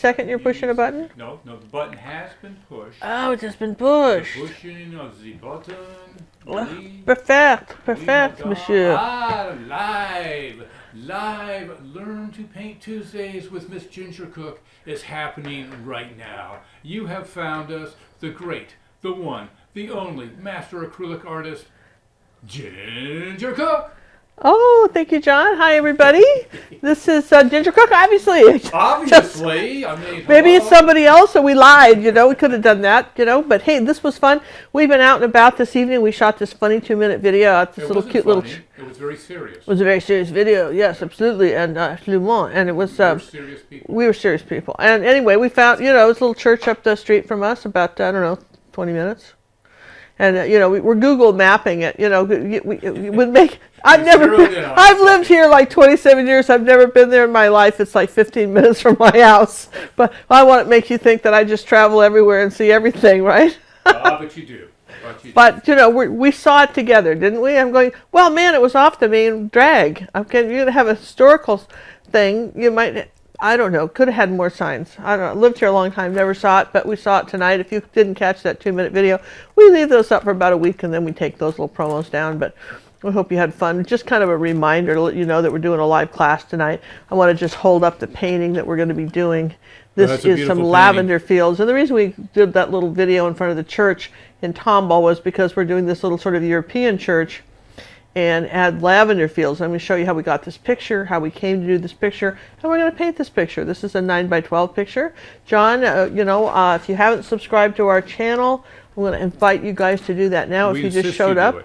second you're pushing a button? No, the button has been pushed. Oh, it has been pushed. The pushing of the button. Perfect, monsieur. Live Learn to Paint Tuesdays with Miss Ginger Cook is happening right now. You have found us, the great, the one, the only master acrylic artist, Ginger Cook. Oh, thank you, John. Hi, everybody. This is Ginger Cook, obviously. Obviously. I mean, maybe it's somebody else, and we lied, we could have done that, But, hey, this was fun. We've been out and about this evening. We shot this funny 2-minute video. This little cute funny. little... It was very serious. It was a very serious video, yes, absolutely. And and it was... serious people. We were serious people. And anyway, we found, it was a little church up the street from us, about, 20 minutes. And we're Google mapping it. We would make. I've lived here like 27 years. I've never been there in my life. It's like 15 minutes from my house. But I want to make you think that I just travel everywhere and see everything, right? But you do. But we saw it together, didn't we? I'm going. Well, man, it was off the main drag. Okay, you're gonna have a historical thing. You might. I don't know. Could have had more signs. I don't know. Lived here a long time, never saw it, but we saw it tonight. If you didn't catch that 2-minute video, we leave those up for about a week, and then we take those little promos down. But we hope you had fun. Just kind of a reminder to let you know that we're doing a live class tonight. I want to just hold up the painting that we're going to be doing. This is some lavender fields. And the reason we did that little video in front of the church in Tomball was because we're doing this little sort of European church and add lavender fields. I'm going to show you how we got this picture, how we came to do this picture, and we're going to paint this picture. This is a 9x12 picture. John, if you haven't subscribed to our channel, I'm going to invite you guys to do that now. If you just showed up.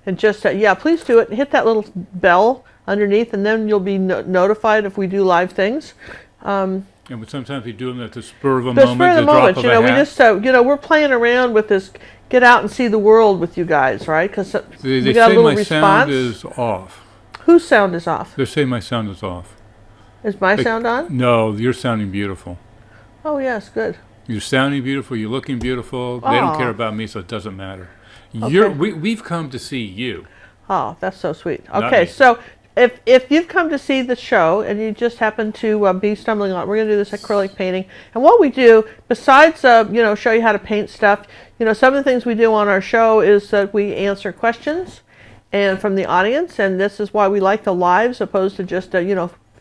And just, please do it. Hit that little bell underneath, and then you'll be notified if we do live things. And sometimes we do them at the spur of a moment. The spur of the moment, we just, we're playing around with this. Get out and see the world with you guys, right? Because they got a little response. Sound is off. Whose sound is off? They say my sound is off. Is my sound on? No, you're sounding beautiful. Oh, yes, good. You're sounding beautiful. You're looking beautiful. They don't care about me, so it doesn't matter. Okay. We've come to see you. Oh, that's so sweet. Okay, so if you've come to see the show and you just happen to be stumbling on, we're going to do this acrylic painting. And what we do, besides show you how to paint stuff, some of the things we do on our show is that we answer questions and from the audience, and this is why we like the lives opposed to just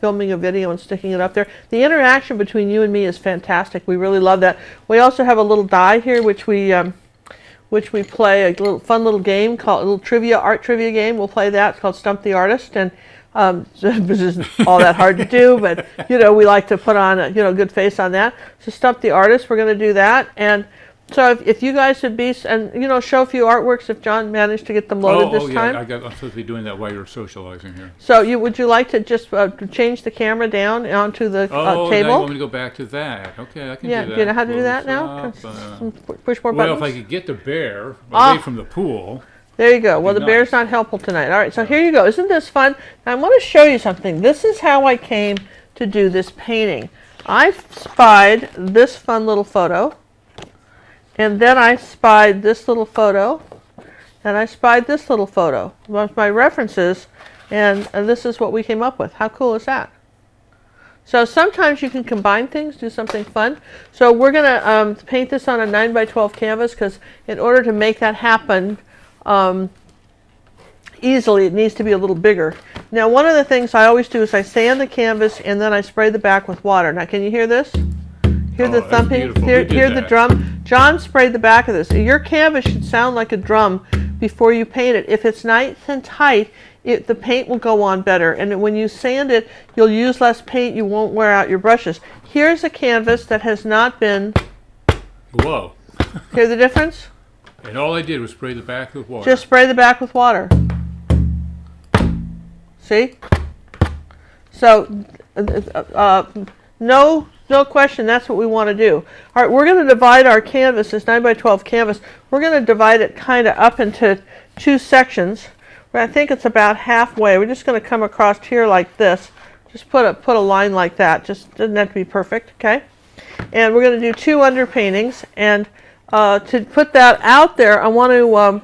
filming a video and sticking it up there. The interaction between you and me is fantastic. We really love that. We also have a little die here which we play a little fun little game called a little art trivia game. We'll play that. It's called Stump the Artist, and this isn't all that hard to do, but we like to put on a good face on that. So Stump the Artist, we're going to do that. And so if you guys would be, and show a few artworks if John managed to get them loaded this time. I'm supposed to be doing that while you're socializing here. So would you like to just change the camera down onto the table? Now you want me to go back to that? Okay, I can do that. Do you know how to do that now? Push more buttons. Well, if I could get the bear away from the pool. There you go. Well, the bear's not helpful tonight. All right, so here you go. Isn't this fun? Now, I want to show you something. This is how I came to do this painting. I spied this fun little photo, and then I spied this little photo, and I spied this little photo. Those are my references, and this is what we came up with. How cool is that? So sometimes you can combine things, do something fun. So we're going to paint this on a 9x12 canvas because in order to make that happen easily, it needs to be a little bigger. Now, one of the things I always do is I sand the canvas and then I spray the back with water. Now, can you hear this? Hear the thumping? Hear the drum? John sprayed the back of this. Your canvas should sound like a drum before you paint it. If it's nice and tight, the paint will go on better. And when you sand it, you'll use less paint. You won't wear out your brushes. Here's a canvas that has not been... Whoa. Hear the difference? And all I did was spray the back with water. Just spray the back with water. See? So, no question, that's what we want to do. All right, we're going to divide our canvas, this 9x12 canvas, we're going to divide it kind of up into two sections. I think it's about halfway. We're just going to come across here like this. Just put a line like that. Just doesn't have to be perfect, okay? And we're going to do two underpaintings. And to put that out there, I want to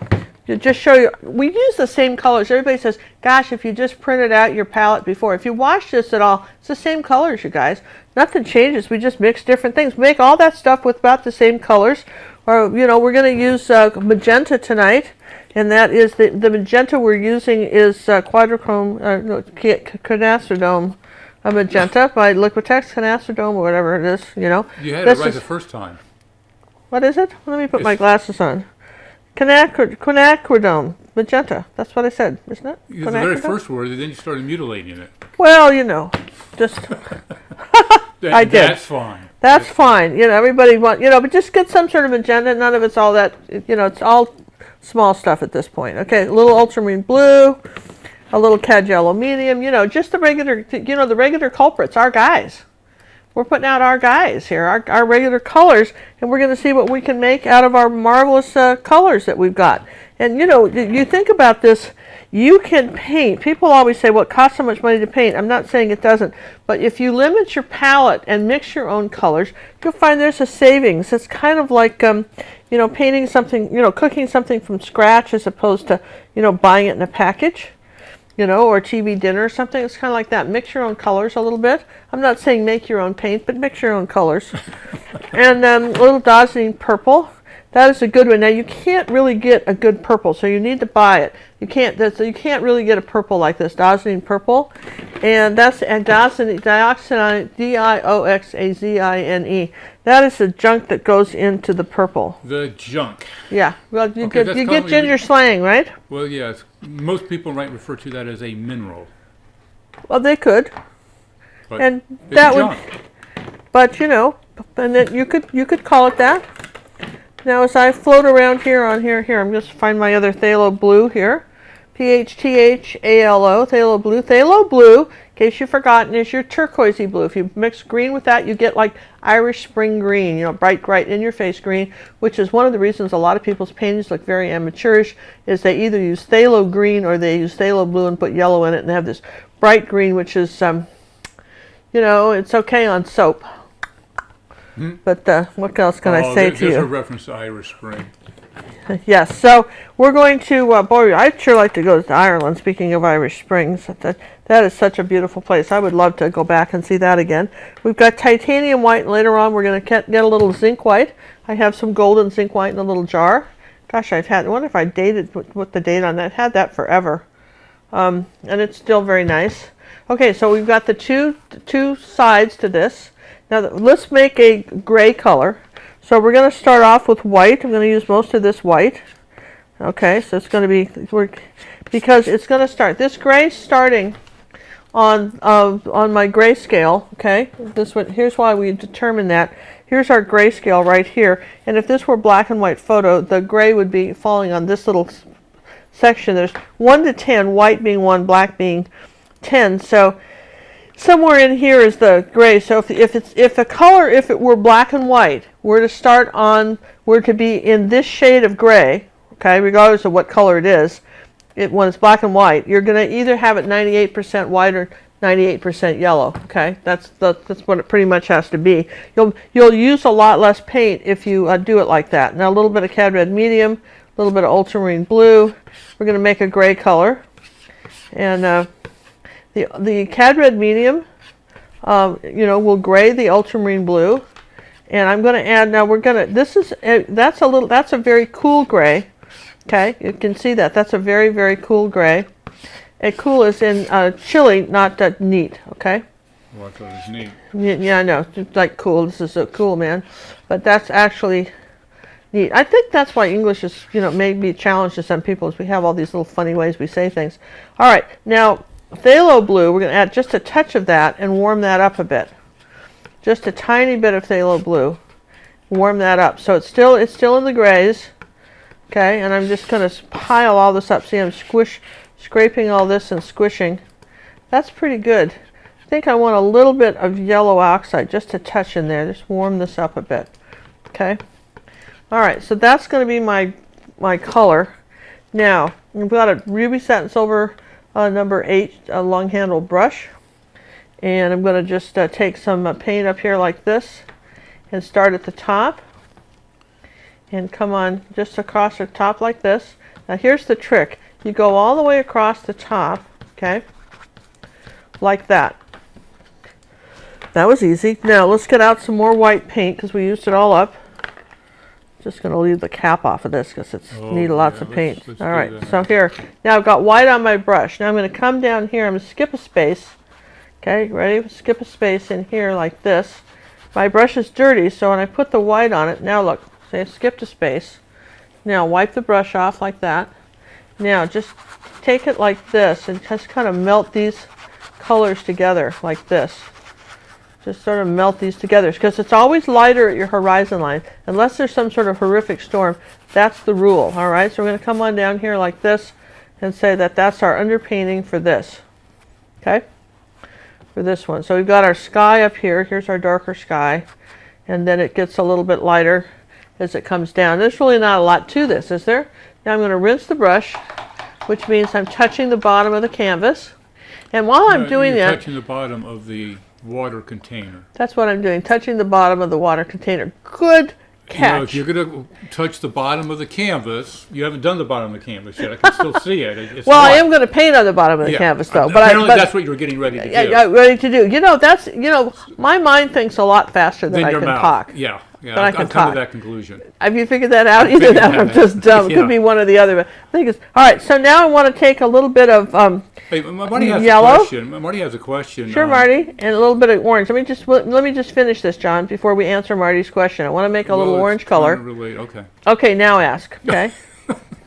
to just show you, we use the same colors. Everybody says, gosh, if you just printed out your palette before, if you wash this at all, it's the same colors, you guys. Nothing changes. We just mix different things. Make all that stuff with about the same colors. Or, we're going to use magenta tonight. And that is the magenta we're using is quadrichrome, canastrodome magenta by Liquitex, canastrodome, or whatever it is, You had it right the first time. What is it? Let me put my glasses on. Quinacridone magenta. That's what I said, isn't it? The very first word, and then you started mutilating it. Well, just I did. That's fine. That's fine. Everybody but just get some sort of magenta. None of it's all that. It's all small stuff at this point. Okay, a little ultramarine blue, a little cad yellow medium. Just the regular. The regular culprits. Our guys. We're putting out our guys here, our regular colors, and we're going to see what we can make out of our marvelous colors that we've got. And you think about this, you can paint. People always say, well, it costs so much money to paint. I'm not saying it doesn't, but if you limit your palette and mix your own colors, you'll find there's a savings. It's kind of like, painting something, cooking something from scratch as opposed to, buying it in a package. Or TV dinner or something. It's kind of like that. Mix your own colors a little bit. I'm not saying make your own paint, but mix your own colors. And a little dazzling purple. That is a good one. Now you can't really get a good purple, so you need to buy it. You can't really get a purple like this, dazzling purple. And that's dioxazine, Dioxazine. That is the junk that goes into the purple. The junk. Yeah. Well, you get ginger slang, right? Well, yes. Most people might refer to that as a mineral. Well, they could. But and it's that junk. But and then you could call it that. Now, as I float around here, I'm just find my other phthalo blue here. PHTHALO, phthalo blue. Phthalo blue, in case you've forgotten, is your turquoisey blue. If you mix green with that, you get like Irish spring green, bright in your face green, which is one of the reasons a lot of people's paintings look very amateurish, is they either use phthalo green or they use phthalo blue and put yellow in it and have this bright green, which is, it's okay on soap. But what else can I say to you? There's a reference to Irish Spring. Yes, so we're going to, I'd sure like to go to Ireland, speaking of Irish Springs. That is such a beautiful place. I would love to go back and see that again. We've got titanium white, and later on we're going to get a little zinc white. I have some golden zinc white in a little jar. Gosh, I wonder if I dated, what the date on that. Had that forever. And it's still very nice. Okay, so we've got the two sides to this. Now let's make a gray color. So we're going to start off with white. I'm going to use most of this white. Okay, so it's going to be, because it's going to start, this gray starting on my grayscale, okay? Here's why we determine that. Here's our grayscale right here. And if this were black and white photo, the gray would be falling on this little section. There's 1 to 10, white being 1, black being 10. So somewhere in here is the gray. So if a color, if it were black and white, were to be in this shade of gray, okay, regardless of what color it is, when it's black and white, you're going to either have it 98% white or 98% yellow. Okay, that's what it pretty much has to be. You'll use a lot less paint if you do it like that. Now a little bit of cad red medium, a little bit of ultramarine blue. We're going to make a gray color, and the cad red medium, will gray the ultramarine blue, and I'm going to add. Now that's a very cool gray. Okay, you can see that. That's a very, very cool gray. And cool is in chilly, not neat. Okay. Well, I thought it was neat. Yeah, I know. It's like cool. This is so cool, man. But that's actually neat. I think that's why English is, may be a challenge to some people, is we have all these little funny ways we say things. All right, now phthalo blue. We're going to add just a touch of that and warm that up a bit. Just a tiny bit of phthalo blue. Warm that up. So it's still in the grays. Okay, and I'm just going to pile all this up. See, I'm scraping all this and squishing. That's pretty good. I think I want a little bit of yellow oxide, just a touch in there. Just warm this up a bit. Okay. All right, so that's going to be my color. Now, I've got a ruby satin silver number 8 long handle brush, and I'm going to just take some paint up here like this and start at the top and come on just across the top like this. Now here's the trick. You go all the way across the top, okay, like that. That was easy. Now let's get out some more white paint because we used it all up. Just going to leave the cap off of this because it's need lots of paint. let's all do right, that. so here. Now I've got white on my brush. Now I'm going to come down here. I'm going to skip a space. Okay, ready? Skip a space in here like this. My brush is dirty, so when I put the white on it, now look, say I skipped a space. Now wipe the brush off like that. Now just take it like this and just kind of melt these colors together like this. Just sort of melt these together because it's always lighter at your horizon line unless there's some sort of horrific storm. That's the rule. All right, so we're going to come on down here like this and say that that's our underpainting for this. Okay, for this one. So we've got our sky up here. Here's our darker sky, and then it gets a little bit lighter as it comes down. There's really not a lot to this, is there? Now I'm going to rinse the brush, which means I'm touching the bottom of the canvas. And while I'm doing you're that, touching the bottom of the water container. that's what I'm doing, touching the bottom of the water container. Good catch. If you're going to touch the bottom of the canvas, you haven't done the bottom of the canvas yet. I can still see it. It's well, I white. am going to paint on the bottom of the canvas, though. Apparently that's what you were getting ready to do. Yeah, ready to do. My mind thinks a lot faster than I your can mouth. talk. Yeah, I can I've come talk. to that conclusion. Have you figured that out? Either that or I'm just dumb. It Yeah. could be one or the other. But I think it's all right. So now I want to take a little bit of Hey, Marty has yellow. a question. Marty has a question. Sure, Marty, and a little bit of orange. Let me just finish this, John, before we answer Marty's question. I want to make a little orange color. Okay. Okay, now ask. Okay,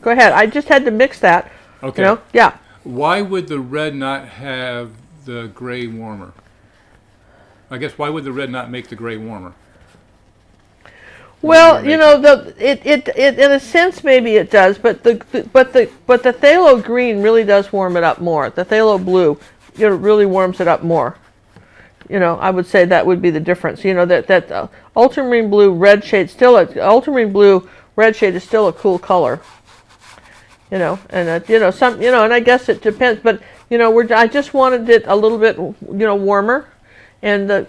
go ahead. I just had to mix that. Okay. You know? Yeah. Why would the red not have the gray warmer? I guess why would the red not make the gray warmer? Well, you know, it in a sense maybe it does, but the phthalo green really does warm it up more. The phthalo blue, really warms it up more. You know, I would say that would be the difference. You know, that ultramarine blue red shade ultramarine blue red shade is still a cool color. You know, and and I guess it depends, but I just wanted it a little bit warmer, and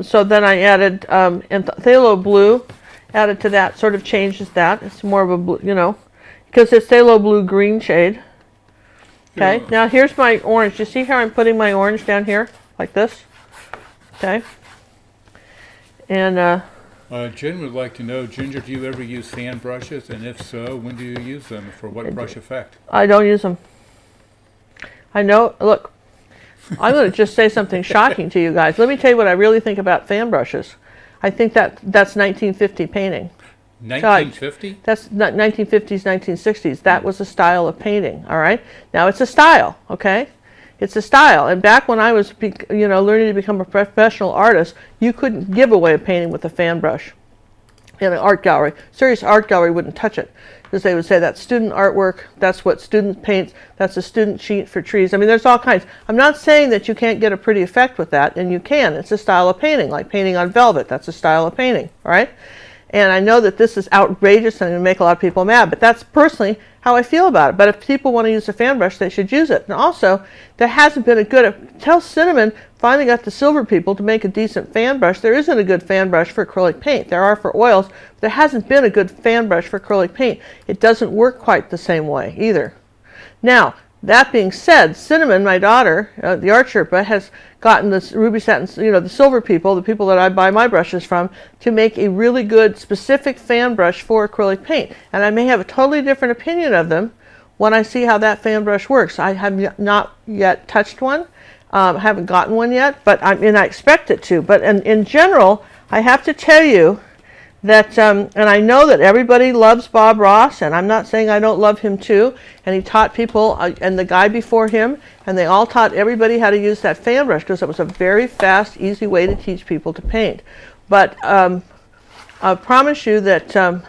so then I added and phthalo blue. Added to that sort of changes that. It's more of a blue, because it's phthalo blue green shade. Okay, Yeah. now here's my orange. You see how I'm putting my orange down here like this? Okay. And Jen would like to know, Ginger, do you ever use fan brushes? And if so, when do you use them? For what brush effect? I don't use them. I know. Look, I'm going to just say something shocking to you guys. Let me tell you what I really think about fan brushes. I think that's 1950 painting. 1950? That's not 1950s, 1960s. That was a style of painting, all right? Now, it's a style, okay? It's a style. And back when I was, learning to become a professional artist, you couldn't give away a painting with a fan brush in an art gallery. Serious art gallery wouldn't touch it because they would say that's student artwork, that's what student paints, that's a student sheet for trees. I mean, there's all kinds. I'm not saying that you can't get a pretty effect with that, and you can. It's a style of painting, like painting on velvet. That's a style of painting, all right? And I know that this is outrageous and going to make a lot of people mad, but that's personally how I feel about it. But if people want to use a fan brush, they should use it. And also, there hasn't been a good, tell Cinnamon finally got the silver people to make a decent fan brush. There isn't a good fan brush for acrylic paint. There are for oils, but there hasn't been a good fan brush for acrylic paint. It doesn't work quite the same way either. Now, that being said, Cinnamon, my daughter, the art Sherpa, has gotten this ruby satin, the silver people, the people that I buy my brushes from, to make a really good specific fan brush for acrylic paint. And I may have a totally different opinion of them when I see how that fan brush works. I have not yet touched one, haven't gotten one yet, but I expect it to. But in general, I have to tell you that, and I know that everybody loves Bob Ross, and I'm not saying I don't love him too, and he taught people, and the guy before him, and they all taught everybody how to use that fan brush because it was a very fast, easy way to teach people to paint. But I promise you that, Van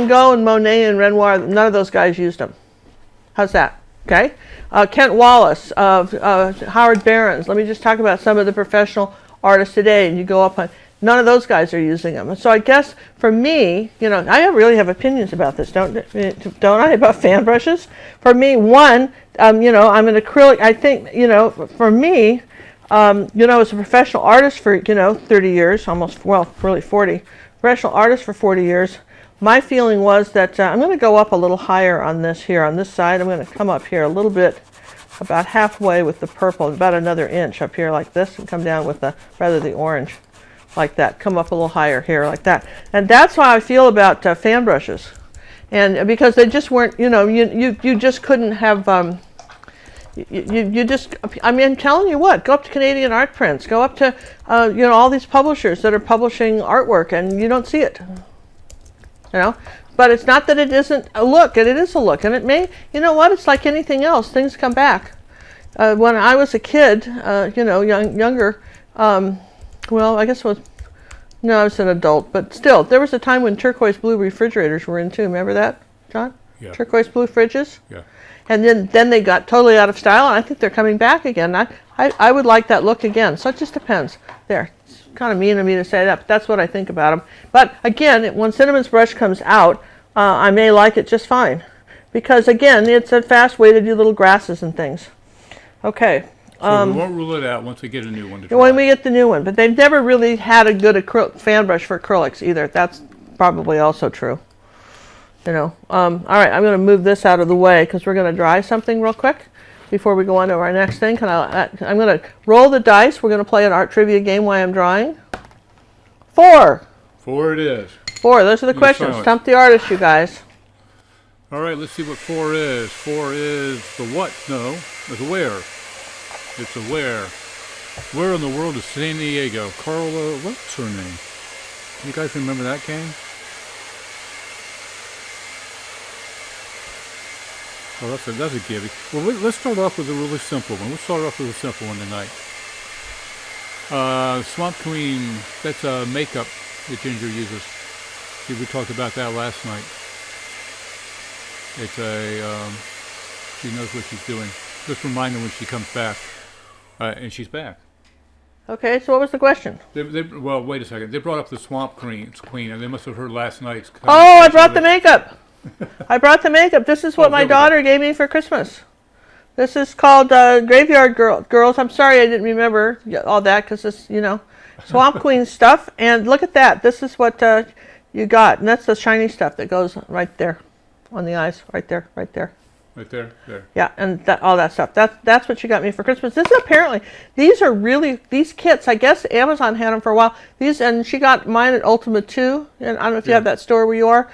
Gogh and Monet and Renoir, none of those guys used them. How's that? Okay? Kent Wallace, Howard Behrens. Let me just talk about some of the professional artists today, and you go up on. None of those guys are using them. So I guess for me, I really have opinions about this, don't I, about fan brushes? For me, one, I'm an acrylic. I think, for me, as a professional artist for, 30 years, almost, really 40, professional artist for 40 years, my feeling was that I'm going to go up a little higher on this here, on this side. I'm going to come up here a little bit, about halfway with the purple, about another inch up here like this, and come down with the, rather the orange, like that. Come up a little higher here like that. And that's how I feel about fan brushes. And because they just weren't, you know, you just couldn't have, you just, I mean, I'm telling you what, go up to Canadian Art Prints, go up to, you know, all these publishers that are publishing artwork, and you don't see it, you know. But it's not that it isn't a look, and it is a look, and it may, you know what, it's like anything else, things come back. When I was a kid, you know, younger, well, I guess it was, no, I was an adult, but still, there was a time when turquoise blue refrigerators were in too. Remember that, John? Yeah. Turquoise blue fridges? Yeah. And then they got totally out of style, and I think they're coming back again. I would like that look again, so it just depends. There, it's kind of mean of me to say that, but that's what I think about them. But again, when Cinnamon's brush comes out, I may like it just fine. Because again, it's a fast way to do little grasses and things. Okay. So we won't rule it out once we get a new one to try. When we get the new one, but they've never really had a good fan brush for acrylics either. That's probably also true. You know. All right, I'm going to move this out of the way because we're going to dry something real quick before we go on to our next thing. I'm going to roll the dice. We're going to play an art trivia game while I'm drawing. 4. 4 it is. 4. Those are the questions. silence. Stump the artist, you guys. All right, let's see what 4 is. 4 is the what? No, it's a where. It's a where. Where in the world is San Diego? Carla, what's her name? You guys remember that game? Oh, that's a gimme. Well, let's start off with a really simple one. Let's start off with a simple one tonight. Swamp Queen, that's makeup that Ginger uses. See, we talked about that last night. It's she knows what she's doing. Just remind her when she comes back. And she's back. Okay, so what was the question? Well, wait a second. They brought up the Swamp Queen, and they must have heard last night's. Oh, I brought the makeup. I brought the makeup. This is what my daughter gave me for Christmas. This is called Graveyard Girls. I'm sorry I didn't remember all that because it's, you know, Swamp Queen stuff. And look at that. This is what you got. And that's the shiny stuff that goes right there on the eyes. Right there, right there. Right there, there. Yeah, and all that stuff. That's what she got me for Christmas. This is apparently, these are really, these kits, I guess Amazon had them for a while. These, and she got mine at Ultima 2. And I don't know if you have that store where you are.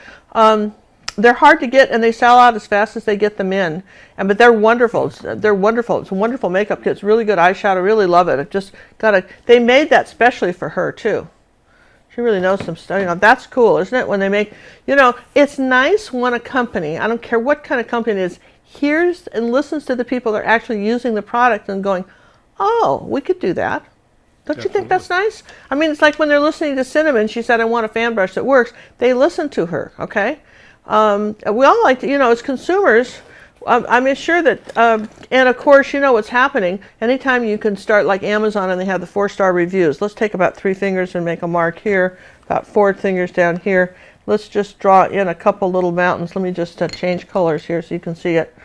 They're hard to get, and they sell out as fast as they get them in. But they're wonderful. They're wonderful. It's a wonderful makeup kit. It's really good eyeshadow. Really love it. It just they made that specially for her too. She really knows some stuff. You know, that's cool, isn't it? When they make, you know, it's nice when a company, I don't care what kind of company it is, hears and listens to the people that are actually using the product and going, oh, we could do that. Don't you think that's nice? I mean, it's like when they're listening to Cinnamon, she said, I want a fan brush that works. They listen to her, okay? We all like to, you know, as consumers, I'm sure that, and of course, you know what's happening. Anytime you can start like Amazon and they have the 4-star reviews, let's take about 3 fingers and make a mark here, about 4 fingers down here. Let's just draw in a couple little mountains. Let me just change colors here so you can see it.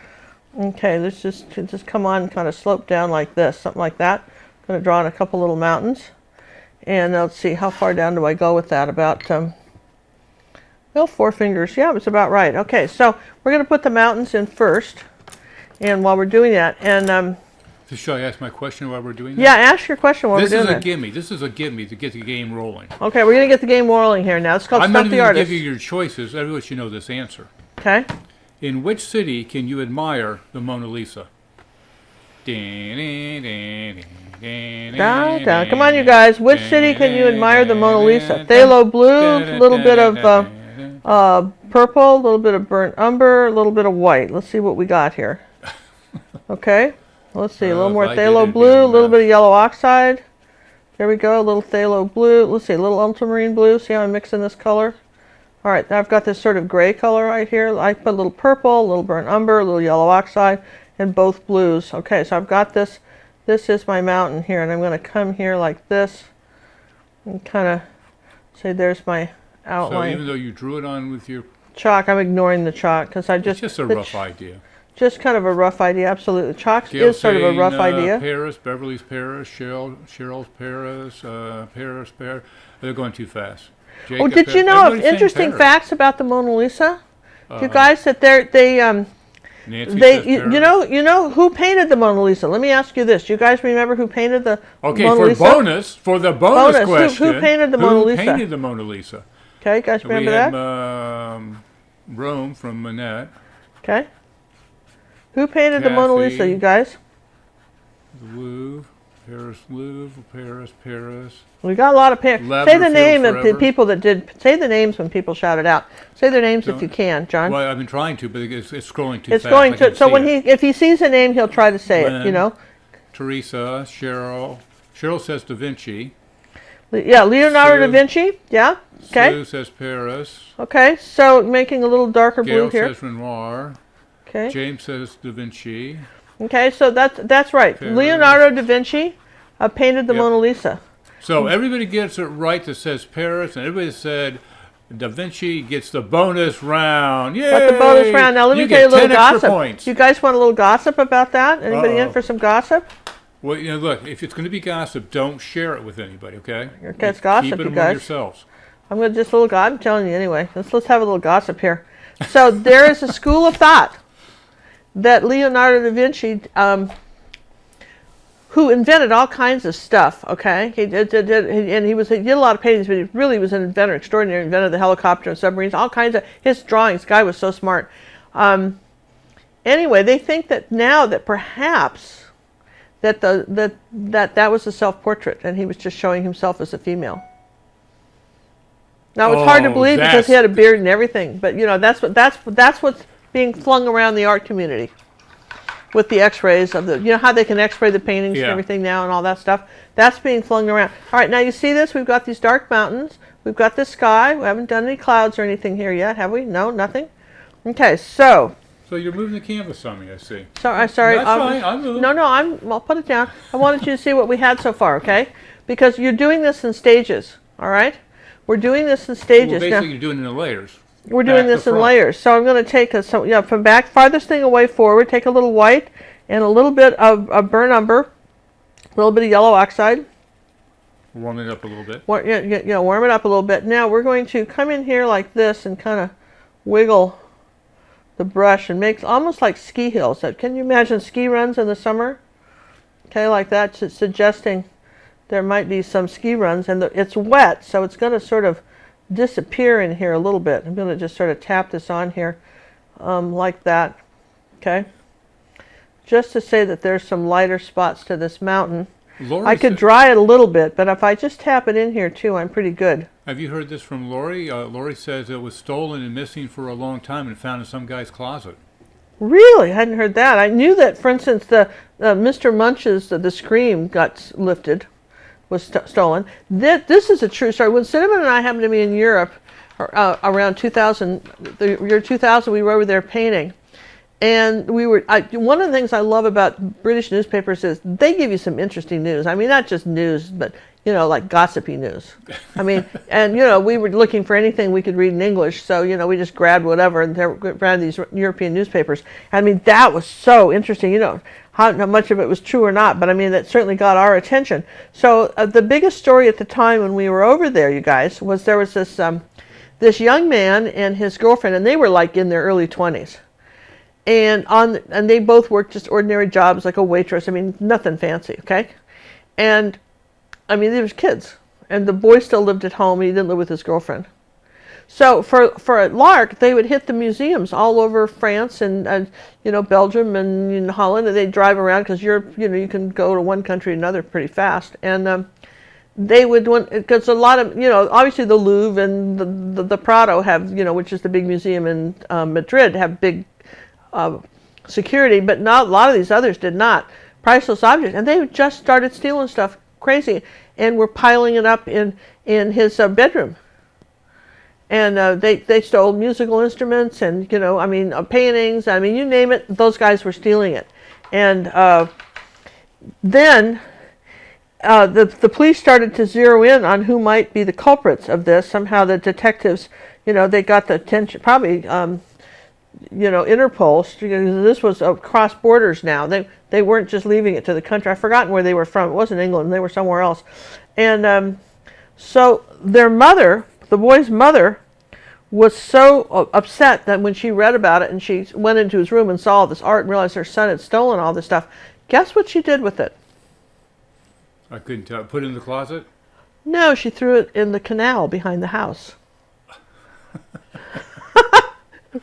Okay, let's just come on, kind of slope down like this, something like that. I'm going to draw in a couple little mountains. And let's see, how far down do I go with that? About, well, 4 fingers. Yeah, it's about right. Okay, so we're going to put the mountains in first. And while we're doing that, and... Shall I ask my question while we're doing that? Yeah, ask your question while we're doing that. This is a gimme to get the game rolling. Okay, we're going to get the game rolling here now. It's called Stump the Artist. I'm not even going to give you your choices. Everyone should know this answer. Okay. In which city can you admire the Mona Lisa? Come on, you guys. Which city can you admire the Mona Lisa? Phthalo blue, a little bit of purple, a little bit of burnt umber, a little bit of white. Let's see what we got here. Okay. Let's see. A little more phthalo blue, a little bit of yellow oxide. There we go. A little phthalo blue. Let's see. A little ultramarine blue. See how I'm mixing this color? All right. Now I've got this sort of gray color right here. I put a little purple, a little burnt umber, a little yellow oxide, and both blues. Okay. So I've got this. This is my mountain here, and I'm going to come here like this and kind of say there's my outline. So even though you drew it on with your chalk, I'm ignoring the chalk because I it's just a rough idea. Just kind of a rough idea, absolutely. Chalk Gail is sort of a saying, rough idea. Paris, Beverly's Paris, Cheryl's Paris, Paris. They're going too fast. Oh, did you know of interesting facts about the Mona Lisa? You guys, that you know who painted the Mona Lisa? Let me ask you this. Do you guys remember who painted the Mona Lisa? For the bonus question. Who painted the Mona Lisa? Who painted the Mona Lisa? Okay, guys, remember that? Rome from Manette. Okay. Who painted the Mona Lisa, you guys? The Louvre, Paris. We got a lot of say the name of the people that did. Say the names when people shout it out. Say their names if you can, John. Well, I've been trying to, but it's scrolling too fast. It's going to. So when if he sees a name, he'll try to say it. You know. Teresa, Cheryl. Cheryl says Da Vinci. Yeah, Leonardo da Vinci. Yeah. Okay. Sue says Paris. Okay, so making a little darker blue here. Gail says Renoir. Okay. James says Da Vinci. Okay, so that's right. Paris. Leonardo da Vinci painted the Mona Lisa. So everybody gets it right that says Paris, and everybody said Da Vinci gets the bonus round. Yay! Got the bonus round. Now let me tell you a little gossip. Points. You guys want a little gossip about that? Anybody in for some gossip? Well, look, if it's going to be gossip, don't share it with anybody, okay? Okay, it's gossip, Keep it you among guys. yourselves. I'm going to just a little. I'm telling you anyway. Let's have a little gossip here. So there is a school of thought that Leonardo da Vinci, who invented all kinds of stuff, okay? He did a lot of paintings, but he really was an inventor, extraordinary. Invented the helicopter and submarines, all kinds of his drawings. Guy was so smart. Anyway, they think that now that perhaps that was a self-portrait, and he was just showing himself as a female. Now it's hard to believe because he had a beard and everything, but that's what's being flung around the art community with the X-rays of the how they can X-ray the paintings and everything now and all that stuff. That's being flung around. All right, now you see this? We've got these dark mountains. We've got the sky. We haven't done any clouds or anything here yet, have we? No, nothing. Okay, so. So you're moving the canvas on me, I see. Sorry. That's fine. I'll move. No, I'll put it down. I wanted you to see what we had so far, okay? Because you're doing this in stages, all right? We're doing this in stages. Well, basically, you're doing it in layers. We're doing this in layers. So I'm going to take from back, farthest thing away forward, take a little white and a little bit of burnt umber, a little bit of yellow oxide. Warm it up a little bit. Warm it up a little bit. Now we're going to come in here like this and kind of wiggle the brush and make almost like ski hills. Can you imagine ski runs in the summer? Okay, like that, suggesting there might be some ski runs, and it's wet, so it's going to sort of disappear in here a little bit. I'm going to just sort of tap this on here like that, okay? Just to say that there's some lighter spots to this mountain. I could dry it a little bit, but if I just tap it in here too, I'm pretty good. Have you heard this from Lori? Lori says it was stolen and missing for a long time and found in some guy's closet. Really? I hadn't heard that. I knew that, for instance, the Mr. Munch's, the scream got lifted. Was stolen. This is a true story. When Cinnamon and I happened to be in Europe around 2000, the year 2000, we were over there painting. And one of the things I love about British newspapers is they give you some interesting news. I mean, not just news, but, like gossipy news. I mean, and, we were looking for anything we could read in English. So, we just grabbed whatever and grabbed these European newspapers. I mean, that was so interesting, how much of it was true or not, but I mean, that certainly got our attention. So the biggest story at the time when we were over there, you guys, was there was this young man and his girlfriend, and they were like in their early 20s. And they both worked just ordinary jobs, like a waitress. I mean, nothing fancy, okay? And I mean, there was kids, and the boy still lived at home, and he didn't live with his girlfriend. So for a lark, they would hit the museums all over France and Belgium and Holland, and they'd drive around because Europe, you can go to one country to another pretty fast. And they would, because a lot of, obviously the Louvre and the Prado have, which is the big museum in Madrid, have big security, but not a lot of these others did not. Priceless objects, and they just started stealing stuff crazy, and were piling it up in his bedroom. And they stole musical instruments and, paintings. I mean, you name it, those guys were stealing it. And then the police started to zero in on who might be the culprits of this. Somehow the detectives, they got the attention, probably Interpol. This was across borders now. They weren't just leaving it to the country. I've forgotten where they were from. It wasn't England. They were somewhere else. And so their mother, the boy's mother, was so upset that when she read about it and she went into his room and saw all this art and realized her son had stolen all this stuff, guess what she did with it? I couldn't tell. Put it in the closet? No, she threw it in the canal behind the house.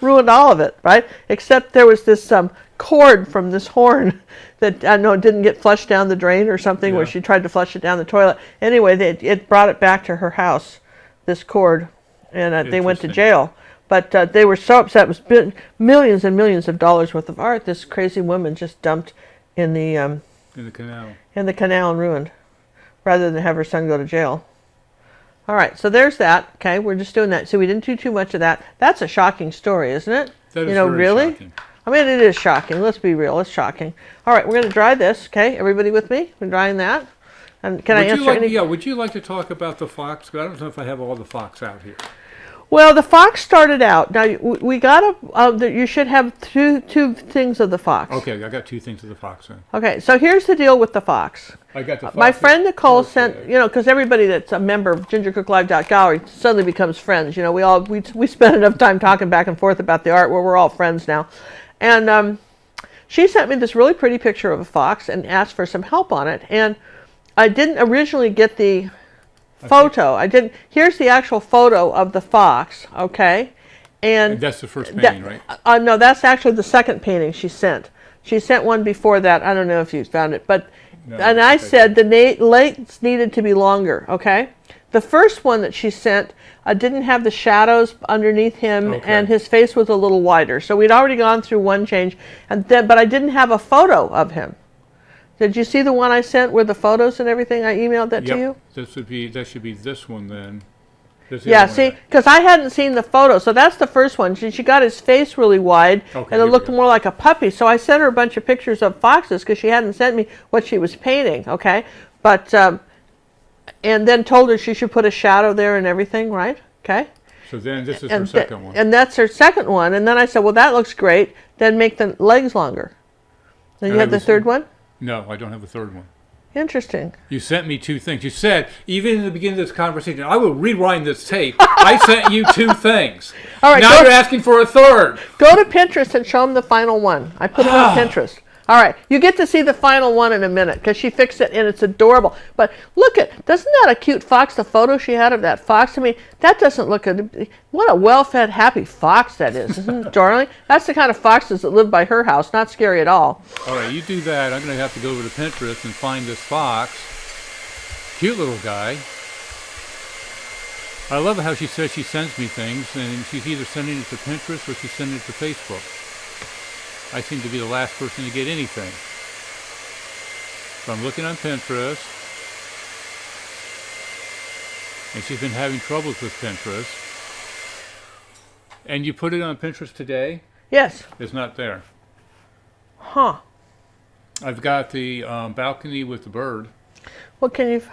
Ruined all of it, right? Except there was this cord from this horn that I know didn't get flushed down the drain or something, where she tried to flush it down the toilet. Anyway, it brought it back to her house, this cord, and they went to jail. But they were so upset. It was millions and millions of dollars worth of art this crazy woman just dumped in the canal. In the canal and ruined, rather than have her son go to jail. All right, so there's that. Okay, we're just doing that. So we didn't do too much of that. That's a shocking story, isn't it? That is very really? shocking. I mean, it is shocking. Let's be real. It's shocking. All right, we're going to dry this. Okay, everybody with me? We're drying that. And can I answer any? Yeah. Would you like to talk about the fox? 'Cause I don't know if I have all the fox out here. Well, the fox started out. Now we got you should have two things of the fox. Okay, I got 2 things of the fox then. Okay, so here's the deal with the fox. I got the fox. My friend Nicole sent, because everybody that's a member of GingerCookLive.gallery suddenly becomes friends. We spend enough time talking back and forth about the art where we're all friends now. And she sent me this really pretty picture of a fox and asked for some help on it. And I didn't originally get the photo. Here's the actual photo of the fox, okay? And that's the first painting, right? No, that's actually the second painting she sent. She sent one before that. I don't know if you found it, but and I said the legs needed to be longer, okay? The first one that she sent didn't have the shadows underneath him, and his face was a little wider. So we'd already gone through one change, but I didn't have a photo of him. Did you see the one I sent with the photos and everything? I emailed that to you? That should be this one then. Yeah, see, because I hadn't seen the photo. So that's the first one. She got his face really wide, and it looked more like a puppy. So I sent her a bunch of pictures of foxes because she hadn't sent me what she was painting, okay? But, and then told her she should put a shadow there and everything, right? Okay? So then this is her second one. And that's her second one. And then I said, well, that looks great. Then make the legs longer. Then you have the third one? No, I don't have a third one. Interesting. You sent me 2 things. You said, even in the beginning of this conversation, I will rewind this tape. I sent you 2 things. All right, now you're asking for a third. Go to Pinterest and show them the final one. I put it on Pinterest. All right, you get to see the final one in a minute because she fixed it and it's adorable. But look doesn't that a cute fox? The photo she had of that fox. I mean, that doesn't look what a well-fed, happy fox that is, isn't it, darling? That's the kind of foxes that live by her house. Not scary at all. All right, you do that. I'm going to have to go over to Pinterest and find this fox. Cute little guy. I love how she says she sends me things, and she's either sending it to Pinterest or she's sending it to Facebook. I seem to be the last person to get anything. So I'm looking on Pinterest. And she's been having troubles with Pinterest. And you put it on Pinterest today? Yes. It's not there. Huh. I've got the balcony with the bird. What can you...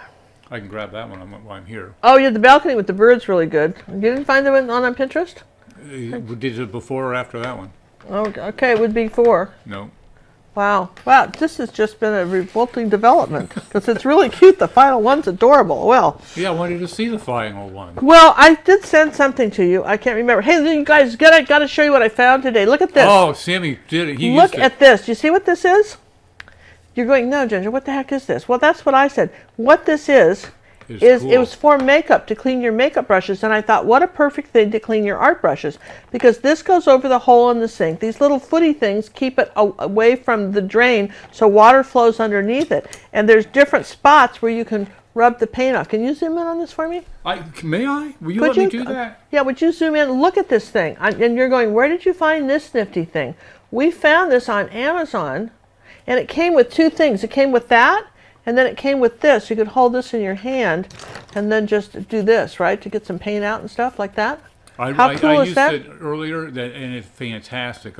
I can grab that one while I'm here. Oh, yeah, the balcony with the bird's really good. You didn't find the one on Pinterest? Did it before or after that one? Oh, okay, it would be 4. No. Wow, this has just been a revolting development because it's really cute. The final one's adorable. Well, yeah, I wanted to see the final one. Well, I did send something to you. I can't remember. Hey, you guys, got to show you what I found today. Look at this. Oh, Sammy did it. Look at this. Do you see what this is? You're going, no, Ginger. What the heck is this? Well, that's what I said. What this is cool. It was for makeup, to clean your makeup brushes, and I thought, what a perfect thing to clean your art brushes, because this goes over the hole in the sink. These little footy things keep it away from the drain so water flows underneath it, and there's different spots where you can rub the paint off. Can you zoom in on this for me? May I? Will you let me do that? Yeah, would you zoom in? Look at this thing. And you're going, where did you find this nifty thing? We found this on Amazon, and it came with 2 things. It came with that, and then it came with this. You could hold this in your hand and then just do this, right, to get some paint out and stuff like that. How cool is that? I used it earlier, and it's fantastic.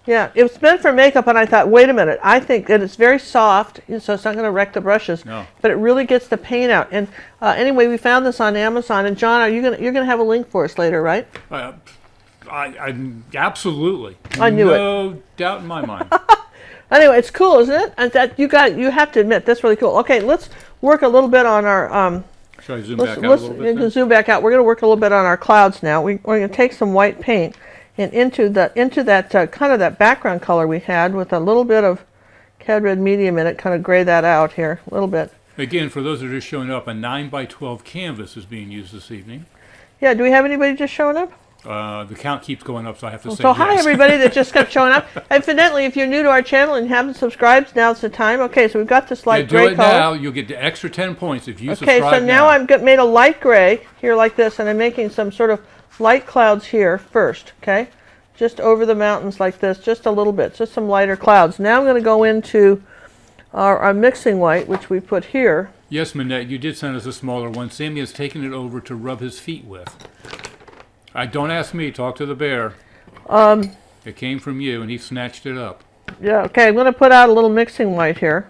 Yeah, it was meant for makeup, and I thought, wait a minute. I think that it's very soft, so it's not going to wreck the brushes. No. But it really gets the paint out. And anyway, we found this on Amazon. And John, you're going to have a link for us later, right? I absolutely. I knew it. No doubt in my mind. Anyway, it's cool, isn't it? And that you have to admit that's really cool. Okay, let's work a little bit on our. Should I zoom back out a little bit? You can zoom back out. We're going to work a little bit on our clouds now. We're going to take some white paint and into that kind of that background color we had with a little bit of Cad Red Medium in it, kind of gray that out here a little bit. Again, for those that are just showing up, a 9x12 canvas is being used this evening. Yeah, do we have anybody just showing up? The count keeps going up, so I have to say So yes. hi everybody that just kept showing up. Incidentally, if you're new to our channel and haven't subscribed, now's the time. Okay, so we've got this light do gray it color. now. You'll get the extra 10 points if you Okay, subscribe so now I've made a light gray here like this, and I'm making some sort of light clouds here first, okay? Just over the mountains like this, just a little bit, just some lighter clouds. Now I'm going to go into our mixing white, which we put here. Yes, Minette, you did send us a smaller one. Sammy has taken it over to rub his feet with. Don't ask me, talk to the bear. It came from you, and he snatched it up. Yeah, okay, I'm going to put out a little mixing white here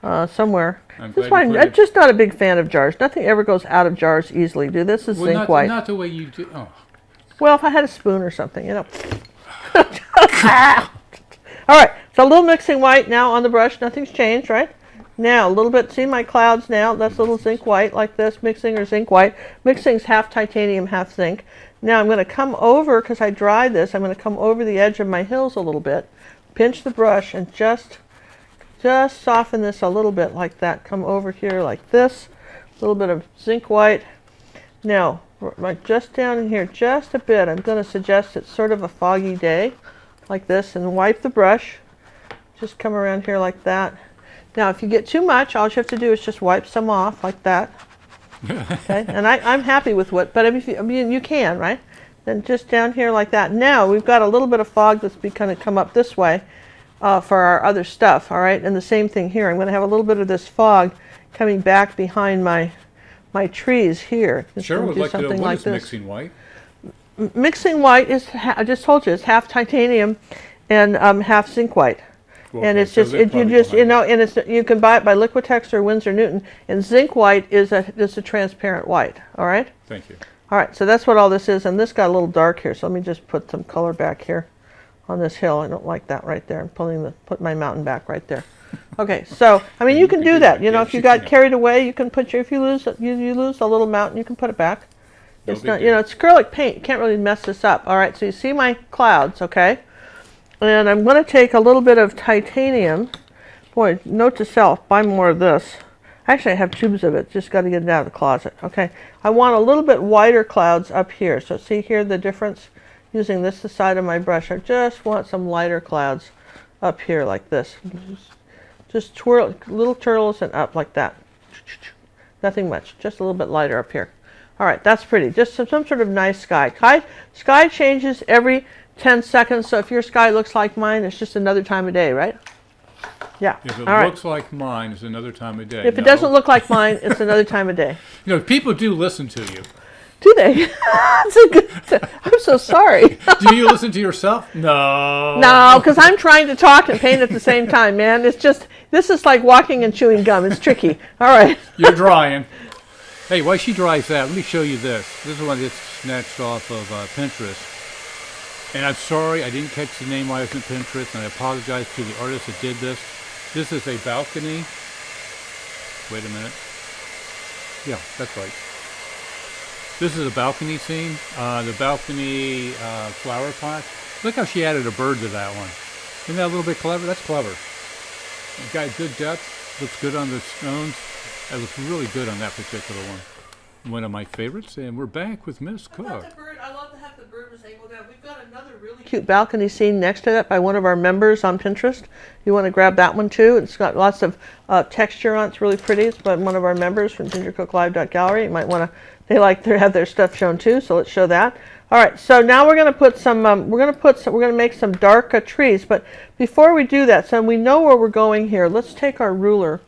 somewhere. I'm just not a big fan of jars. Nothing ever goes out of jars easily, dude. This is zinc white. Not the way you do. Oh. Well, if I had a spoon or something, you know. All right, so a little mixing white now on the brush. Nothing's changed, right? Now, a little bit, see my clouds now? That's a little zinc white like this, mixing or zinc white. Mixing's half titanium, half zinc. Now I'm going to come over, because I dried this, I'm going to come over the edge of my hills a little bit, pinch the brush, and just soften this a little bit like that. Come over here like this, a little bit of zinc white. Now, right just down in here, just a bit, I'm going to suggest it's sort of a foggy day, like this, and wipe the brush. Just come around here like that. Now, if you get too much, all you have to do is just wipe some off like that. Okay, and I'm happy with what, but I mean, you can, right? Then just down here like that. Now, we've got a little bit of fog that's going to come up this way for our other stuff, all right? And the same thing here. I'm going to have a little bit of this fog coming back behind my trees here. Sure, would like to know what like is this. mixing white. Mixing white is, I just told you, it's half titanium and half zinc white. Okay, And it's so just, they're you probably know, and it's, you can buy it by Liquitex or Winsor Newton. And zinc white is a transparent white. All right. Thank you. All right. So that's what all this is. And this got a little dark here. So let me just put some color back here on this hill. I don't like that right there. I'm put my mountain back right there. Okay. So I mean, you can do that. You know, if you got carried away, you can put if you lose a little mountain, you can put it back. It's not, you know, it's acrylic paint. You can't really mess this up. All right. So you see my clouds. Okay. And I'm going to take a little bit of titanium. Boy, note to self, buy more of this. Actually, I have tubes of it. Just got to get it out of the closet. Okay. I want a little bit wider clouds up here. So see here the difference? Using this the side of my brush. I just want some lighter clouds up here like this. Just twirl, little turtles and up like that. Nothing much. Just a little bit lighter up here. All right, that's pretty. Just some sort of nice sky. Sky changes every 10 seconds, so if your sky looks like mine, it's just another time of day, right? Yeah. If it all right. looks like mine, it's another time of day. If it doesn't look like mine, it's another time of day. You know, people do listen to you. Do they? That's a good. I'm so sorry. Do you listen to yourself? No. No, because I'm trying to talk and paint at the same time, man. It's just, this is like walking and chewing gum. It's tricky. All right. You're drying. Hey, while she dries that, let me show you this. This is one that's snatched off of Pinterest. And I'm sorry I didn't catch the name while I was in Pinterest, and I apologize to the artist that did this. This is a balcony. Wait a minute. Yeah, that's right. This is a balcony scene. The balcony flower pot. Look how she added a bird to that one. Isn't that a little bit clever? That's clever. It got good depth. Looks good on the stones. It looks really good on that particular one. One of my favorites, and we're back with Miss Cook. I love to have the bird was able to. We've got another really cute balcony scene next to that by one of our members on Pinterest. You want to grab that one too? It's got lots of texture on it. It's really pretty. It's by one of our members from gingercooklive.gallery. You might want to. They like to have their stuff shown too, so let's show that. All right. So now we're going to put some. We're going to make some dark trees. But before we do that, so we know where we're going here. Let's take our ruler.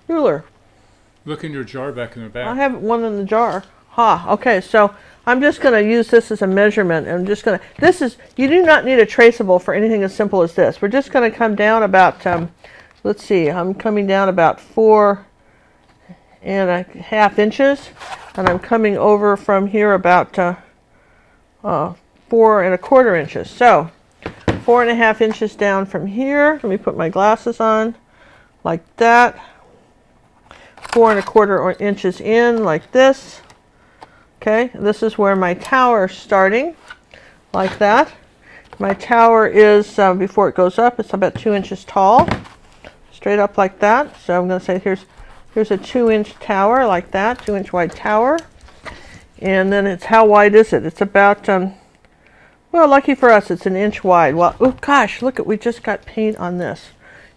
Look in your jar back in the back. I have one in the jar. Okay, so I'm just going to use this as a measurement. I'm just going to, you do not need a traceable for anything as simple as this. We're just going to come down about, let's see, I'm coming down about 4.5 inches. And I'm coming over from here about 4¼ inches. So 4½ inches down from here. Let me put my glasses on like that. 4¼ inches in like this. Okay, this is where my tower is starting, like that. My tower is, before it goes up, it's about 2 inches tall, straight up like that. So I'm going to say here's a 2-inch tower like that, 2-inch wide tower. And then it's, how wide is it? It's about, well, lucky for us, it's 1 inch wide. Well, oh gosh, look at, we just got paint on this.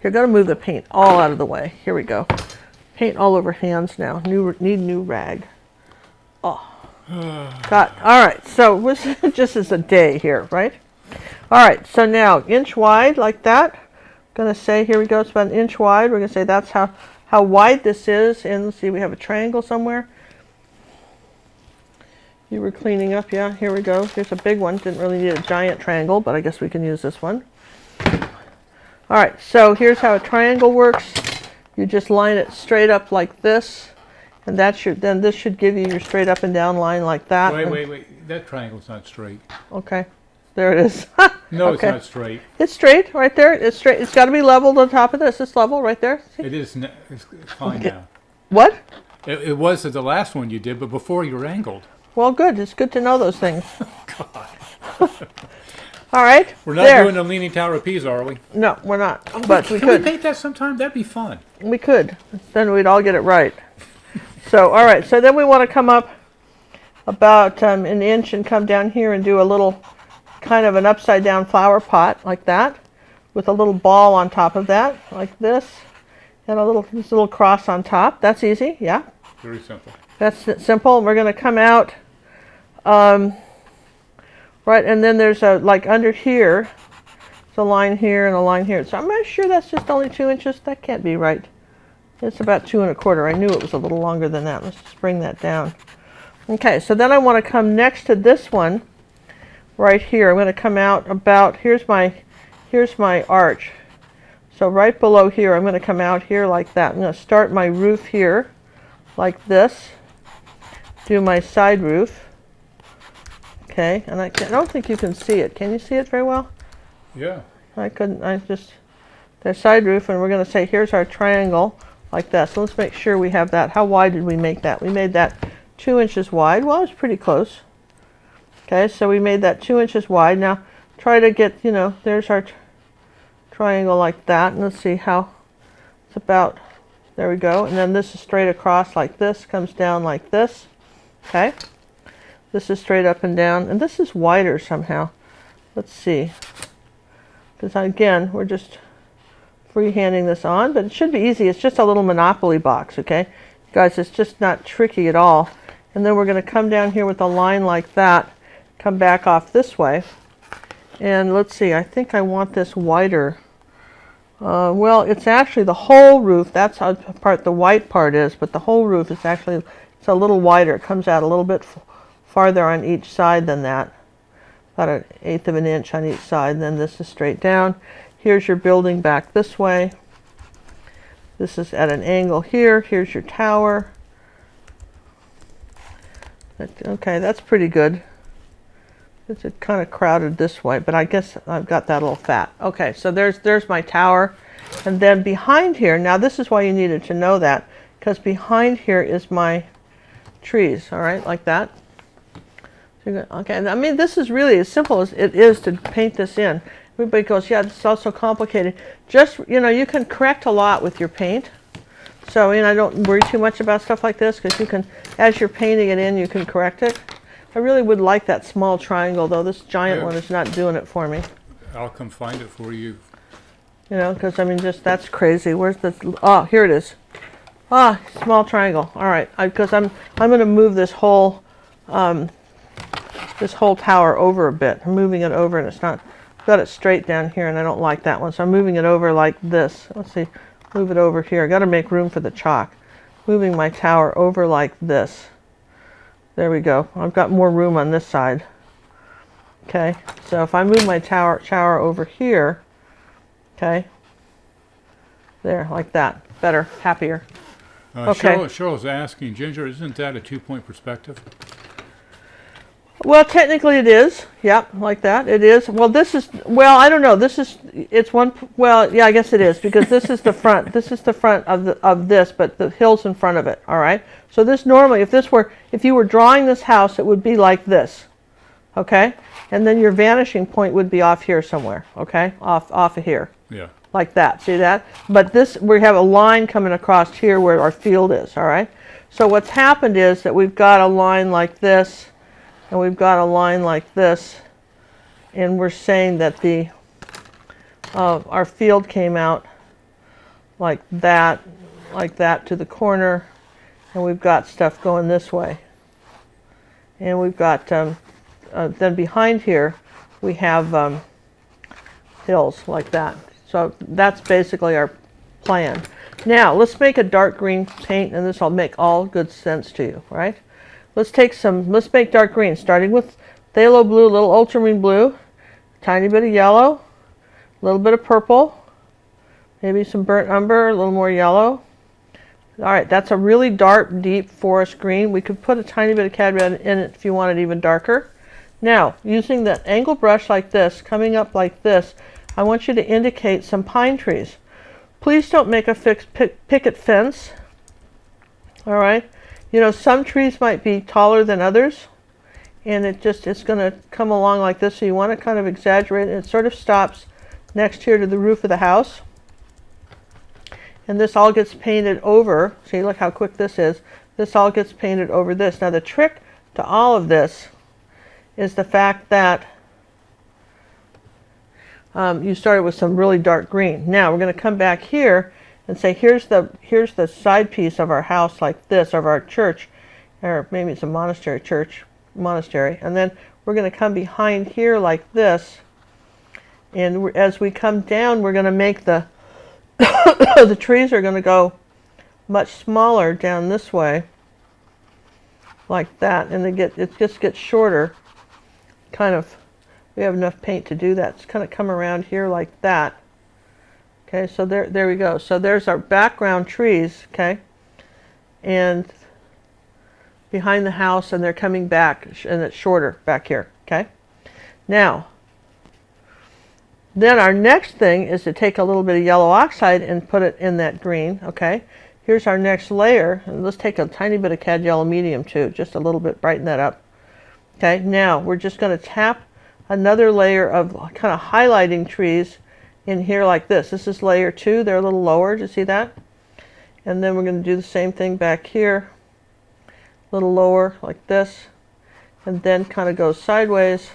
You're going to move the paint all out of the way. Here we go. Paint all over hands now. Need new rag. Oh. Got, all right, so this just is a day here, right? All right, so now 1 inch wide like that. I'm going to say, here we go, it's about 1 inch wide. We're going to say that's how wide this is. And let's see, we have a triangle somewhere. You were cleaning up, yeah, here we go. Here's a big one. Didn't really need a giant triangle, but I guess we can use this one. All right, so here's how a triangle works. You just line it straight up like this. And that should, then this should give you your straight up and down line like that. Wait. That triangle's not straight. Okay. There it is. No, okay. It's not straight. It's straight right there. It's straight. It's got to be leveled on top of this. It's level right there. See? It is. It's fine now. What? It was the last one you did, but before you were angled. Well, good. It's good to know those things. God. All right. We're not doing the Leaning Tower of Pisa, are we? No, we're not. Oh, but we can could. we paint that sometime? That'd be fun. We could. Then we'd all get it right. So, all right. So then we want to come up about 1 inch and come down here and do a little kind of an upside down flower pot like that, with a little ball on top of that, like this, and this little cross on top. That's easy, yeah. Very simple. That's simple. We're going to come out, right, and then there's a, like under here, it's a line here and a line here. So I'm not sure that's just only 2 inches. That can't be right. It's about 2¼ I knew it was a little longer than that. Let's just bring that down. Okay, so then I want to come next to this one right here. I'm going to come out about, here's my arch. So right below here, I'm going to come out here like that. I'm going to start my roof here like this. Do my side roof. Okay, and I don't think you can see it. Can you see it very well? Yeah. There's side roof, and we're going to say here's our triangle like that. So let's make sure we have that. How wide did we make that? We made that 2 inches wide. Well, it's pretty close. Okay, so we made that 2 inches wide. Now try to get, there's our triangle like that. And let's see how it's about, there we go. And then this is straight across like this, comes down like this. Okay, this is straight up and down. And this is wider somehow. Let's see. Because again, we're just freehanding this on, but it should be easy. It's just a little Monopoly box, okay? Guys, it's just not tricky at all. And then we're going to come down here with a line like that, come back off this way. And let's see, I think I want this wider. Well, it's actually the whole roof. That's how the white part is, but the whole roof is actually, it's a little wider. It comes out a little bit farther on each side than that. About 1/8 inch on each side. And then this is straight down. Here's your building back this way. This is at an angle here. Here's your tower. Okay, that's pretty good. It's kind of crowded this way, but I guess I've got that a little fat. Okay, so there's my tower. And then behind here, now this is why you needed to know that, because behind here is my trees, all right, like that. Okay, I mean, this is really as simple as it is to paint this in. Everybody goes, yeah, this is all so complicated. Just, you can correct a lot with your paint. So, I don't worry too much about stuff like this, because you can, as you're painting it in, you can correct it. I really would like that small triangle, though. This giant one is not doing it for me. I'll come find it for you. Because, I mean, that's crazy. Where's the, oh, here it is. Ah, small triangle. All right, because I'm going to move this whole tower over a bit. I'm moving it over, and it's not, I've got it straight down here, and I don't like that one. So I'm moving it over like this. Let's see, move it over here. I got to make room for the chalk. Moving my tower over like this. There we go. I've got more room on this side. Okay, so if I move my tower over here, okay, there, like that. Better, happier. Okay. Cheryl's asking, Ginger, isn't that a 2-point perspective? Well, technically it is. Yep, like that. It is. Well, this is, well, I don't know. This is, it's one, well, yeah, I guess it is because this is the front. This is the front of this, but the hill's in front of it. All right. So this normally, if you were drawing this house, it would be like this. Okay. And then your vanishing point would be off here somewhere. Okay. Off of here. Yeah. Like that. See that? But this, we have a line coming across here where our field is. All right. So what's happened is that we've got a line like this. And we've got a line like this, and we're saying that the our field came out like that to the corner, and we've got stuff going this way. And we've got then behind here we have hills like that. So that's basically our plan. Now let's make a dark green paint, and this will make all good sense to you, right? Let's make dark green, starting with phthalo blue, a little ultramarine blue, tiny bit of yellow, a little bit of purple, maybe some burnt umber, a little more yellow. All right, that's a really dark, deep forest green. We could put a tiny bit of cad red in it if you want it even darker. Now, using that angle brush like this, coming up like this, I want you to indicate some pine trees. Please don't make a fixed picket fence. All right. You know, some trees might be taller than others, and it's going to come along like this, so you want to kind of exaggerate it. It sort of stops next here to the roof of the house. And this all gets painted over. See, look how quick this is. This all gets painted over this. Now, the trick to all of this is the fact that you started with some really dark green. Now, we're going to come back here and say, here's the side piece of our house like this, of our church, or maybe it's a monastery, monastery. And then we're going to come behind here like this. And as we come down, we're going to make the the trees are going to go much smaller down this way, like that. And it just gets shorter. Kind of, we have enough paint to do that. It's kind of come around here like that. Okay, so there we go. So there's our background trees, okay? And behind the house, and they're coming back, and it's shorter back here, okay? Now, then our next thing is to take a little bit of yellow oxide and put it in that green, okay? Here's our next layer, and let's take a tiny bit of cad yellow medium too, just a little bit, brighten that up. Okay, now we're just going to tap another layer of kind of highlighting trees in here like this. This is layer 2. They're a little lower. Do you see that? And then we're going to do the same thing back here. A little lower like this. And then kind of go sideways.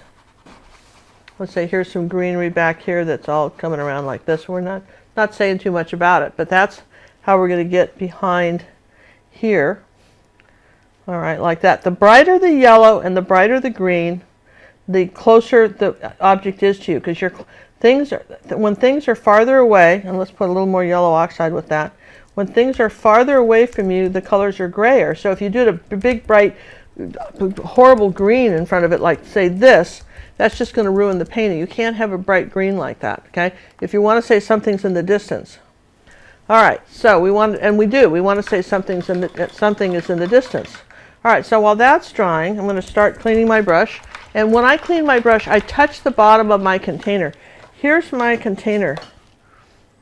Let's say here's some greenery back here that's all coming around like this. We're not saying too much about it, but that's how we're going to get behind here. All right, like that. The brighter the yellow and the brighter the green, the closer the object is to you, because when things are farther away, and let's put a little more yellow oxide with that. When things are farther away from you, the colors are grayer. So if you do a big, bright, horrible green in front of it, like say this, that's just going to ruin the painting. You can't have a bright green like that, okay? If you want to say something's in the distance. All right, so we want to say something is in the distance. All right, so while that's drying, I'm going to start cleaning my brush. And when I clean my brush, I touch the bottom of my container. Here's my container.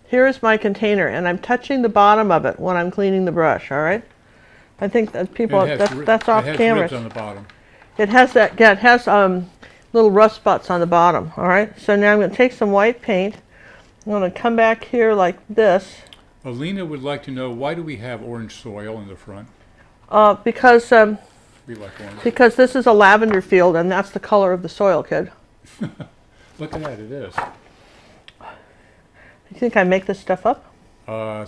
Here is my container, and I'm touching the bottom of it when I'm cleaning the brush, all right? I think that that's off camera. It has ribs on the bottom. It has that, yeah, it has little rust spots on the bottom, all right? So now I'm going to take some white paint. I'm going to come back here like this. Alina would like to know, why do we have orange soil in the front? Because We like orange. because this is a lavender field, and that's the color of the soil, kid. Look at that, it is. You think I make this stuff up?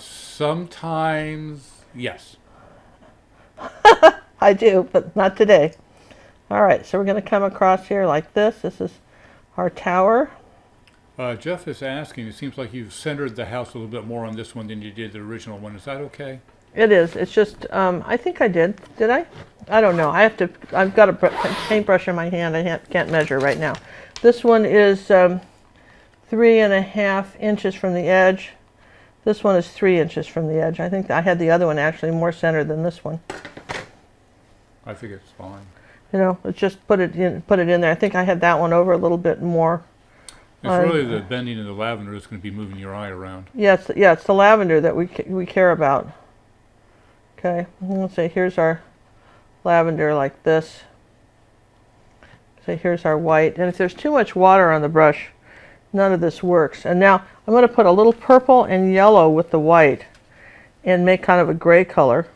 Sometimes, yes. I do, but not today. All right, so we're going to come across here like this. This is our tower. Jeff is asking, it seems like you've centered the house a little bit more on this one than you did the original one. Is that okay? It is. It's just, I think I did. Did I? I don't know. I've got a paintbrush in my hand. I can't measure right now. This one is 3.5 inches from the edge. This one is 3 inches from the edge. I think I had the other one actually more centered than this one. I think it's fine. You know, it's just put it in there. I think I had that one over a little bit more. It's really the bending of the lavender that's going to be moving your eye around. Yeah, it's the lavender that we care about. Okay, let's say here's our lavender like this. So here's our white, and if there's too much water on the brush, none of this works. And now I'm going to put a little purple and yellow with the white and make kind of a gray color,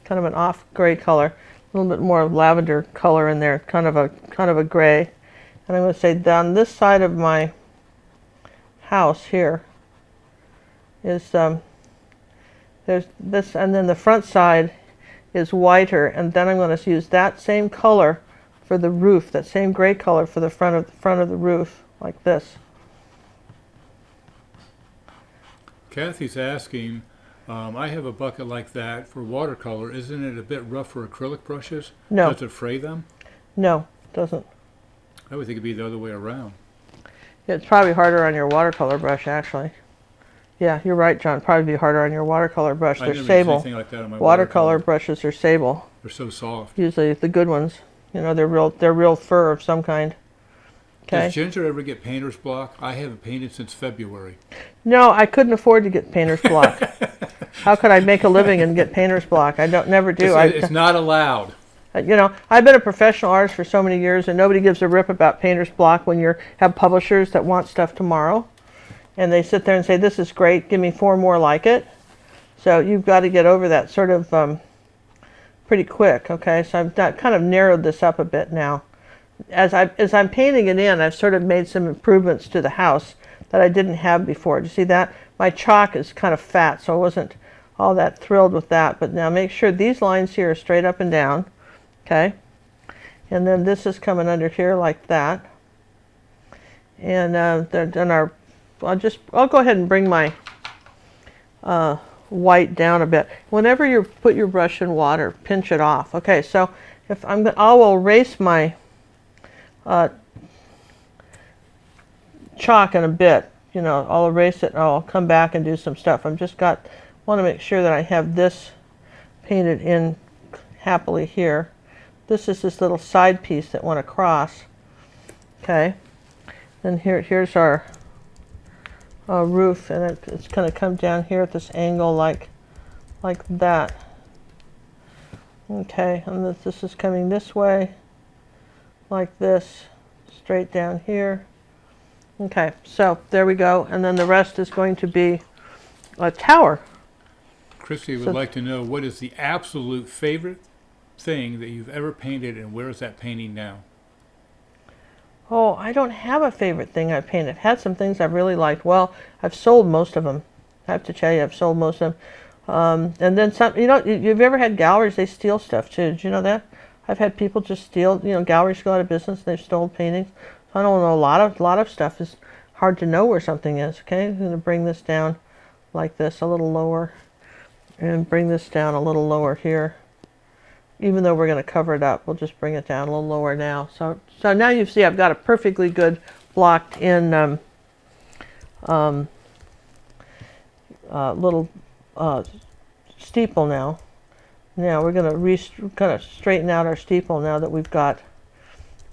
kind of an off gray color, a little bit more lavender color in there, kind of a gray. And I'm going to say down this side of my house here is there's this, and then the front side is whiter, and then I'm going to use that same color for the roof, that same gray color for the front of the roof, like this. Kathy's asking, I have a bucket like that for watercolor. Isn't it a bit rough for acrylic brushes? No. Does it fray them? No, it doesn't. I would think it'd be the other way around. It's probably harder on your watercolor brush, actually. Yeah, you're right, John. Probably be harder on your watercolor brush. They're never sable. used anything like that on my Watercolor brushes are sable. They're so soft. Usually the good ones. You know, they're real fur of some kind. Okay. Does Ginger ever get painter's block? I haven't painted since February. No, I couldn't afford to get painter's block. How could I make a living and get painter's block? I never do. It's not allowed. You know, I've been a professional artist for so many years, and nobody gives a rip about painter's block when you have publishers that want stuff tomorrow, and they sit there and say, "This is great. Give me 4 more like it." So you've got to get over that sort of pretty quick. Okay, so I've kind of narrowed this up a bit now. As I'm painting it in, I've sort of made some improvements to the house that I didn't have before. Do you see that? My chalk is kind of fat, so I wasn't all that thrilled with that. But now make sure these lines here are straight up and down. Okay, and then this is coming under here like that, and then I'll go ahead and bring my white down a bit. Whenever you put your brush in water, pinch it off. Okay, so if I will erase my chalk in a bit. You know, I'll erase it and I'll come back and do some stuff. want to make sure that I have this painted in happily here. This is this little side piece that went across. Okay, and here's our roof, and it's going to come down here at this angle like that. Okay, and this is coming this way, like this, straight down here. Okay, so there we go, and then the rest is going to be a tower. Christy would like to know, what is the absolute favorite thing that you've ever painted, and where is that painting now? Oh, I don't have a favorite thing I painted. I've had some things I've really liked. Well, I've sold most of them. I have to tell you, I've sold most of them. And then some, you know, you've ever had galleries, they steal stuff too. Did you know that? I've had people just steal, you know, galleries go out of business, they've stolen paintings. So I don't know, a lot of stuff is hard to know where something is. Okay, I'm going to bring this down like this, a little lower, and bring this down a little lower here. Even though we're going to cover it up, we'll just bring it down a little lower now. So now you see I've got a perfectly good blocked in little steeple now. Now we're going to kind of straighten out our steeple now that we've got.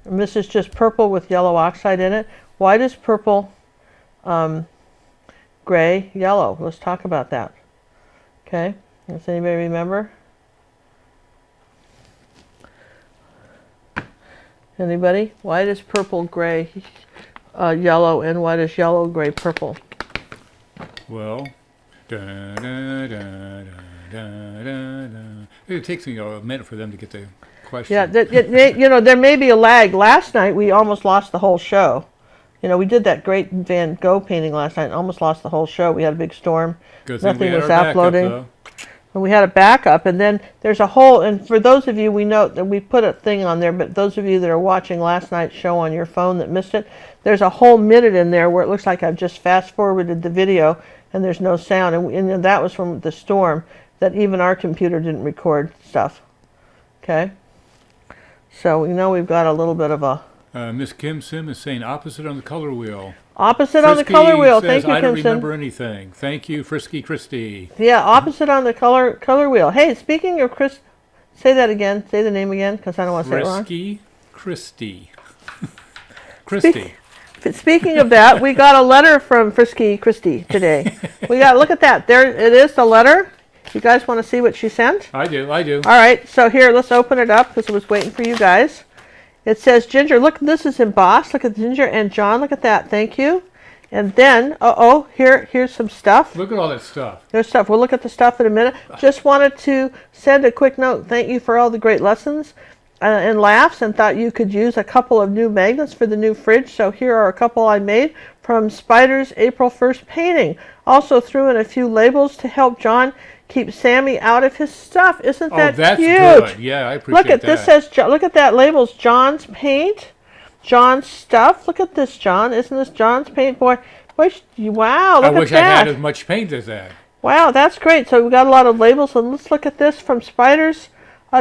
And this is just purple with yellow oxide in it. Why does purple, gray, yellow? Let's talk about that. Okay, does anybody remember? Anybody? Why does purple, gray, yellow, and why does yellow, gray, purple? Well, it takes me a minute for them to get the question. Yeah, you know, there may be a lag. Last night we almost lost the whole show. You know, we did that great Van Gogh painting last night and almost lost the whole show. We had a big storm. Nothing was uploading. And we had a backup, and then there's a whole, and for those of you, we know that we put a thing on there, but those of you that are watching last night's show on your phone that missed it, there's a whole minute in there where it looks like I've just fast forwarded the video and there's no sound, and that was from the storm, that even our computer didn't record stuff. Okay, so we know we've got a little bit of a Miss Kim Sim is saying opposite on the color wheel. Opposite Frisky on the color wheel. Says, Thank you, I don't Kimson. remember anything. Thank you, Frisky Christie. Yeah, opposite on the color wheel. Hey, speaking of Chris, say that again. Say the name again, because I don't want to say it wrong. Frisky. Christy. Christy. Speaking of that, we got a letter from Frisky Christy today. Look at that. There it is, the letter. You guys want to see what she sent? I do. All right, so here, let's open it up because I was waiting for you guys. It says, Ginger, look, this is embossed. Look at Ginger and John. Look at that. Thank you. And then, here's some stuff. Look at all that stuff. There's stuff. We'll look at the stuff in a minute. Just wanted to send a quick note. Thank you for all the great lessons and laughs, and thought you could use a couple of new magnets for the new fridge. So here are a couple I made from Spider's April 1st painting. Also threw in a few labels to help John keep Sammy out of his stuff. Isn't that that's cute? Good. Yeah, I appreciate that. Look at this says. Look at that label's John's paint, John's stuff. Look at this, John. Isn't this John's paint, boy? Wow! Look at that. I wish I had as much paint as that. Wow, that's great. So we got a lot of labels, and let's look at this from Spider's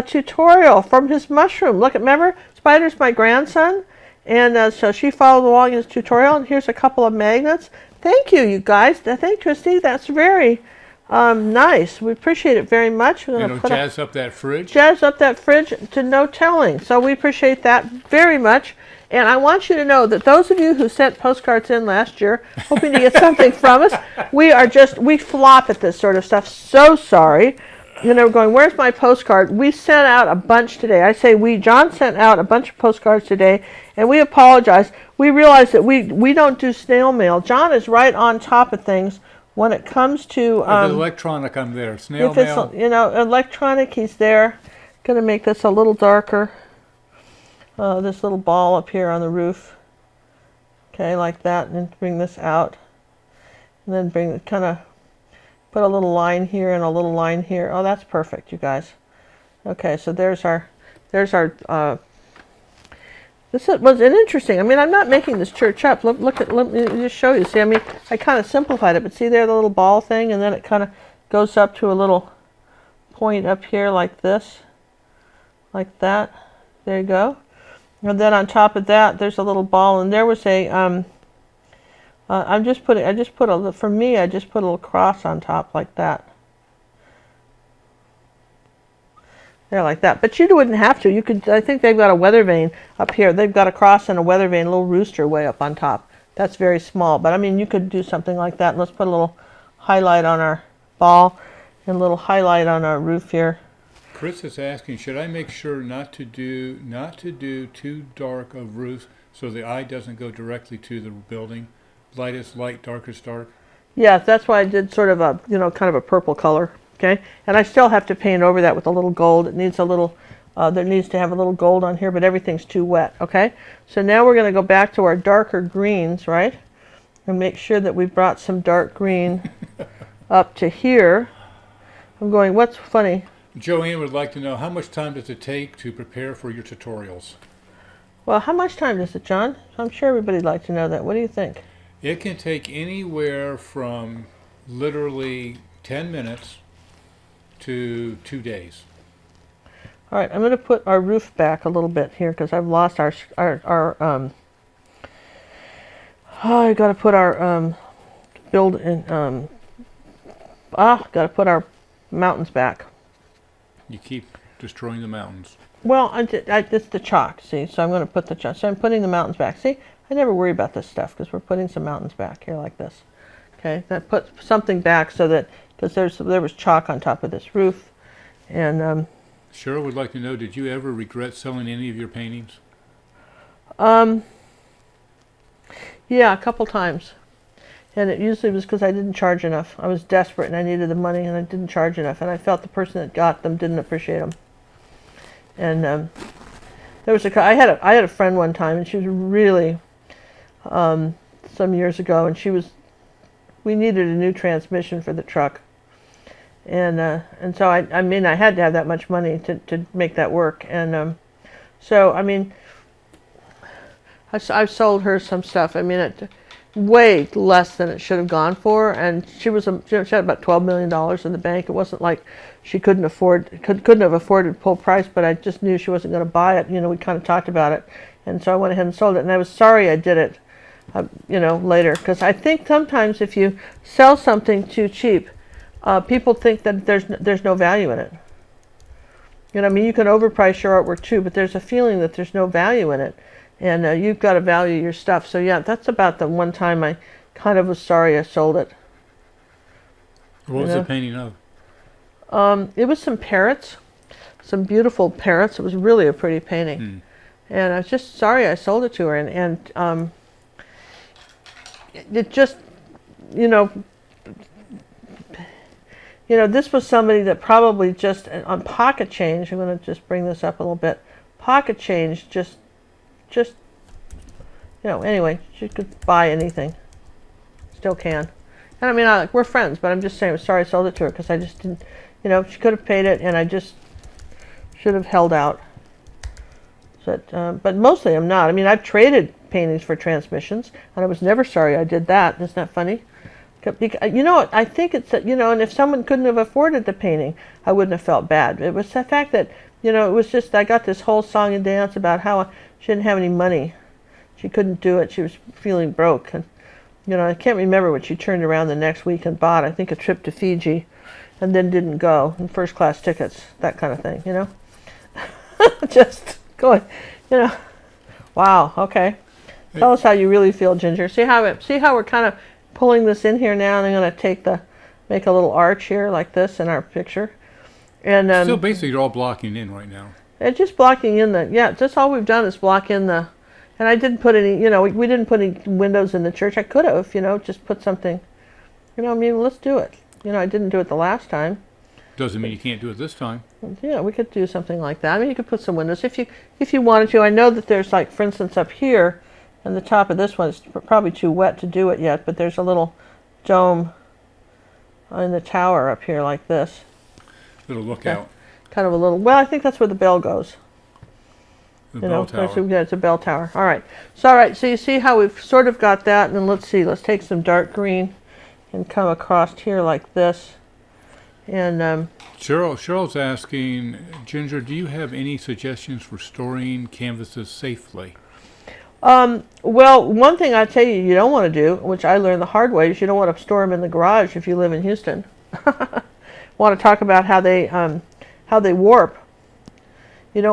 tutorial from his mushroom. Look, remember, Spider's my grandson, and so she followed along in his tutorial. And here's a couple of magnets. Thank you, you guys. Thank Christy. That's very nice. We appreciate it very much. We're gonna jazz up that fridge. Jazz up that fridge to no telling. So we appreciate that very much. And I want you to know that those of you who sent postcards in last year, hoping to get something from us, we flop at this sort of stuff. So sorry. Going, where's my postcard? We sent out a bunch today. I say we. John sent out a bunch of postcards today, and we apologize. We realize that we don't do snail mail. John is right on top of things when it comes to... if it's electronic, I'm there. Snail mail. Electronic, he's there. Going to make this a little darker. This little ball up here on the roof. Okay, like that, and then bring this out. And then put a little line here and a little line here. Oh, that's perfect, you guys. Okay, so there's our this was an interesting. I'm not making this church up. Let me just show you. See, I kind of simplified it, but see there, the little ball thing, and then it kind of goes up to a little point up here like this, like that. There you go. And then on top of that, there's a little ball, and there was a I just put a little cross on top like that. There, like that. But you wouldn't have to. You could. I think they've got a weather vane up here. They've got a cross and a weather vane, a little rooster way up on top. That's very small. But you could do something like that. And let's put a little highlight on our ball and a little highlight on our roof here. Chris is asking, should I make sure not to do too dark of roofs so the eye doesn't go directly to the building? Light is light, dark is dark. Yeah, that's why I did sort of a kind of a purple color. Okay, and I still have to paint over that with a little gold. It needs a little. There needs to have a little gold on here, but everything's too wet. Okay, so now we're going to go back to our darker greens, right, and make sure that we brought some dark green up to here. I'm going. What's funny? Joanne would like to know, how much time does it take to prepare for your tutorials? Well, how much time does it, John? I'm sure everybody'd like to know that. What do you think? It can take anywhere from literally 10 minutes to 2 days. All right, I'm going to put our roof back a little bit here because I've lost I got to put our got to put our mountains back. You keep destroying the mountains. Well, it's the chalk, see? So I'm going to put the chalk. So I'm putting the mountains back. See? I never worry about this stuff because we're putting some mountains back here like this. Okay, that puts something back so that, because there was chalk on top of this roof. And Cheryl would like to know, did you ever regret selling any of your paintings? Yeah, a couple times. And it usually was because I didn't charge enough. I was desperate and I needed the money and I didn't charge enough. And I felt the person that got them didn't appreciate them. And there was I had a friend one time, and she was really some years ago, and we needed a new transmission for the truck. And so I had to have that much money to make that work. And so I've sold her some stuff. Way less than it should have gone for, and she had about $12 million in the bank. It wasn't like she couldn't have afforded full price, but I just knew she wasn't going to buy it. We kind of talked about it, and so I went ahead and sold it. And I was sorry I did it, later, because I think sometimes if you sell something too cheap, people think that there's no value in it. You know, I mean, you can overprice your artwork too, but there's a feeling that there's no value in it, and you've got to value your stuff. So yeah, that's about the one time I kind of was sorry I sold it. What was the painting of? It was some parrots, some beautiful parrots. It was really a pretty painting, and I was just sorry I sold it to her, and it just, you know, this was somebody that probably just on pocket change. I'm going to just bring this up a little bit. Pocket change, just, anyway, she could buy anything. Still can. And I mean, we're friends, but I'm just saying, I'm sorry I sold it to her because I just didn't, she could have paid it, and I just should have held out. But mostly I'm not. I mean, I've traded paintings for transmissions, and I was never sorry I did that. Isn't that funny? I think it's that, and if someone couldn't have afforded the painting, I wouldn't have felt bad. It was the fact that, it was just, I got this whole song and dance about how she didn't have any money. She couldn't do it. She was feeling broke. And, I can't remember what she turned around the next week and bought. I think a trip to Fiji, and then didn't go, and first class tickets, that kind of thing, Just going, wow, okay. Tell us how you really feel, Ginger. See how we're kind of pulling this in here now, and I'm going to make a little arch here like this in our picture. And so basically you're all blocking in right now. It's just blocking in just all we've done is block in and I didn't put any, we didn't put any windows in the church. I could have, just put something, let's do it. I didn't do it the last time. Doesn't mean you can't do it this time. Yeah, we could do something like that. I mean, you could put some windows if you wanted to. I know that there's, like, for instance, up here, and the top of this one is probably too wet to do it yet, but there's a little dome in the tower up here like this. Little lookout. Kind of a little, well, I think that's where the bell goes. The bell tower. Yeah, it's a bell tower. All right. So you see how we've sort of got that, and then let's take some dark green and come across here like this. And Cheryl's asking, Ginger, do you have any suggestions for storing canvases safely? Well, one thing I tell you don't want to do, which I learned the hard way, is you don't want to store them in the garage if you live in Houston. Want to talk about how they warp. And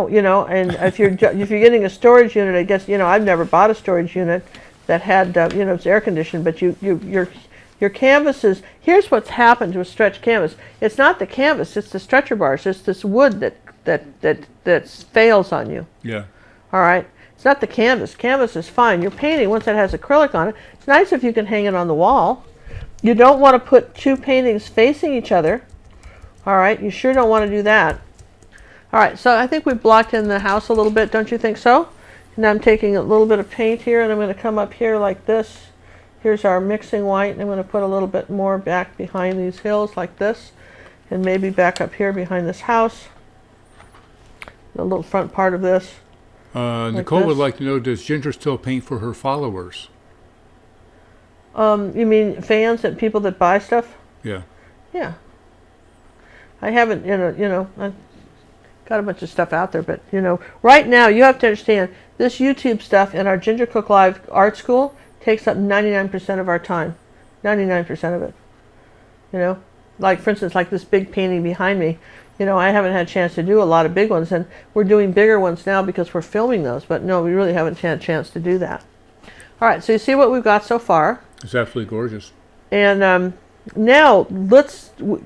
if you're getting a storage unit, I guess I've never bought a storage unit that had it's air conditioned, but your canvases. Here's what's happened to a stretch canvas. It's not the canvas; it's the stretcher bars. It's this wood that fails on you. Yeah. All right. It's not the canvas. Canvas is fine. Your painting, once it has acrylic on it, it's nice if you can hang it on the wall. You don't want to put two paintings facing each other. All right. You sure don't want to do that. All right. So I think we blocked in the house a little bit. Don't you think so? And I'm taking a little bit of paint here, and I'm going to come up here like this. Here's our mixing white, and I'm going to put a little bit more back behind these hills like this, and maybe back up here behind this house. The little front part of this. Nicole would like to know, does Ginger still paint for her followers? You mean fans and people that buy stuff? Yeah. Yeah. I haven't, I've got a bunch of stuff out there, but, right now you have to understand this YouTube stuff in our Ginger Cook Live art school takes up 99% of our time. 99% of it. Like, for instance, like this big painting behind me. I haven't had a chance to do a lot of big ones, and we're doing bigger ones now because we're filming those, but no, we really haven't had a chance to do that. All right, so you see what we've got so far. It's absolutely gorgeous. And now let's do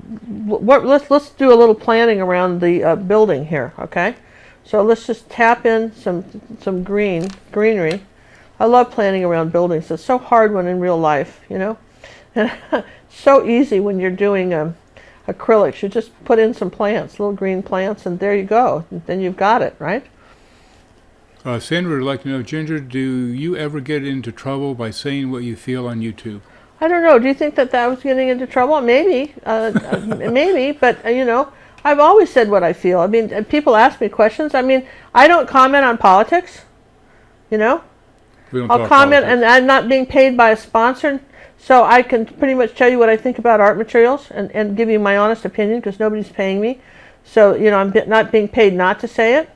a little planning around the building here, okay? So let's just tap in some greenery. I love planning around buildings. It's so hard when in real life, And so easy when you're doing acrylics. You just put in some plants, little green plants, and there you go. Then you've got it, right? Sandra would like to know, Ginger, do you ever get into trouble by saying what you feel on YouTube? I don't know. Do you think that was getting into trouble? Maybe. Maybe. But, I've always said what I feel. I mean, people ask me questions. I mean, I don't comment on politics. We don't I'll comment, and I'm not being paid by a sponsor. So I can pretty much tell you what I think about art materials and give you my honest opinion because nobody's paying me. So, I'm not being paid not to say it.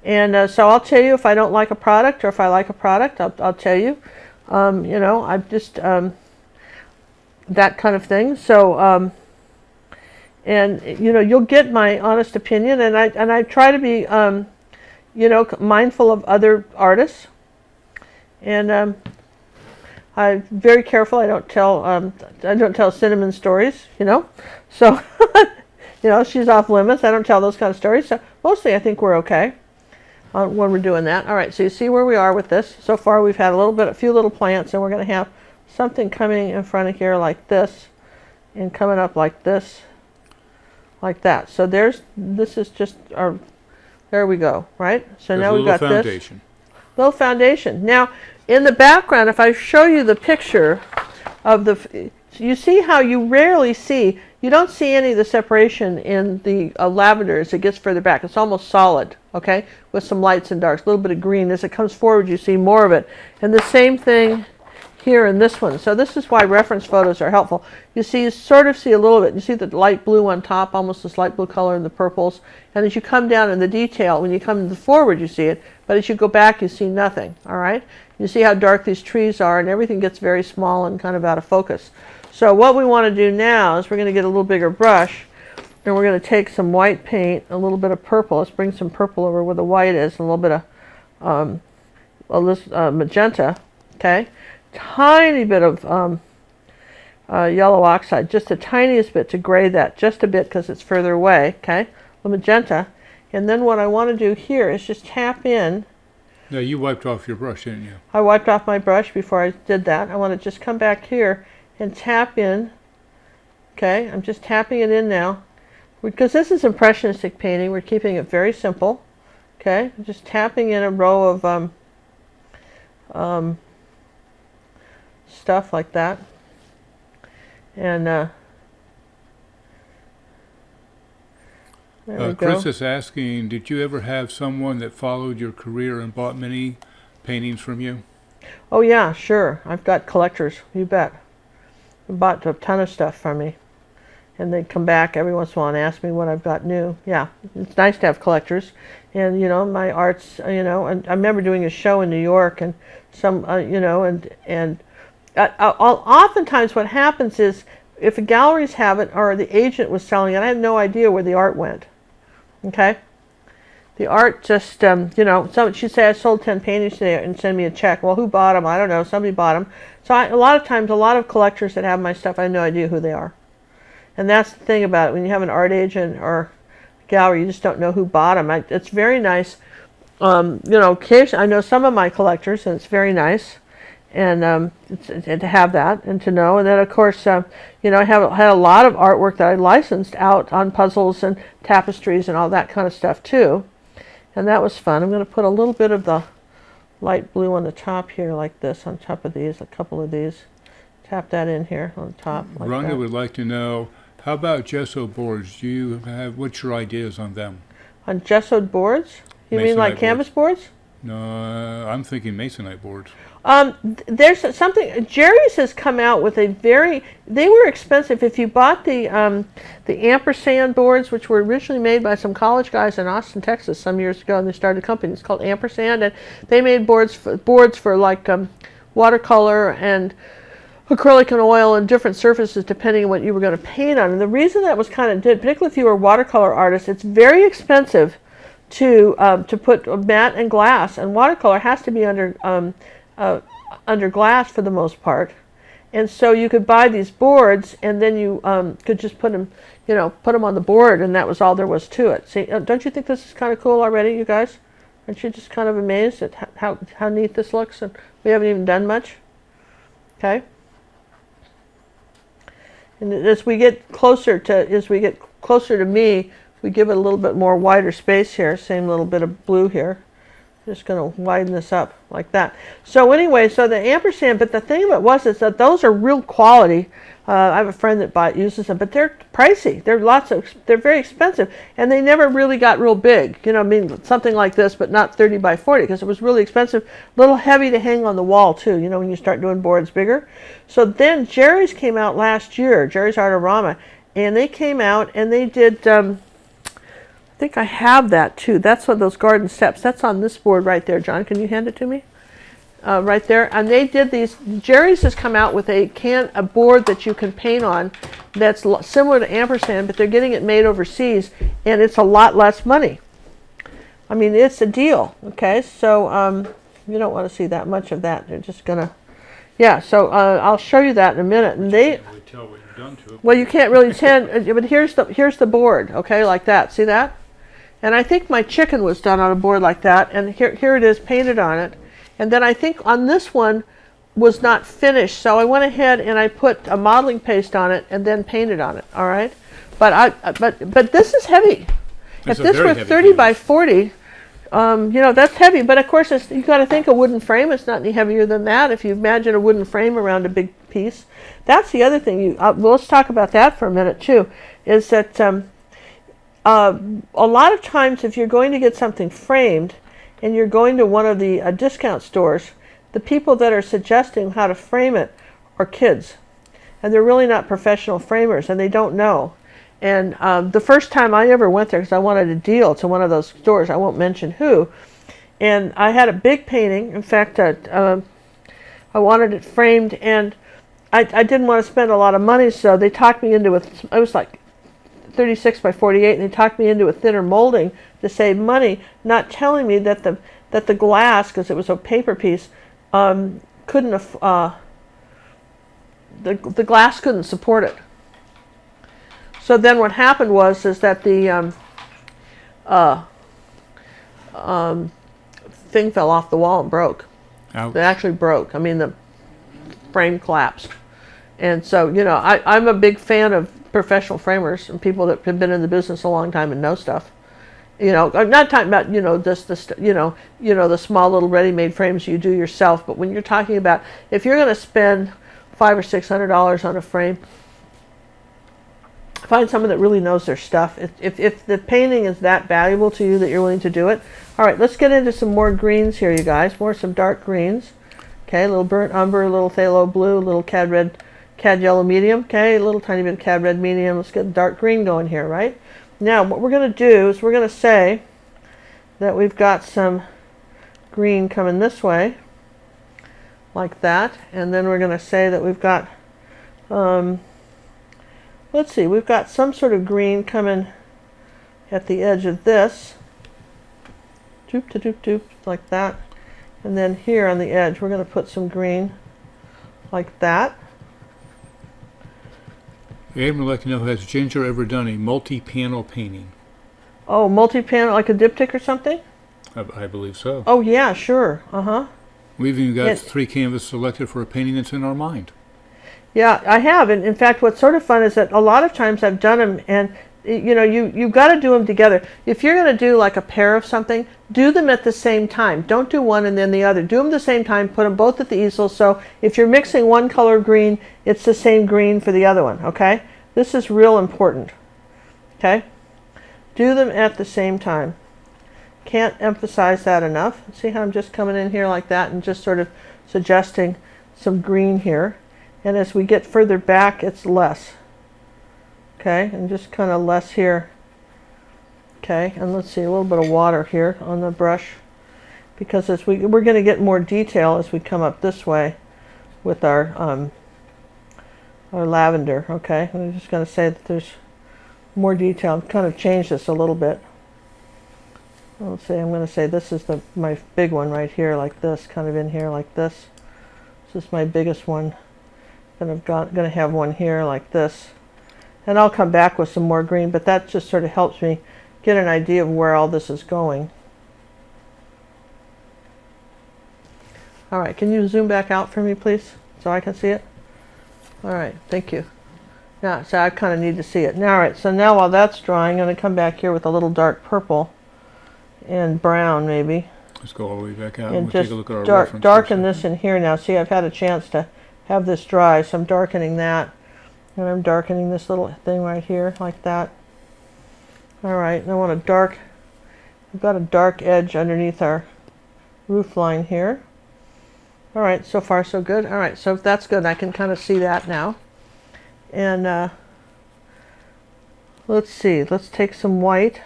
And so I'll tell you if I don't like a product or if I like a product, I'll tell you. I'm just that kind of thing. So, And you'll get my honest opinion, and I try to be mindful of other artists, and I'm very careful. I don't tell Cinnamon stories, so she's off limits. I don't tell those kind of stories. So mostly I think we're okay when we're doing that. All right, so you see where we are with this. So far we've had a few little plants, and we're going to have something coming in front of here like this, and coming up like this, like that. So this is just our, there we go, right? So now we've got this little foundation. Now in the background, if I show you the picture of you see how you don't see any of the separation in the lavender as it gets further back. It's almost solid, okay, with some lights and darks, a little bit of green. As it comes forward, you see more of it. And the same thing here in this one. So this is why reference photos are helpful. You sort of see a little bit. You see the light blue on top, almost this light blue color in the purples. And as you come down in the detail, when you come to the forward, you see it. But as you go back, you see nothing, all right? You see how dark these trees are, and everything gets very small and kind of out of focus. So what we want to do now is we're going to get a little bigger brush, and we're going to take some white paint, a little bit of purple. Let's bring some purple over where the white is, and a little bit of magenta, okay? Tiny bit of yellow oxide, just the tiniest bit to gray that, just a bit because it's further away, okay? The magenta. And then what I want to do here is just tap in. Now you wiped off your brush, didn't you? I wiped off my brush before I did that. I want to just come back here and tap in. Okay, I'm just tapping it in now. Because this is impressionistic painting, we're keeping it very simple. Okay, I'm just tapping in a row of stuff like that. And there we go. Chris is asking, did you ever have someone that followed your career and bought many paintings from you? Oh yeah, sure. I've got collectors, you bet. They bought a ton of stuff from me. And they'd come back every once in a while and ask me what I've got new. Yeah, it's nice to have collectors. And, my arts, and I remember doing a show in New York, and oftentimes what happens is if the galleries have it or the agent was selling it, I had no idea where the art went. Okay? The art just, she'd say, I sold 10 paintings today and send me a check. Well, who bought them? I don't know. Somebody bought them. So a lot of times, a lot of collectors that have my stuff, I have no idea who they are. And that's the thing about it. When you have an art agent or gallery, you just don't know who bought them. It's very nice. Occasionally, I know some of my collectors, and it's very nice. And to have that and to know. And then, of course, I had a lot of artwork that I licensed out on puzzles and tapestries and all that kind of stuff, too. And that was fun. I'm going to put a little bit of the light blue on the top here like this, on top of these, a couple of these. Tap that in here on the top. Like Rhonda that. would like to know, how about gesso boards? What's your ideas on them? On gessoed boards? You mean like canvas boards? No, I'm thinking masonite boards. There's something, Jerry's has come out with they were expensive. If you bought the ampersand boards, which were originally made by some college guys in Austin, Texas some years ago, and they started a company, it's called Ampersand, and they made boards for like watercolor and acrylic and oil and different surfaces depending on what you were going to paint on. And the reason that was kind of particularly if you were a watercolor artist, it's very expensive to put matte and glass, and watercolor has to be under glass for the most part. And so you could buy these boards, and then you could just put them on the board, and that was all there was to it. See, don't you think this is kind of cool already, you guys? Aren't you just kind of amazed at how neat this looks? And we haven't even done much. Okay. And as we get closer to me, we give it a little bit more wider space here. Same little bit of blue here. Just going to widen this up like that. So anyway, so the ampersand, but the thing of it is that those are real quality. I have a friend that uses them, but they're pricey. They're very expensive, and they never really got real big. Something like this, but not 30 by 40, because it was really expensive. A little heavy to hang on the wall too. When you start doing boards bigger. So then Jerry's came out last year, Jerry's Artorama, and they came out and they did. I think I have that too. That's one of those garden steps. That's on this board right there. John, can you hand it to me? Right there. And they did these. Jerry's has come out with a board that you can paint on that's similar to ampersand, but they're getting it made overseas, and it's a lot less money. I mean, it's a deal. Okay, so you don't want to see that much of that. They're just gonna, yeah. So I'll show you that in a minute. And they, can't really tell what you've done to it. well, you can't really tell, but here's the board. Okay, like that. See that? And I think my chicken was done on a board like that, and here it is painted on it. And then I think on this one was not finished, so I went ahead and I put a modeling paste on it and then painted on it. All right, but this is heavy. It's If a this very were heavy 30 by 40, that's heavy. But of course, you got to think a wooden frame. It's not any heavier than that. If you imagine a wooden frame around a big piece, that's the other thing. Well, let's talk about that for a minute too. Is that a lot of times if you're going to get something framed and you're going to one of the discount stores, the people that are suggesting how to frame it are kids, and they're really not professional framers, and they don't know. And the first time I ever went there, because I wanted a deal to one of those stores, I won't mention who, and I had a big painting. In fact, I wanted it framed, and I didn't want to spend a lot of money, so they talked me into it. I was like 36 by 48, and they talked me into a thinner molding to save money, not telling me that the glass, because it was a paper piece, couldn't the glass couldn't support it. So then what happened is that the thing fell off the wall and broke. Ouch. It actually broke. I mean, the frame collapsed. And so, I'm a big fan of professional framers and people that have been in the business a long time and know stuff. I'm not talking about, the small little ready-made frames you do yourself, but when you're talking about, if you're going to spend $500 or $600 on a frame, find someone that really knows their stuff. If the painting is that valuable to you that you're willing to do it. All right, let's get into some more greens here, you guys. Some dark greens. Okay, a little burnt umber, a little phthalo blue, a little cad yellow medium. Okay, a little tiny bit of cad red medium. Let's get dark green going here, right? Now, what we're going to do is we're going to say that we've got some green coming this way, like that. And then we're going to say that we've got, let's see, we've got some sort of green coming at the edge of this. Doop, to doop, doop, like that. And then here on the edge, we're going to put some green like that. Abe would like to know, has Ginger ever done a multi-panel painting? Oh, multi-panel, like a diptych or something? I believe so. Oh, yeah, sure. Uh-huh. We've even got 3 canvases selected for a painting that's in our mind. Yeah, I have. And in fact, what's sort of fun is that a lot of times I've done them, and you've got to do them together. If you're going to do like a pair of something, do them at the same time. Don't do one and then the other. Do them at the same time. Put them both at the easel. So if you're mixing one color of green, it's the same green for the other one. Okay, this is real important. Okay, do them at the same time. Can't emphasize that enough. See how I'm just coming in here like that and just sort of suggesting some green here. And as we get further back, it's less. Okay, and just kind of less here. Okay, and let's see, a little bit of water here on the brush, because as we're going to get more detail as we come up this way with our lavender. Okay, I'm just going to say that there's more detail. Kind of change this a little bit. Let's see, I'm going to say this is my big one right here, like this, kind of in here like this. This is my biggest one. Going to have one here like this. And I'll come back with some more green, but that just sort of helps me get an idea of where all this is going. All right, can you zoom back out for me, please, so I can see it? All right, thank you. Now, so I kind of need to see it. Now, all right, so now while that's drying, I'm going to come back here with a little dark purple and brown, maybe. Let's go all the way back out And we'll just take a look at our reference. darken this in here now. See, I've had a chance to have this dry, so I'm darkening that. And I'm darkening this little thing right here, like that. All right, and I want we've got a dark edge underneath our roof line here. All right, so far so good. All right, so if that's good, I can kind of see that now. And let's see, let's take some white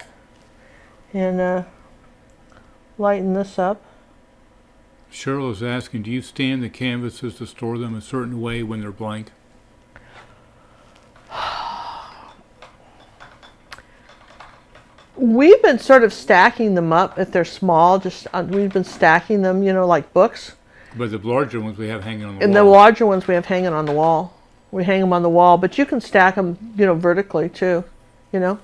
and lighten this up. Cheryl is asking, do you stand the canvases to store them a certain way when they're blank? We've been sort of stacking them up if they're small. Just we've been stacking them, like books. But the larger ones we have hanging on the And wall. the larger ones we have hanging on the wall. We hang them on the wall, but you can stack them, vertically too. You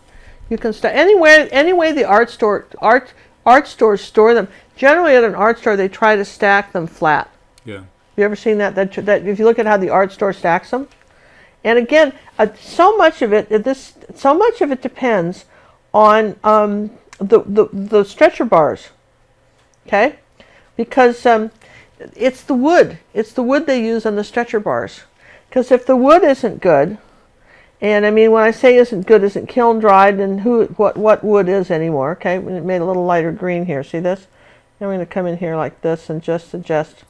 can stack any way the art stores store them. Generally, at an art store, they try to stack them flat. Yeah. You ever seen that? That if you look at how the art store stacks them, and again, so much of it depends on the stretcher bars. Okay, because it's the wood. It's the wood they use on the stretcher bars. Because if the wood isn't good, and I mean when I say isn't good, isn't kiln dried, then what wood is anymore? Okay, we made a little lighter green here. See this? Now we're going to come in here like this and just suggest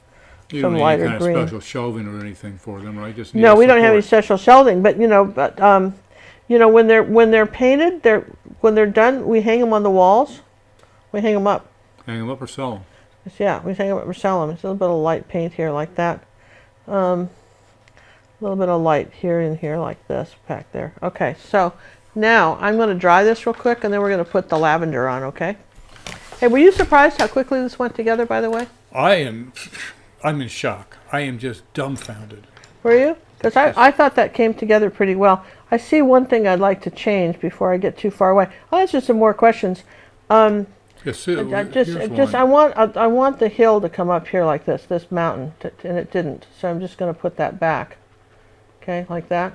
some lighter kind green. Of special shelving or anything for them, right? Just No, we don't have any special shelving, but when they're painted, when they're done, we hang them on the walls. We hang them up. Hang them up or sell them? Yeah, we hang them up or sell them. It's a little bit of light paint here like that. A little bit of light here and here like this back there. Okay, so now I'm going to dry this real quick and then we're going to put the lavender on, okay? Hey, were you surprised how quickly this went together, by the way? I'm in shock. I am just dumbfounded. Were you? Because I thought that came together pretty well. I see one thing I'd like to change before I get too far away. I'll answer some more questions. Yes, I want the hill to come up here like this mountain, and it didn't. So I'm just going to put that back. Okay, like that.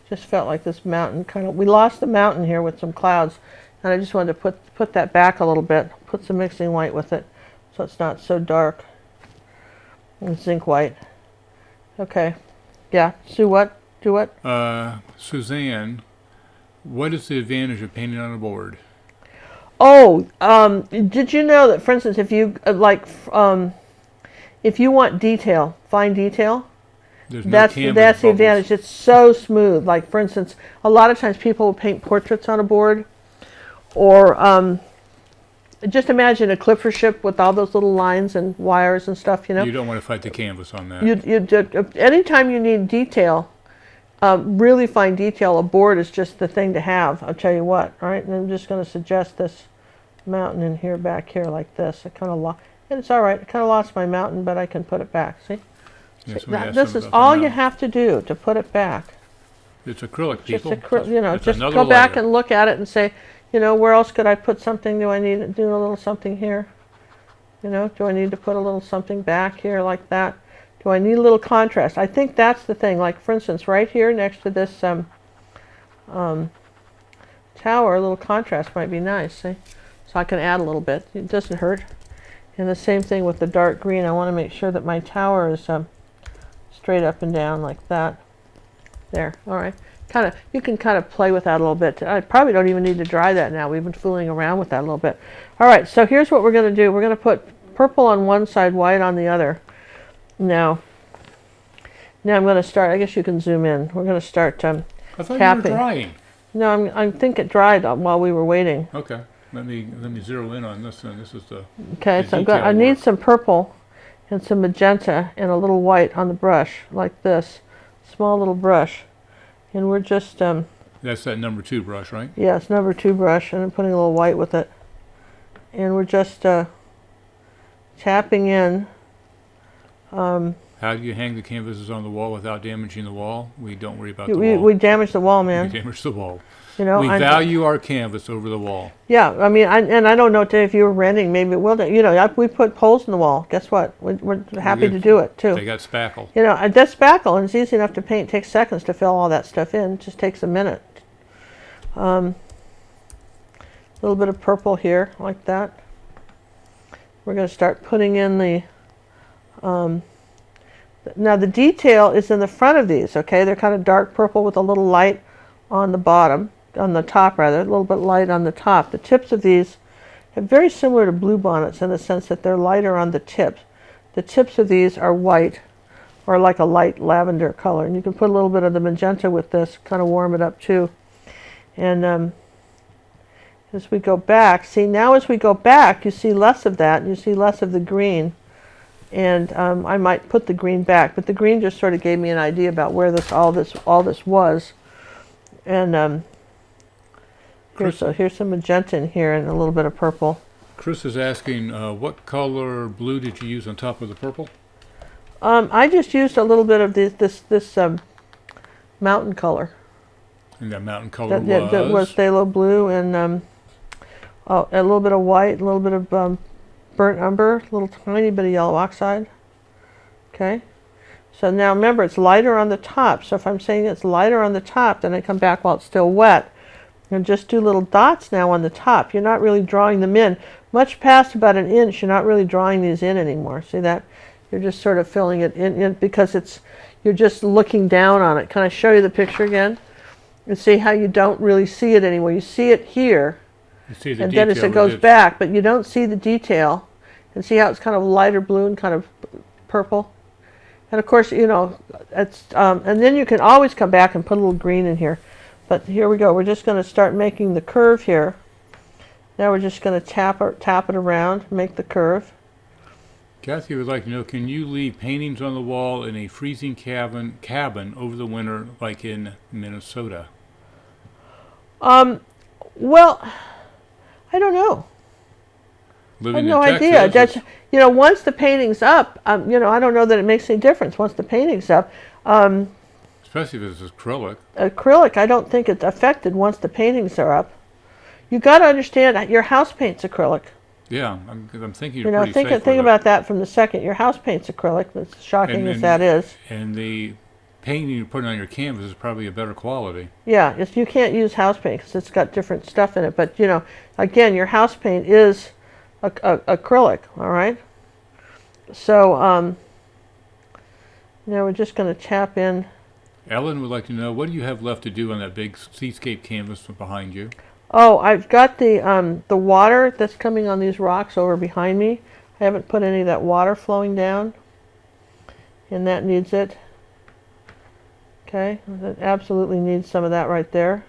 Just felt like this mountain we lost the mountain here with some clouds, and I just wanted to put that back a little bit. Put some mixing white with it, so it's not so dark. And zinc white. Okay. Yeah. Do what? Suzanne, what is the advantage of painting on a board? Oh, did you know that, for instance, if you if you want detail, fine detail, that's the advantage. It's so smooth. Like, for instance, a lot of times people will paint portraits on a board, or just imagine a clipper ship with all those little lines and wires and stuff. You don't want to fight the canvas on that. Anytime you need detail, really fine detail, a board is just the thing to have. I'll tell you what. All right, and I'm just going to suggest this mountain in here, back here, like this. And it's all right. I kind of lost my mountain, but I can put it back. See? This is all you have to do to put it back. It's acrylic, people. Just go back and look at it and say, where else could I put something? Do I need to do a little something here? Do I need to put a little something back here like that? Do I need a little contrast? I think that's the thing. Like, for instance, right here next to this tower, a little contrast might be nice. See? So I can add a little bit. It doesn't hurt. And the same thing with the dark green. I want to make sure that my tower is straight up and down like that. There. All right. You can kind of play with that a little bit. I probably don't even need to dry that now. We've been fooling around with that a little bit. All right. So here's what we're going to do. We're going to put purple on one side, white on the other. Now I'm going to start. I guess you can zoom in. We're going to start tapping. I thought you were drying. No, I think it dried while we were waiting. Okay. Let me zero in on this one. This is the okay. So I need some purple and some magenta and a little white on the brush like this, small little brush, and we're just that's that number 2 brush, right? Yeah, it's number 2 brush, and I'm putting a little white with it, and we're just tapping in. How do you hang the canvases on the wall without damaging the wall? We don't worry about the wall. We damage the wall, man. We damage the wall. We value our canvas over the wall. Yeah, I mean, I don't know if you were renting, maybe it will. We put holes in the wall. Guess what? We're happy to do it too. They got spackle. That's spackle, and it's easy enough to paint. It takes seconds to fill all that stuff in. It just takes a minute. A little bit of purple here, like that. We're going to start putting in the. Now the detail is in the front of these. Okay, they're kind of dark purple with a little light on the bottom. On the top rather, a little bit light on the top. The tips of these are very similar to bluebonnets in the sense that they're lighter on the tips. The tips of these are white or like a light lavender color. And you can put a little bit of the magenta with this, kind of warm it up too. And as we go back, as we go back, you see less of that, and you see less of the green. And I might put the green back, but the green just sort of gave me an idea about where all this was. And Here's some magenta in here and a little bit of purple. Chris is asking, what color blue did you use on top of the purple? I just used a little bit of this mountain color. And that mountain color that was phthalo blue and a little bit of white, a little bit of burnt umber, a little tiny bit of yellow oxide. Okay. So now remember, it's lighter on the top. So if I'm saying it's lighter on the top, then I come back while it's still wet. And just do little dots now on the top. You're not really drawing them in. Much past about an inch, you're not really drawing these in anymore. See that? You're just sort of filling it in because you're just looking down on it. Can I show you the picture again? And see how you don't really see it anymore. You see it here, you see the and then as it goes back, but you don't see the detail. And see how it's kind of lighter blue and kind of purple? And of course, it's and then you can always come back and put a little green in here. But here we go. We're just going to start making the curve here. Now we're just going to tap it around, make the curve. Kathy would like to know, can you leave paintings on the wall in a freezing cabin over the winter, like in Minnesota? Well, I don't know. Living I have no idea. That's, once the painting's up, I don't know that it makes any difference once the painting's up. Especially if it's acrylic. Acrylic, I don't think it's affected once the paintings are up. You got to understand, your house paint's acrylic. Yeah, I'm thinking you're pretty safe think about that from the second. Your house paint's acrylic, as shocking as that is. And the painting you're putting on your canvas is probably a better quality. Yeah, you can't use house paint because it's got different stuff in it. But, again, your house paint is acrylic, all right? So, now we're just going to tap in. Ellen would like to know, what do you have left to do on that big seascape canvas behind you? Oh, I've got the water that's coming on these rocks over behind me. I haven't put any of that water flowing down, and that needs it. Okay, that absolutely needs some of that right there.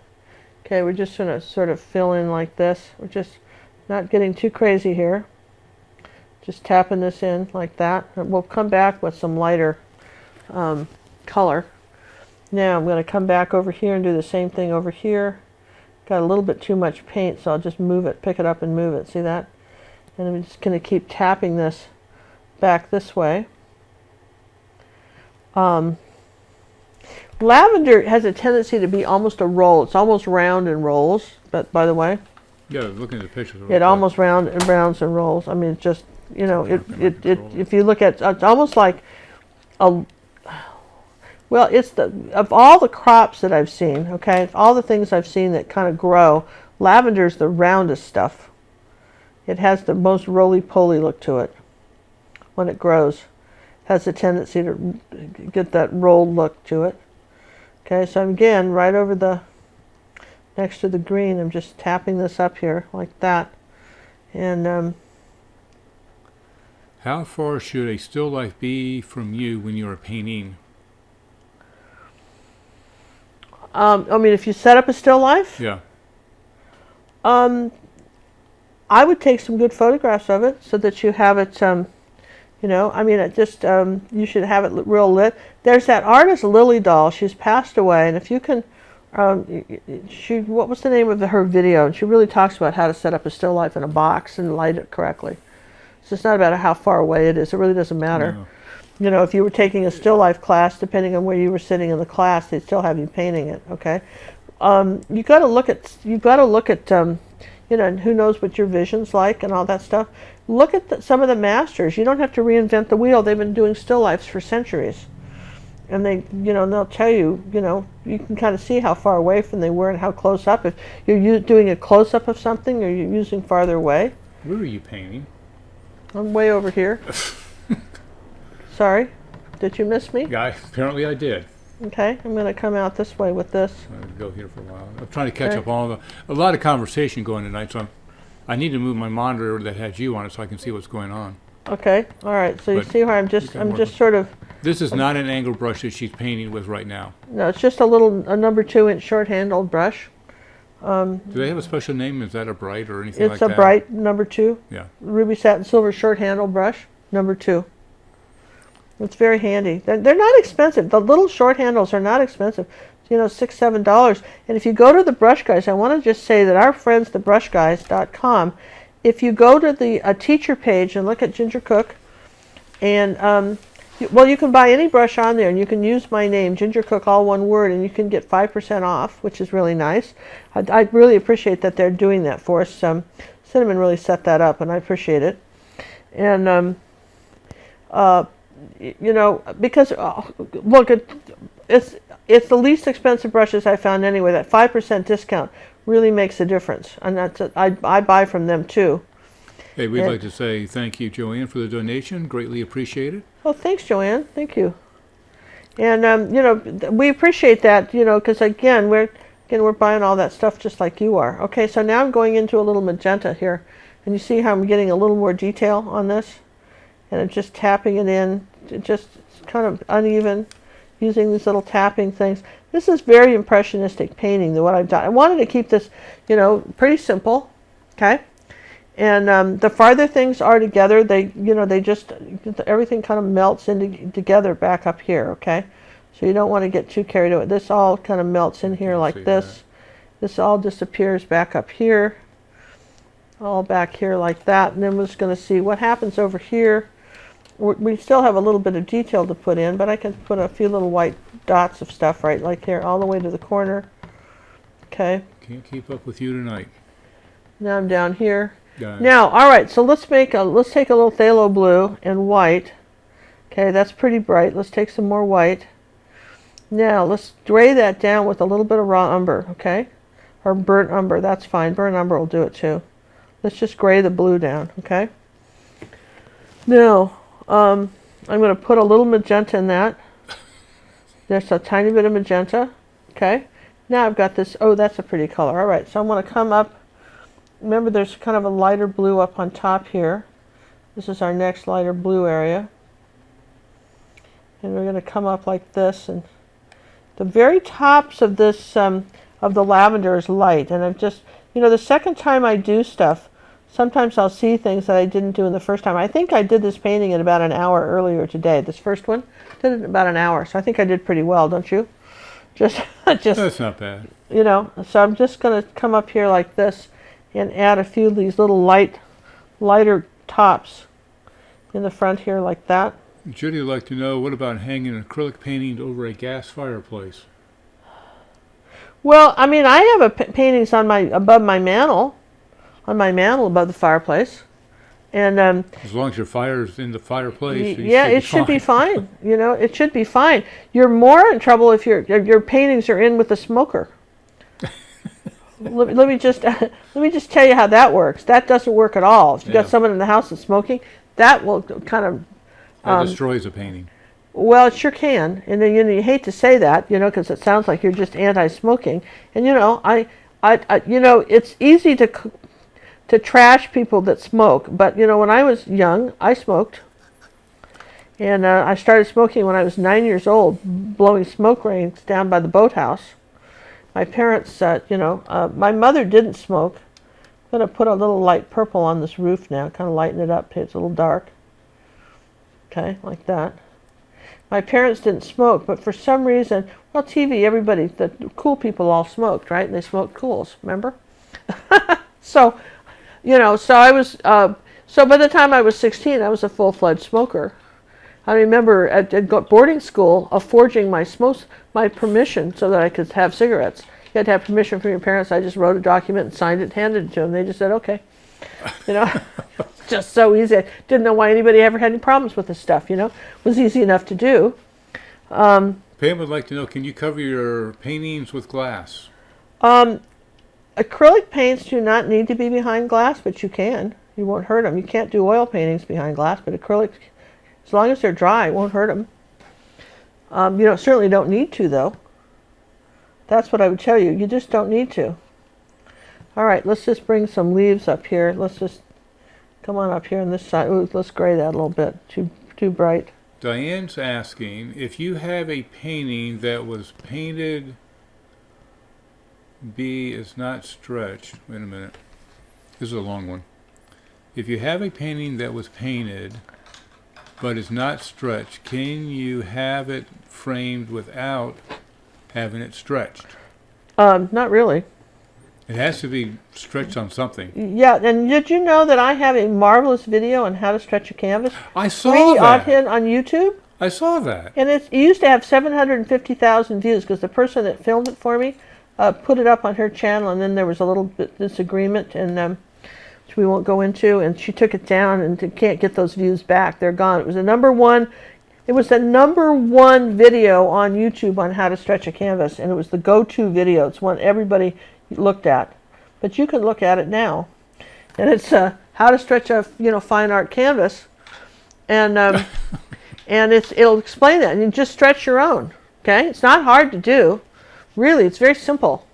Okay, we're just going to sort of fill in like this. We're just not getting too crazy here. Just tapping this in like that. And we'll come back with some lighter color. Now I'm going to come back over here and do the same thing over here. Got a little bit too much paint, so I'll just move it, pick it up and move it. See that? And I'm just going to keep tapping this back this way. Lavender has a tendency to be almost a roll. It's almost round and rolls, but by the way. Yeah, looking at the pictures. It almost rounds and rolls. I mean, it's just, if you look at it's almost like a, well, it's of all the crops that I've seen, okay, all the things I've seen that kind of grow, lavender's the roundest stuff. It has the most roly-poly look to it when it grows. Has a tendency to get that rolled look to it. Okay, so again, right over next to the green, I'm just tapping this up here like that. And how far should a still life be from you when you are painting? I mean, if you set up a still life? Yeah. I would take some good photographs of it so that you have it, I mean, it just, you should have it real lit. There's that artist Lily Doll. She's passed away, and if you can, what was the name of her video? And she really talks about how to set up a still life in a box and light it correctly. So it's not about how far away it is. It really doesn't matter. No. If you were taking a still life class, depending on where you were sitting in the class, they'd still have you painting it. Okay, you got to look at, and who knows what your vision's like and all that stuff. Look at some of the masters. You don't have to reinvent the wheel. They've been doing still lifes for centuries, and they'll tell you, you can kind of see how far away from they were and how close up. If you're doing a close up of something, or you're using farther away. Where are you painting? I'm way over here. Sorry, did you miss me? Yeah, apparently I did. Okay, I'm going to come out this way with this. I'm going to go here for a while. I'm trying to catch up on a lot of conversation going tonight, so I need to move my monitor that has you on it so I can see what's going on. Okay, all right. So you see where I'm just sort of. This is not an angle brush that she's painting with right now. No, it's just a number 2-inch short-handled brush. Do they have a special name? Is that a bright or anything like that? It's a bright number 2. Yeah. Ruby satin silver short-handled brush, number 2. It's very handy. They're not expensive. The little short handles are not expensive. $6, $7. And if you go to the Brush Guys, I want to just say that our friends, thebrushguys.com, if you go to the teacher page and look at Ginger Cook, and you can buy any brush on there, and you can use my name, Ginger Cook, all one word, and you can get 5% off, which is really nice. I really appreciate that they're doing that for us. Cinnamon really set that up, and I appreciate it. And because look, it's the least expensive brushes I found anyway. That 5% discount really makes a difference, and I buy from them too. Hey, we'd like to say thank you, Joanne, for the donation. Greatly appreciated. Oh, thanks, Joanne. Thank you. And we appreciate that, because again we're buying all that stuff just like you are. Okay, so now I'm going into a little magenta here, and you see how I'm getting a little more detail on this, and I'm just tapping it in. It's kind of uneven, using these little tapping things. This is very impressionistic painting, what I've done. I wanted to keep this, pretty simple. Okay. And the farther things are together, everything kind of melts together back up here, okay? So you don't want to get too carried away. This all kind of melts in here like this. This all disappears back up here, all back here like that. And then we're just going to see what happens over here. We still have a little bit of detail to put in, but I can put a few little white dots of stuff right like here, all the way to the corner. Okay. Can't keep up with you tonight. Now I'm down here. Now, all right, so let's take a little phthalo blue and white. Okay, that's pretty bright. Let's take some more white. Now, let's gray that down with a little bit of raw umber, okay? Or burnt umber, that's fine. Burnt umber will do it too. Let's just gray the blue down, okay? Now, I'm going to put a little magenta in that. There's a tiny bit of magenta, okay? Now I've got this, oh, that's a pretty color. All right, so I'm going to come up. Remember, there's kind of a lighter blue up on top here. This is our next lighter blue area. And we're going to come up like this. And the very tops of this, of the lavender is light. And I've just, the second time I do stuff, sometimes I'll see things that I didn't do in the first time. I think I did this painting in about an hour earlier today. This first one, did it in about an hour. So I think I did pretty well, don't you? Just That's not bad. So I'm just going to come up here like this and add a few of these little lighter tops in the front here like that. Judy would like to know, what about hanging an acrylic painting over a gas fireplace? Well, I mean, I have paintings on above my mantle above the fireplace, and as long as your fire's in the fireplace, it should be fine. It should be fine. You're more in trouble if your paintings are in with a smoker. Let me just tell you how that works. That doesn't work at all. If you've got someone in the house that's smoking, that will kind of that destroys a painting. Well, it sure can, and then you hate to say that, because it sounds like you're just anti-smoking. And it's easy to trash people that smoke. But when I was young, I smoked, and I started smoking when I was 9 years old, blowing smoke rings down by the boathouse. My parents, my mother didn't smoke. I'm going to put a little light purple on this roof now, kind of lighten it up. It's a little dark. Okay, like that. My parents didn't smoke, but for some reason, TV, everybody, the cool people all smoked, right? And they smoked Cools, remember? So I was, so by the time I was 16, I was a full-fledged smoker. I remember at boarding school forging my permission so that I could have cigarettes. You had to have permission from your parents. I just wrote a document and signed it and handed it to them. They just said, okay. Just so easy. I didn't know why anybody ever had any problems with this stuff, It was easy enough to do. Pam would like to know, can you cover your paintings with glass? Acrylic paints do not need to be behind glass, but you can. You won't hurt them. You can't do oil paintings behind glass, but acrylics, as long as they're dry, won't hurt them. Certainly don't need to, though. That's what I would tell you. You just don't need to. All right, let's just bring some leaves up here. Let's just come on up here on this side. Ooh, let's gray that a little bit. Too bright. Diane's asking, if you have a painting that was painted, B is not stretched. Wait a minute. This is a long one. If you have a painting that was painted but is not stretched, can you have it framed without having it stretched. Not really. It has to be stretched on something. Yeah, and did you know that I have a marvelous video on how to stretch a canvas? I saw Free that. on YouTube. I saw that. And it used to have 750,000 views because the person that filmed it for me put it up on her channel, and then there was a little bit disagreement, and which we won't go into, and she took it down and can't get those views back. They're gone. It was the number one video on YouTube on how to stretch a canvas, and it was the go-to video. It's one everybody looked at. But you can look at it now. And it's how to stretch a fine art canvas. And and it'll explain that, and you just stretch your own. Okay? It's not hard to do. Really, it's very simple.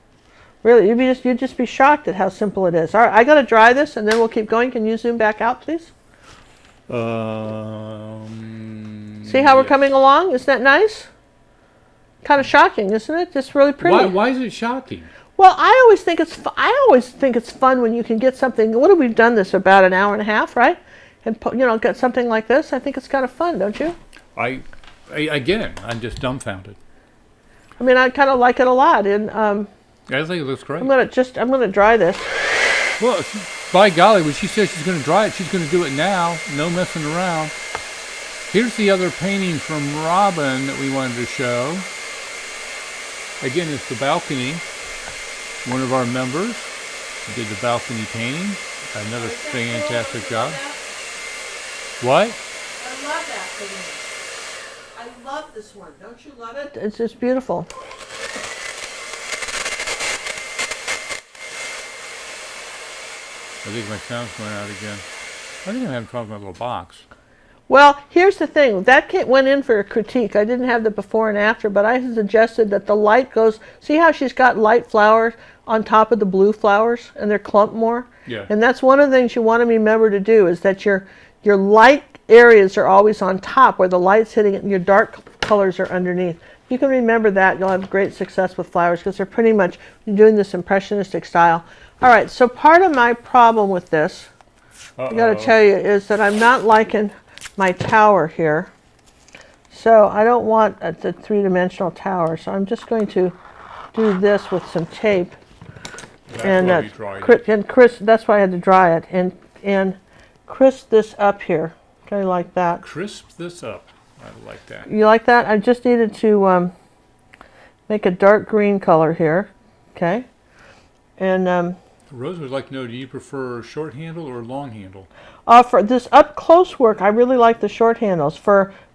Really, you'd just be shocked at how simple it is. All right, I got to dry this, and then we'll keep going. Can you zoom back out, please? See how we're coming along? Isn't that nice? Kind of shocking, isn't it? Just really pretty. Why is it shocking? Well, I always think it's fun when you can get something. What have we done this about an hour and a half, right? And get something like this. I think it's kind of fun, don't you? Again, I'm just dumbfounded. I mean, I kind of like it a lot, and I think it looks great. I'm gonna dry this. Well, by golly, when she says she's going to dry it, she's going to do it now. No messing around. Here's the other painting from Robin that we wanted to show. Again, it's the balcony. One of our members did the balcony painting. Another fantastic job. What? I love that painting. I love this one. Don't you love it? It's just beautiful. I think my sound's going out again. I think I'm having trouble with my little box. Well, here's the thing. That went in for a critique. I didn't have the before and after, but I suggested that the light goes... See how she's got light flowers on top of the blue flowers, and they're clumped more? Yeah. And that's one of the things you want to remember to do, is that your light areas are always on top, where the light's hitting it, and your dark colors are underneath. You can remember that. You'll have great success with flowers, because they're pretty much doing this impressionistic style. All right, so part of my problem with this, I got to tell you, is that I'm not liking my tower here. So I don't want the three-dimensional tower, so I'm just going to do this with some tape. And Chris, that's why I had to dry it, and crisp this up here. Okay, like that. Crisp this up. I like that. You like that? I just needed to make a dark green color here. Okay, and Rose would like to know, do you prefer short handle or long handle? For this up close work, I really like the short handles.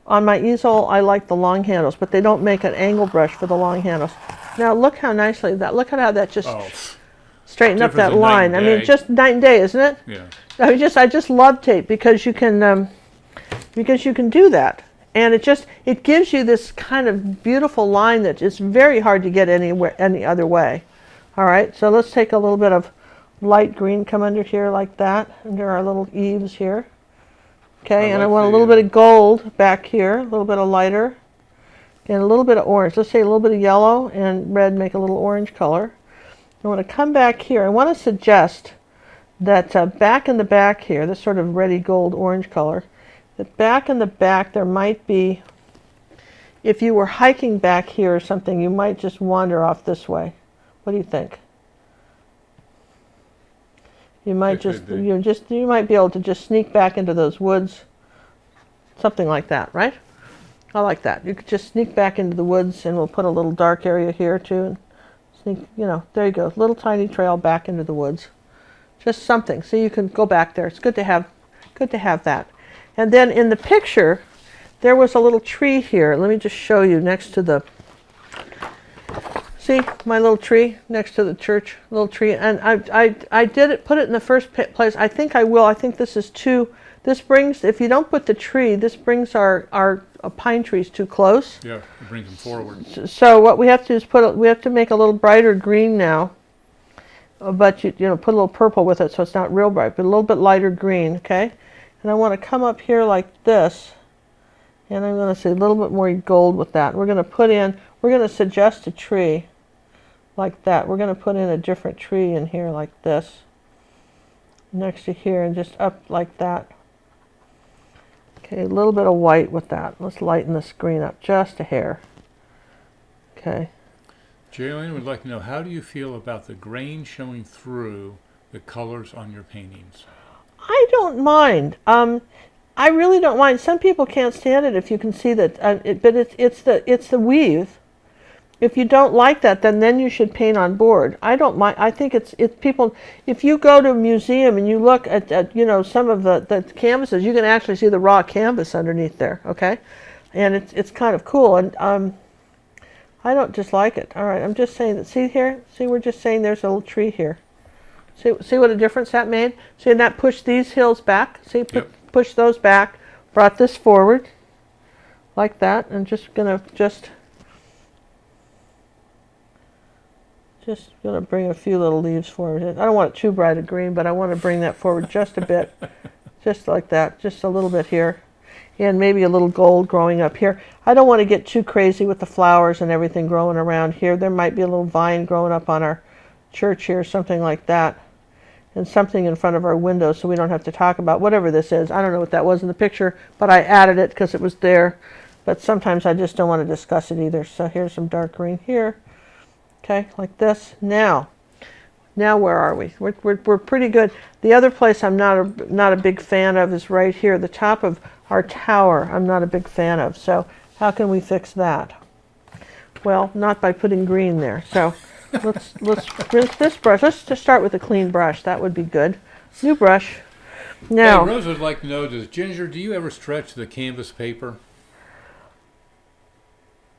On my easel, I like the long handles, but they don't make an angle brush for the long handles. Now look how nicely look at how that just straightened up that line. I mean, just night and day, isn't it? Yeah. I just love tape because you can do that, and it gives you this kind of beautiful line that is very hard to get any other way. All right, so let's take a little bit of light green, come under here like that, under our little eaves here. Okay, and I want a little bit of gold back here, a little bit of lighter, and a little bit of orange. Let's say a little bit of yellow and red, make a little orange color. I want to come back here. I want to suggest that back in the back here, this sort of reddy gold orange color, that back in the back there might be, if you were hiking back here or something, you might just wander off this way. What do you think? You might you might be able to just sneak back into those woods, something like that, right? I like that. You could just sneak back into the woods, and we'll put a little dark area here too. And sneak, there you go, little tiny trail back into the woods, just something. So you can go back there. It's good to have that. And then in the picture, there was a little tree here. Let me just show you next to the. See my little tree next to the church, little tree, and I did it, put it in the first place. I think I will. I think this is too. This brings, if you don't put the tree, this brings our pine trees too close. Yeah, it brings them forward. So what we have to do is we have to make a little brighter green now. But you put a little purple with it, so it's not real bright, but a little bit lighter green. Okay, and I want to come up here like this, and I'm going to say a little bit more gold with that. We're going to suggest a tree. Like that. We're going to put in a different tree in here like this. Next to here, and just up like that. Okay, a little bit of white with that. Let's lighten this green up just a hair. Okay. Jalen would like to know, how do you feel about the grain showing through the colors on your paintings? I don't mind. I really don't mind. Some people can't stand it if you can see that, but it's the weave. If you don't like that, then you should paint on board. I don't mind. I think it's people. If you go to a museum and you look at some of the canvases, you can actually see the raw canvas underneath there. Okay, and it's kind of cool. And I don't dislike it. All right, I'm just saying that. See here? See, we're just saying there's a little tree here. See what a difference that made? See, and that pushed these hills back. See, push those back, brought this forward, like that, and just gonna bring a few little leaves forward. I don't want it too bright a green, but I want to bring that forward just a bit, just like that, just a little bit here, and maybe a little gold growing up here. I don't want to get too crazy with the flowers and everything growing around here. There might be a little vine growing up on our church here, something like that, and something in front of our window so we don't have to talk about whatever this is. I don't know what that was in the picture, but I added it because it was there. But sometimes I just don't want to discuss it either. So here's some dark green here. Okay, like this. Now where are we? We're pretty good. The other place I'm not a big fan of is right here, the top of our tower. I'm not a big fan of. So how can we fix that? Well, not by putting green there. So let's rinse this brush. Let's just start with a clean brush. That would be good. New brush. Now, hey, Rose would like to know, Ginger, do you ever stretch the canvas paper?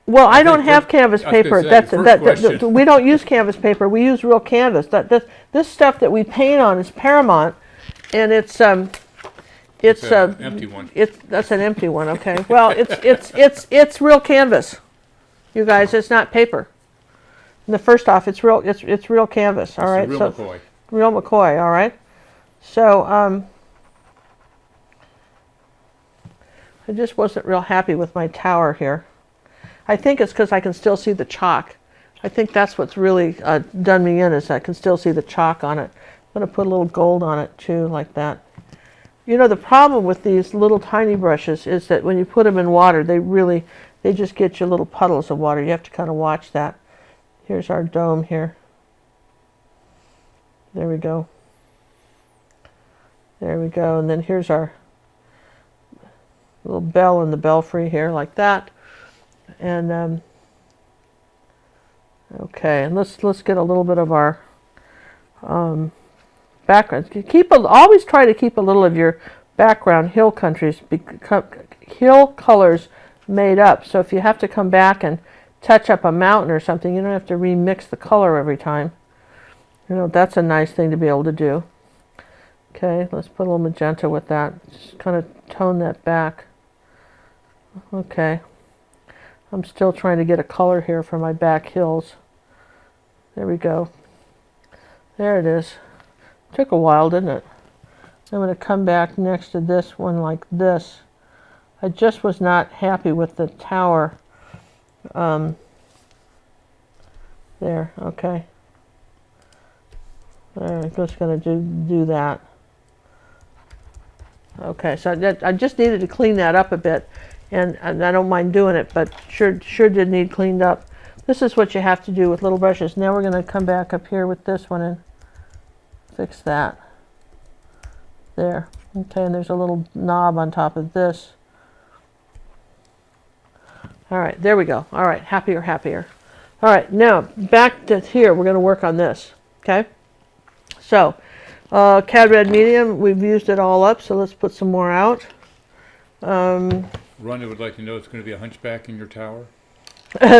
well, I don't have canvas paper. We don't use canvas paper. We use real canvas. This stuff that we paint on is Paramount, and it's an empty one. That's an empty one. Okay. Well, it's real canvas. You guys, it's not paper. And first off, it's real canvas. All right. Real McCoy. Real McCoy. All right. So I just wasn't real happy with my tower here. I think it's because I can still see the chalk. I think that's what's really done me in, is I can still see the chalk on it. I'm going to put a little gold on it too, like that. You know, the problem with these little tiny brushes is that when you put them in water, they just get you little puddles of water. You have to kind of watch that. Here's our dome here. There we go. There we go. And then here's our little bell in the belfry here, like that. And okay, and let's get a little bit of our background. Always try to keep a little of your background hill colors made up. So if you have to come back and touch up a mountain or something, you don't have to remix the color every time. You know, that's a nice thing to be able to do. Okay, let's put a little magenta with that. Just kind of tone that back. Okay. I'm still trying to get a color here for my back hills. There we go. There it is. Took a while, didn't it? I'm going to come back next to this one like this. I just was not happy with the tower. There, okay. There, I'm just going to do that. Okay, so I just needed to clean that up a bit. And I don't mind doing it, but sure did need cleaned up. This is what you have to do with little brushes. Now we're going to come back up here with this one and fix that. There. Okay, and there's a little knob on top of this. All right, there we go. All right, happier. All right, now back to here. We're going to work on this. Okay? So, Cad Red Medium, we've used it all up, so let's put some more out. Rhonda would like to know, it's going to be a hunchback in your tower?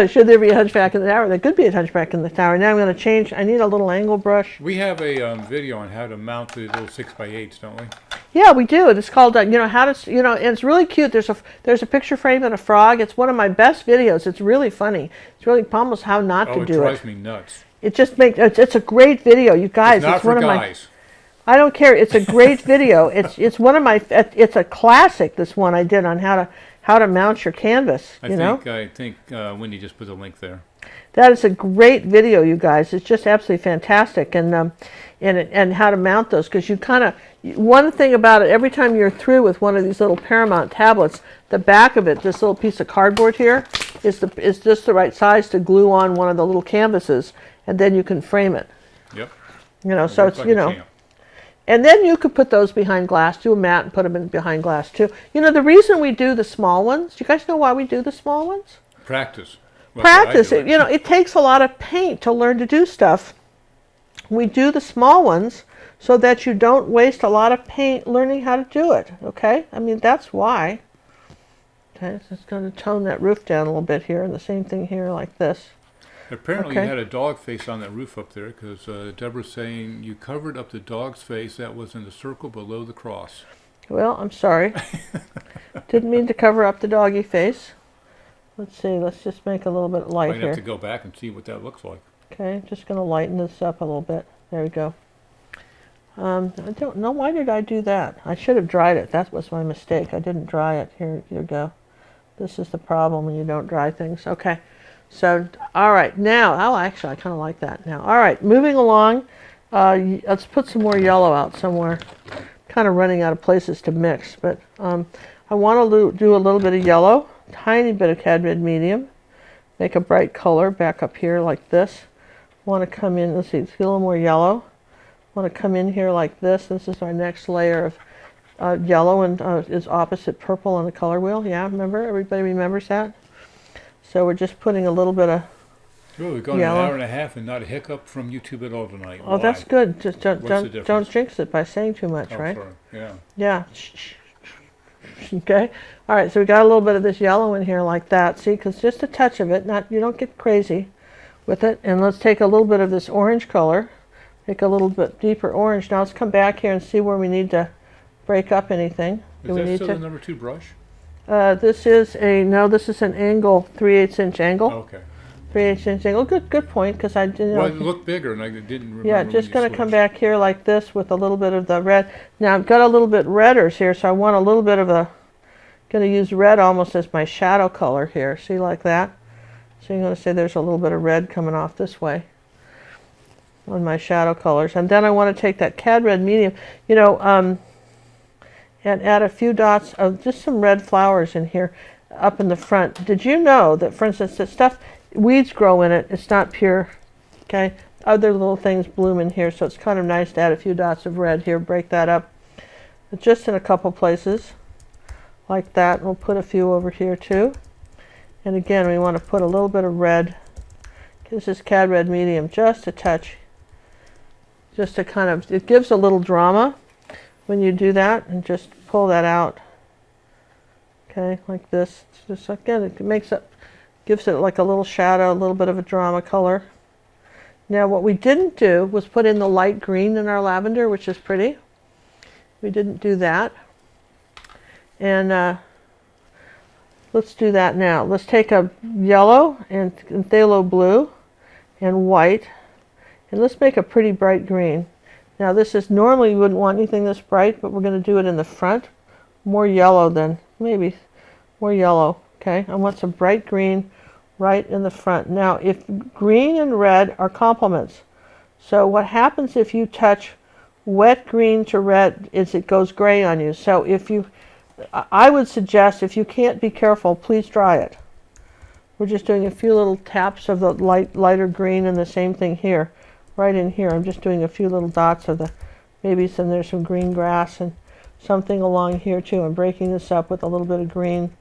Should there be a hunchback in the tower? There could be a hunchback in the tower. Now I'm going to change. I need a little angle brush. We have a video on how to mount the little 6x8s, don't we? Yeah, we do. It's called, how to, and it's really cute. There's a picture frame and a frog. It's one of my best videos. It's really funny. It's really almost how not to do it. It drives me nuts. It just it's a great video, you guys. It's not for guys. I don't care. It's a great video. It's one of my. It's a classic. This one I did on how to mount your canvas. I think Wendy just put a link there. That is a great video, you guys. It's just absolutely fantastic, and how to mount those, because you kind of, one thing about it, every time you're through with one of these little Paramount tablets, the back of it, this little piece of cardboard here, is just the right size to glue on one of the little canvases, and then you can frame it. Yep. You know, so it's, you know, and then you could put those behind glass, do a mat and put them in behind glass too. You know, the reason we do the small ones, do you guys know why we do the small ones? Practice. Practice. You know, it takes a lot of paint to learn to do stuff. We do the small ones so that you don't waste a lot of paint learning how to do it, okay? I mean, that's why. Okay, so it's going to tone that roof down a little bit here, and the same thing here like this. Apparently you had a dog face on that roof up there, because Deborah's saying you covered up the dog's face that was in the circle below the cross. Well, I'm sorry. Didn't mean to cover up the doggy face. Let's see, let's just make a little bit light Might here. have to go back and see what that looks like. Okay, just going to lighten this up a little bit. There we go. I don't know, why did I do that? I should have dried it. That was my mistake. I didn't dry it. Here you go. This is the problem when you don't dry things. Okay, so, all right, now, oh, actually, I kind of like that now. All right, moving along. Let's put some more yellow out somewhere. Kind of running out of places to mix, but I want to do a little bit of yellow. Tiny bit of cad red medium, make a bright color back up here like this. Want to come in, let's see, it's a little more yellow. Want to come in here like this. This is our next layer of yellow, and is opposite purple on the color wheel. Yeah, remember? Everybody remembers that? So we're just putting a little bit of Oh, we've gone yellow. an hour and a half and not a hiccup from YouTube at all tonight. Oh, Why? that's good. Just don't difference? don't jinx it by saying too much, Oh, right? sorry. Yeah. Yeah. Okay. All right. So we got a little bit of this yellow in here like that. See, because just a touch of it. Not, you don't get crazy with it. And let's take a little bit of this orange color. Make a little bit deeper orange. Now let's come back here and see where we need to break up anything. Is that still the number 2 brush? This is this is an angle, 3/8 inch angle. Okay. 3/8 inch angle. Good point, because I didn't. Well, it looked bigger, and I didn't remember. Yeah, just going to come back here like this with a little bit of the red. Now I've got a little bit redders here, so I want a little bit of a, going to use red almost as my shadow color here. See, like that? So you're going to say there's a little bit of red coming off this way on my shadow colors. And then I want to take that cad red medium, and add a few dots of just some red flowers in here up in the front. Did you know that, for instance, the stuff, weeds grow in it, it's not pure, okay? Other little things bloom in here, so it's kind of nice to add a few dots of red here, break that up just in a couple places like that. We'll put a few over here too. And again, we want to put a little bit of red. This is cad red medium, just a touch. Just to kind of, it gives a little drama when you do that, and just pull that out. Okay, like this. It's just, again, it makes it, gives it like a little shadow, a little bit of a drama color. Now what we didn't do was put in the light green in our lavender, which is pretty. We didn't do that. And let's do that now. Let's take a yellow and phthalo blue and white, and let's make a pretty bright green. Now this is, normally you wouldn't want anything this bright, but we're going to do it in the front. More yellow than, maybe more yellow, okay? I want some bright green right in the front. Now if green and red are complements, so what happens if you touch wet green to red is it goes gray on you. So if you, I would suggest, if you can't be careful, please dry it. We're just doing a few little taps of the lighter green, and the same thing here. Right in here, I'm just doing a few little dots of the, maybe there's some green grass and something along here too. I'm breaking this up with a little bit of green.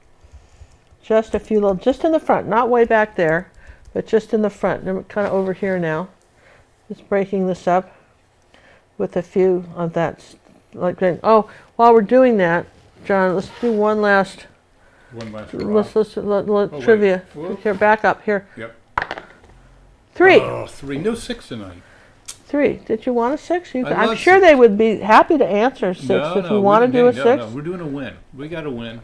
Just a few little, just in the front, not way back there, but just in the front. And I'm kind of over here now. Just breaking this up with a few of that, like that. Oh, while we're doing that, John, let's do one last trivia. Here, back up here. Yep. 3. Oh, 3. No 6 tonight. 3. Did you want a 6? I'm love sure 6. they would be happy to answer 6 if you want to do a 6. No, we're doing a win. We got to win.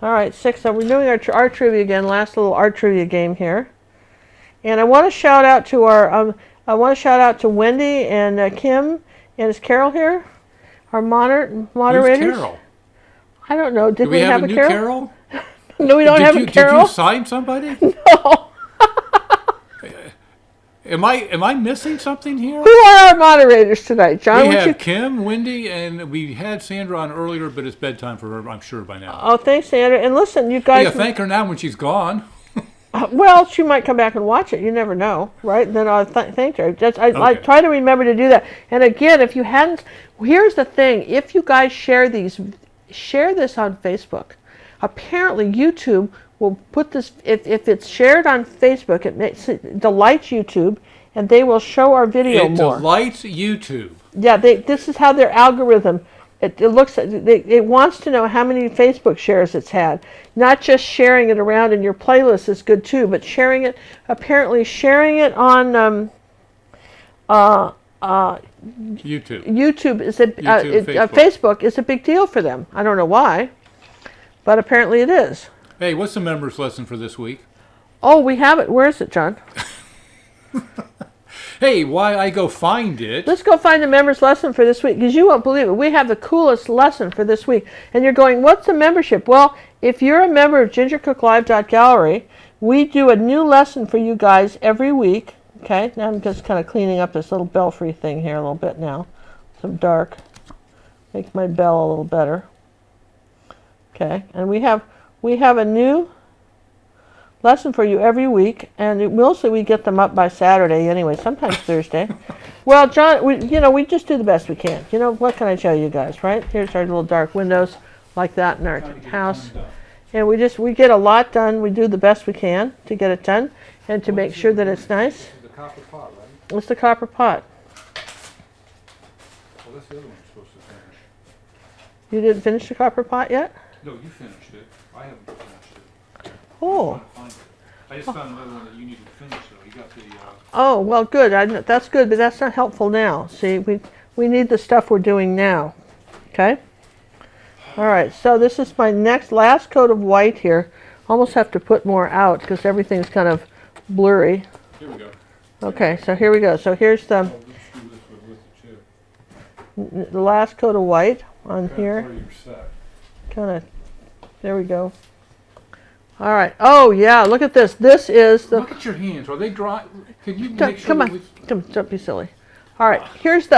All right, 6. So we're doing our art trivia again. Last little art trivia game here. And I want to shout out to our Wendy and Kim, and is Carol here? Our moderators. Who's Carol? I don't know. Did Do we have a new Carol? No, we don't have a Carol. Did you sign somebody? No. Am I missing something here? Who are our moderators tonight, John? We have Kim, Wendy, and we had Sandra on earlier, but it's bedtime for her, I'm sure, by now. Oh, thanks, Sandra. And listen, you guys... Yeah, thank her now when she's gone. Well, she might come back and watch it. You never know, right? Then I'll thank her. I try to remember to do that. And again, if you hadn't... Here's the thing. If you guys share this on Facebook. Apparently, YouTube will put this... If it's shared on Facebook, it delights YouTube, and they will show our video more. It delights YouTube. Yeah, this is how their algorithm... It looks. It wants to know how many Facebook shares it's had. Not just sharing it around in your playlist is good too, but sharing it. Apparently, sharing it on YouTube. YouTube is Facebook is a big deal for them. I don't know why, but apparently it is. Hey, what's the members lesson for this week? Oh, we have it. Where is it, John? Hey, why I go find it? Let's go find the members lesson for this week, because you won't believe it. We have the coolest lesson for this week. And you're going, what's the membership? Well, if you're a member of GingerCookLive.gallery, we do a new lesson for you guys every week. Okay, now I'm just kind of cleaning up this little belfry thing here a little bit now. Some dark. Make my bell a little better. Okay, and we have a new lesson for you every week, and mostly we get them up by Saturday anyway, sometimes Thursday. Well, John, we just do the best we can. What can I tell you guys, right? Here's our little dark windows like that in our house. And we get a lot done. We do the best we can to get it done and to make sure that it's nice. The copper pot, right? It's the copper pot. Well, that's the other one you're supposed to finish. You didn't finish the copper pot yet? No, you finished it. I haven't finished it. Oh. I just found another one that you needed to finish, though. You got the... Oh, well, good. That's good, but that's not helpful now. See, we need the stuff we're doing now. Okay? All right, so this is my last coat of white here. Almost have to put more out because everything's kind of blurry. Here we go. Okay, so here we go. So here's the last coat of white on here. Kind of, there we go. All right. Oh yeah, look at this. This is the. Look at your hands. Are they dry? Can you make sure? Come on. Don't be silly. All right. Here's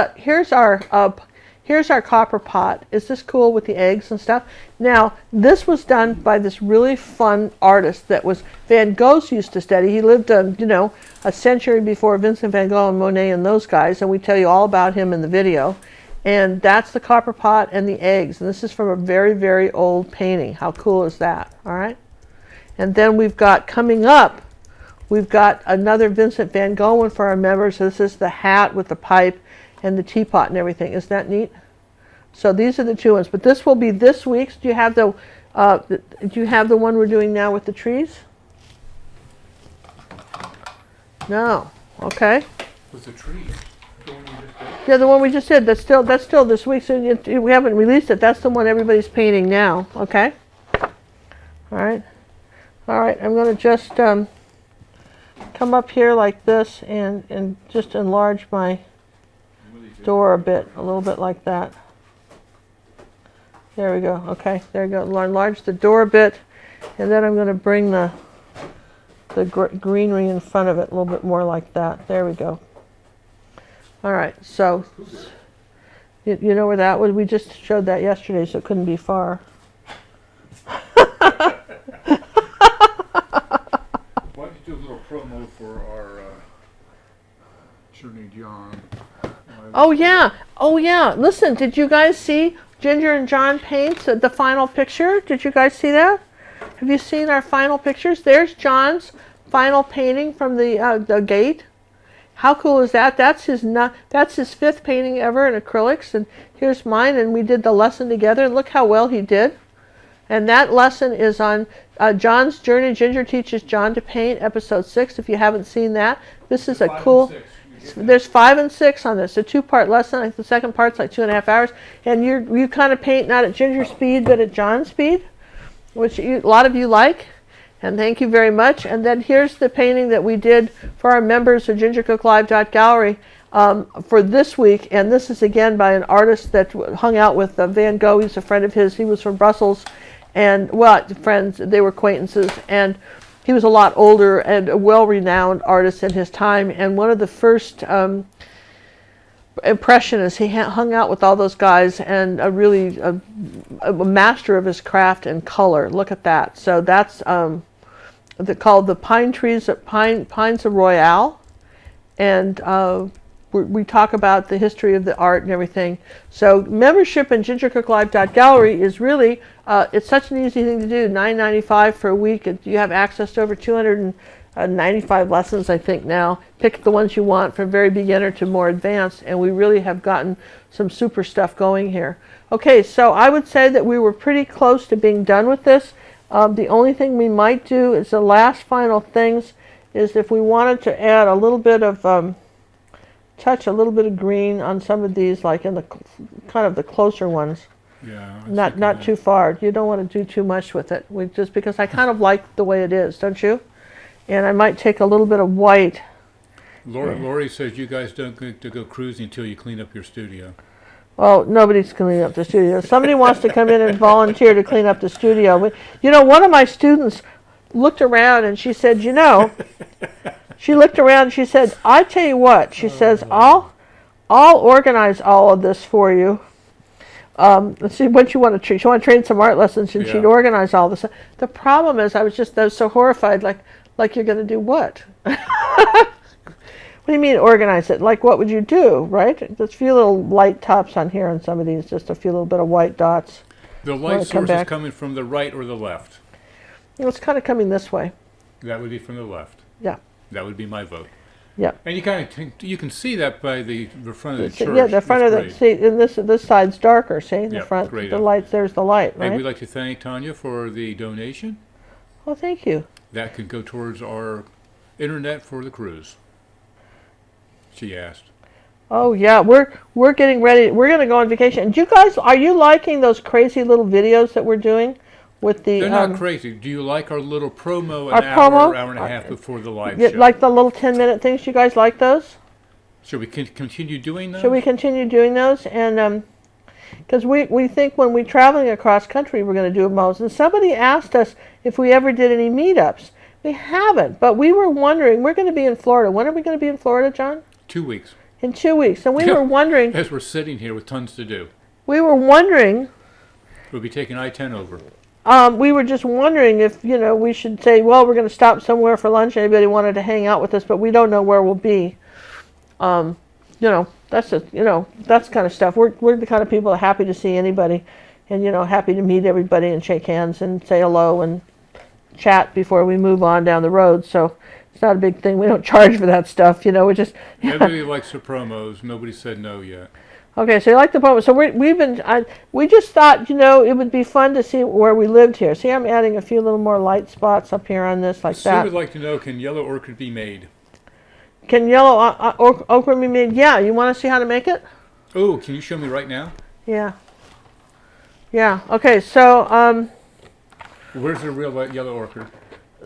our copper pot. Is this cool with the eggs and stuff? Now this was done by this really fun artist that was Van Gogh's used to study. He lived a century before Vincent van Gogh and Monet and those guys, and we tell you all about him in the video. And that's the copper pot and the eggs. And this is from a very, very old painting. How cool is that? All right. And then we've got coming up, we've got another Vincent van Gogh one for our members. So this is the hat with the pipe and the teapot and everything. Isn't that neat? So these are the two ones. But this will be this week's. Do you have the one we're doing now with the trees? No. Okay. With the trees. Yeah, the one we just did. That's still this week. So we haven't released it. That's the one everybody's painting now. Okay. All right. All right. I'm going to just come up here like this and just enlarge my door a little bit like that. There we go. Okay. There we go. Enlarge the door a bit, and then I'm going to bring the greenery in front of it a little bit more like that. There we go. All right, so you know where that was? We just showed that yesterday, so it couldn't be far. Why don't you do a little promo for our Journey John? Oh yeah. Listen, did you guys see Ginger and John paints the final picture? Did you guys see that? Have you seen our final pictures? There's John's final painting from the gate. How cool is that? That's his fifth painting ever in acrylics, and here's mine, and we did the lesson together. Look how well he did. And that lesson is on John's Journey. Ginger teaches John to paint, episode 6. If you haven't seen that, this is a cool. There's 5 and 6 on this. A 2-part lesson. I think the second part's like 2.5 hours, and you kind of paint not at Ginger's speed but at John's speed, which a lot of you like. And thank you very much. And then here's the painting that we did for our members of GingerCookLive.gallery for this week. And this is again by an artist that hung out with Van Gogh. He's a friend of his. He was from Brussels. And, well, friends, they were acquaintances. And he was a lot older and a well-renowned artist in his time, and one of the first impressionists. He hung out with all those guys, and a master of his craft and color. Look at that. So that's called the Pines of Royale, and we talk about the history of the art and everything. So membership in gingercooklive.gallery is really, it's such an easy thing to do. $9.95 for a week. You have access to over 295 lessons, I think now. Pick the ones you want from very beginner to more advanced, and we really have gotten some super stuff going here. Okay, so I would say that we were pretty close to being done with this. The only thing we might do is the last final things is if we wanted to add a little bit of touch a little bit of green on some of these, like in the kind of the closer ones. Yeah. Not too far. You don't want to do too much with it. Just because I kind of like the way it is, don't you? And I might take a little bit of white. Lori says you guys don't get to go cruising until you clean up your studio. Oh, nobody's cleaning up the studio. Somebody wants to come in and volunteer to clean up the studio. You know, one of my students looked around and she said, she looked around and she said, I tell you what, she says, I'll organize all of this for you. Let's see what you want to train. She wanted to train some art lessons, and she'd organize all this. The problem is, I was so horrified. Like you're going to do what? What do you mean organize it? Like what would you do, right? Just a few little light tops on here on some of these, just a few little bit of white dots. The light source is coming from the right or the left? It's kind of coming this way. That would be from the left. Yeah. That would be my vote. Yeah. And you can see that by the front of the church. Yeah, the front of the, see, and this side's darker, see? The front, great. the lights, there's the light, right? And we'd like to thank Tanya for the donation. Well, thank you. That could go towards our internet for the cruise, she asked. Oh, yeah, we're getting ready. We're going to go on vacation. And you guys, are you liking those crazy little videos that we're doing? With the, they're not crazy. Do you like our little promo hour and a half before the live show? Like the little 10-minute things? You guys like those? Should we continue doing those? Should we continue doing those? And because we think when we're traveling across country, we're going to do most. And somebody asked us if we ever did any meetups. We haven't, but we were wondering. We're going to be in Florida. When are we going to be in Florida, John? 2 weeks. In 2 weeks. And we were wondering. As we're sitting here with tons to do. We were wondering. We'll be taking I-10 over. We were just wondering if, we should say, well, we're going to stop somewhere for lunch. Anybody wanted to hang out with us, but we don't know where we'll be. That's just, that's kind of stuff. We're the kind of people that are happy to see anybody and, happy to meet everybody and shake hands and say hello and chat before we move on down the road. So it's not a big thing. We don't charge for that stuff, we just... Everybody likes the promos. Nobody said no yet. Okay, so you like the promo. So we just thought, it would be fun to see where we lived here. See, I'm adding a few little more light spots up here on this, like that. Sue would like to know, can yellow orchid be made? Can yellow ochre be made? Yeah, you want to see how to make it? Oh, can you show me right now? Yeah. Yeah, okay, so... Where's the real yellow orchid?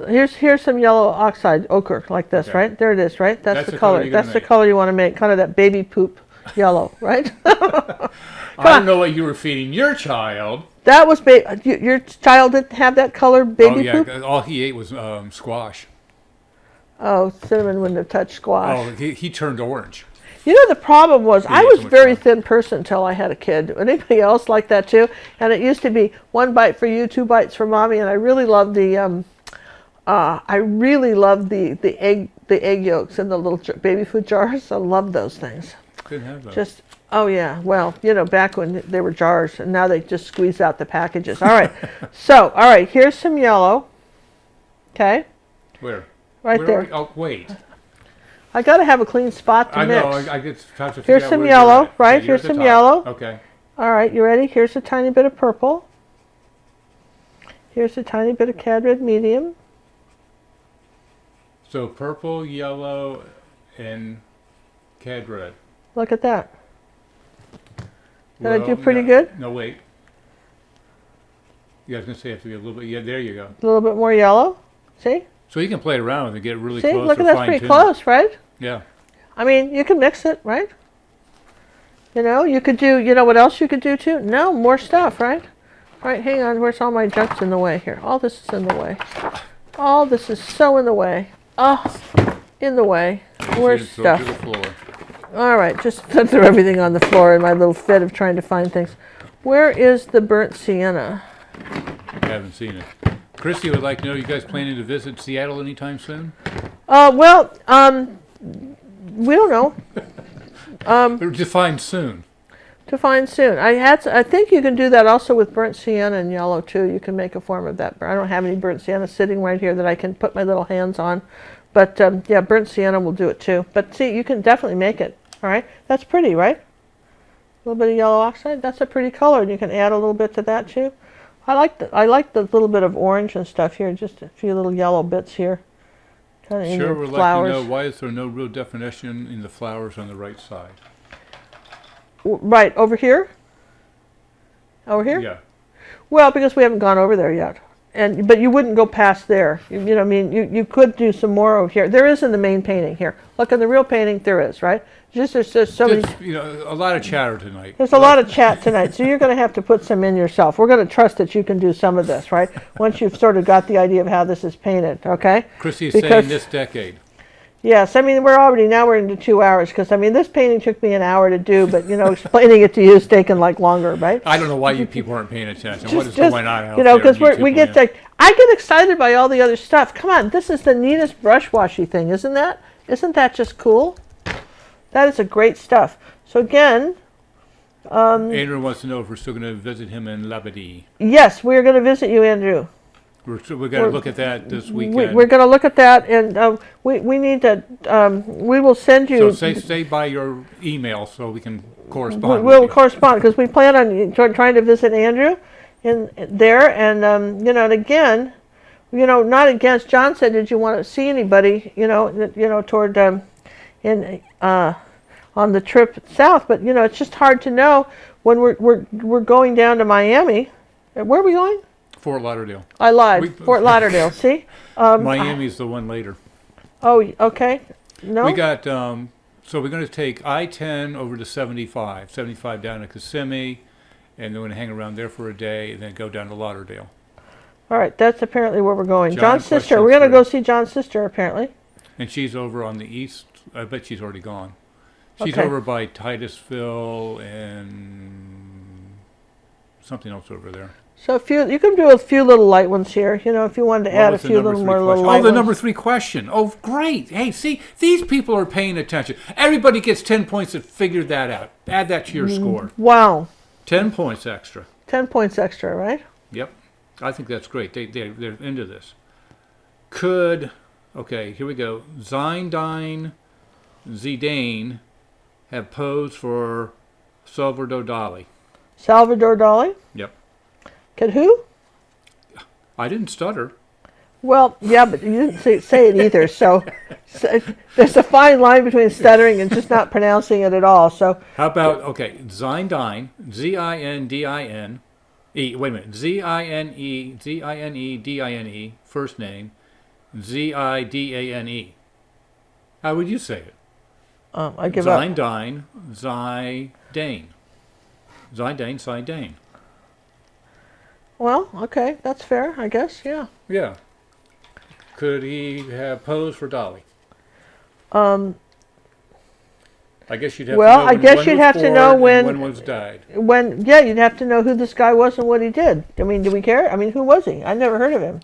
Here's some yellow oxide ochre, like this, right? There it is, right? That's the color. That's the color you want to make, kind of that baby poop. Yellow, right? I don't know what you were feeding your child. That was your child didn't have that color baby poop? All he ate was squash. Oh, Cinnamon wouldn't have touched squash. Oh, he turned orange. The problem was I was a very thin person until I had a kid. Anybody else like that too? And it used to be 1 bite for you, 2 bites for mommy. And I really loved the egg yolks in the little baby food jars. I love those things. Couldn't have those. Oh yeah, well, back when they were jars, and now they just squeeze out the packages. All right, so here's some yellow. Okay. Where? Right there. Oh wait. I got to have a clean spot to mix. I know. I just have to figure out Here's some yellow, right? Here's some yellow. Okay. All right, you ready? Here's a tiny bit of purple. Here's a tiny bit of cad red medium. So purple, yellow, and cad red. Look at that. Did I do pretty good? No, wait. You guys going to say it have to be a little bit. Yeah, there you go. A little bit more yellow. See? So you can play around with it and get really See? close. Look at that. Pretty close, right? Yeah. I mean, you can mix it, right? You could do, what else you could do too? No, more stuff, right? All right, hang on. Where's all my junk's in the way here? All this is in the way. Oh, this is so in the way. Oh, in the way. Where's It's go to stuff? the floor. All right, just threw everything on the floor in my little fit of trying to find things. Where is the burnt sienna? Haven't seen it. Christy would like to know, you guys planning to visit Seattle anytime soon? Well, we don't know. Define soon. To find soon. I think you can do that also with burnt sienna and yellow too. You can make a form of that. I don't have any burnt sienna sitting right here that I can put my little hands on. But yeah, burnt sienna will do it too. But see, you can definitely make it. All right, that's pretty, right? A little bit of yellow oxide. That's a pretty color, and you can add a little bit to that too. I like the little bit of orange and stuff here. Just a few little yellow bits here. Kind of in Sure your would like flowers. to know, why is there no real definition in the flowers on the right side? Right over here. Over here. Yeah. Well, because we haven't gone over there yet, but you wouldn't go past there. You know, I mean, you could do some more over here. There is in the main painting here. Look, in the real painting, there is, right? There's so many. You know, a lot of chatter tonight. There's a lot of chat tonight, so you're going to have to put some in yourself. We're going to trust that you can do some of this, right? Once you've sort of got the idea of how this is painted, okay? Christy is Because- saying this decade. Yes, I mean, we're into 2 hours, because, I mean, this painting took me an hour to do, but, you know, explaining it to you is taking, like, longer, right? I don't know why you people aren't paying attention. What is Just, going on out you know, there? because we get like, I get excited by all the other stuff. Come on, this is the neatest brush washy thing, isn't that? Isn't that just cool? That is a great stuff. So again, Andrew wants to know if we're still going to visit him in Lavender. yes, we're going to visit you, Andrew. We're going to look at that this weekend. We're going to look at that, and we need to. We will send you. So stay by your email so we can correspond. We'll with you. correspond because we plan on trying to visit Andrew in there, and you know, and again, you know, not against. John said, "Did you want to see anybody?" You know, toward on the trip south, but you know, it's just hard to know when we're going down to Miami. Where are we going? Fort Lauderdale. I lied. Fort Lauderdale. See? Miami's the one later. Oh, okay. No. We got, so we're going to take I-10 over to 75 down to Kissimmee, and then we're going to hang around there for a day, and then go down to Lauderdale. All right, that's apparently where we're going. John, John's sister. question We're going to three. go see John's sister, apparently. And she's over on the east. I bet she's already gone. She's Okay. over by Titusville and something else over there. So you can do a few little light ones here. You know, if you wanted to What add a was the few number little three more little question? light Oh, the ones. number 3 question. Oh, great. Hey, see, these people are paying attention. Everybody gets 10 points that figured that out. Add that to your score. Wow, 10 points extra. 10 points extra, right? Yep. I think that's great. They're into this. Could, okay, here we go. Zinedine Zidane have posed for Salvador Dali? Salvador Dali. Yep. Could who? I didn't stutter. Well, yeah, but you didn't say it either. So there's a fine line between stuttering and just not pronouncing it at all. So How about, okay, Zinedine, Zindine, wait a minute, Zinedine, first name, Zidane. How would you say it? I give up. Zinedine, Zidane. Well, okay, that's fair, I guess. Yeah. Yeah. Could he have posed for Dolly? I guess you'd have Well, to know I when guess one you'd was have to born know and when- one was died. Yeah, you'd have to know who this guy was and what he did. I mean, do we care? I mean, who was he? I never heard of him.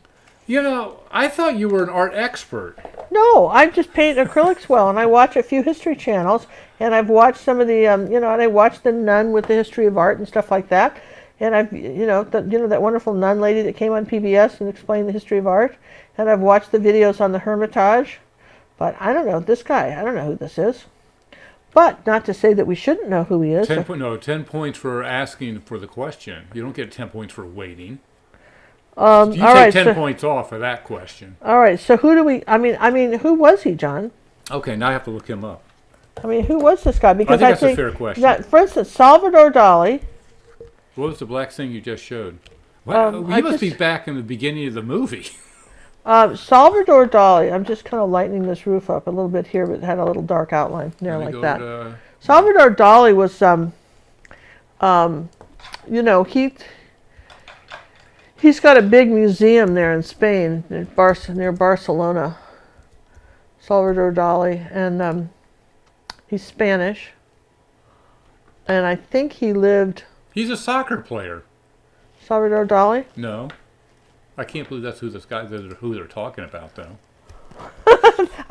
You know, I thought you were an art expert. No, I just paint acrylics well, and I watch a few history channels, and I've watched some of the, and I watched the Nun with the history of art and stuff like that. And I've, that wonderful nun lady that came on PBS and explained the history of art. And I've watched the videos on the Hermitage. But I don't know, this guy, I don't know who this is. But not to say that we shouldn't know who he is. 10 points for asking for the question. You don't get 10 points for waiting. You all take right, 10 so, points off for that question. all right, so who do we, I mean, who was he, John? Okay, now I have to look him up. I mean, who was this guy? Because I think that's a fair question. that, for instance, Salvador Dali. What was the black thing you just showed? Well, I you must be just- back in the beginning of the movie. Salvador Dali, I'm just kind of lightening this roof up a little bit here, but it had a little dark outline there Let me like go that. to- Salvador Dali was, He's got a big museum there in Spain, near Barcelona. Salvador Dali, and he's Spanish. And I think he lived. He's a soccer player. Salvador Dali? No. I can't believe that's who who they're talking about, though.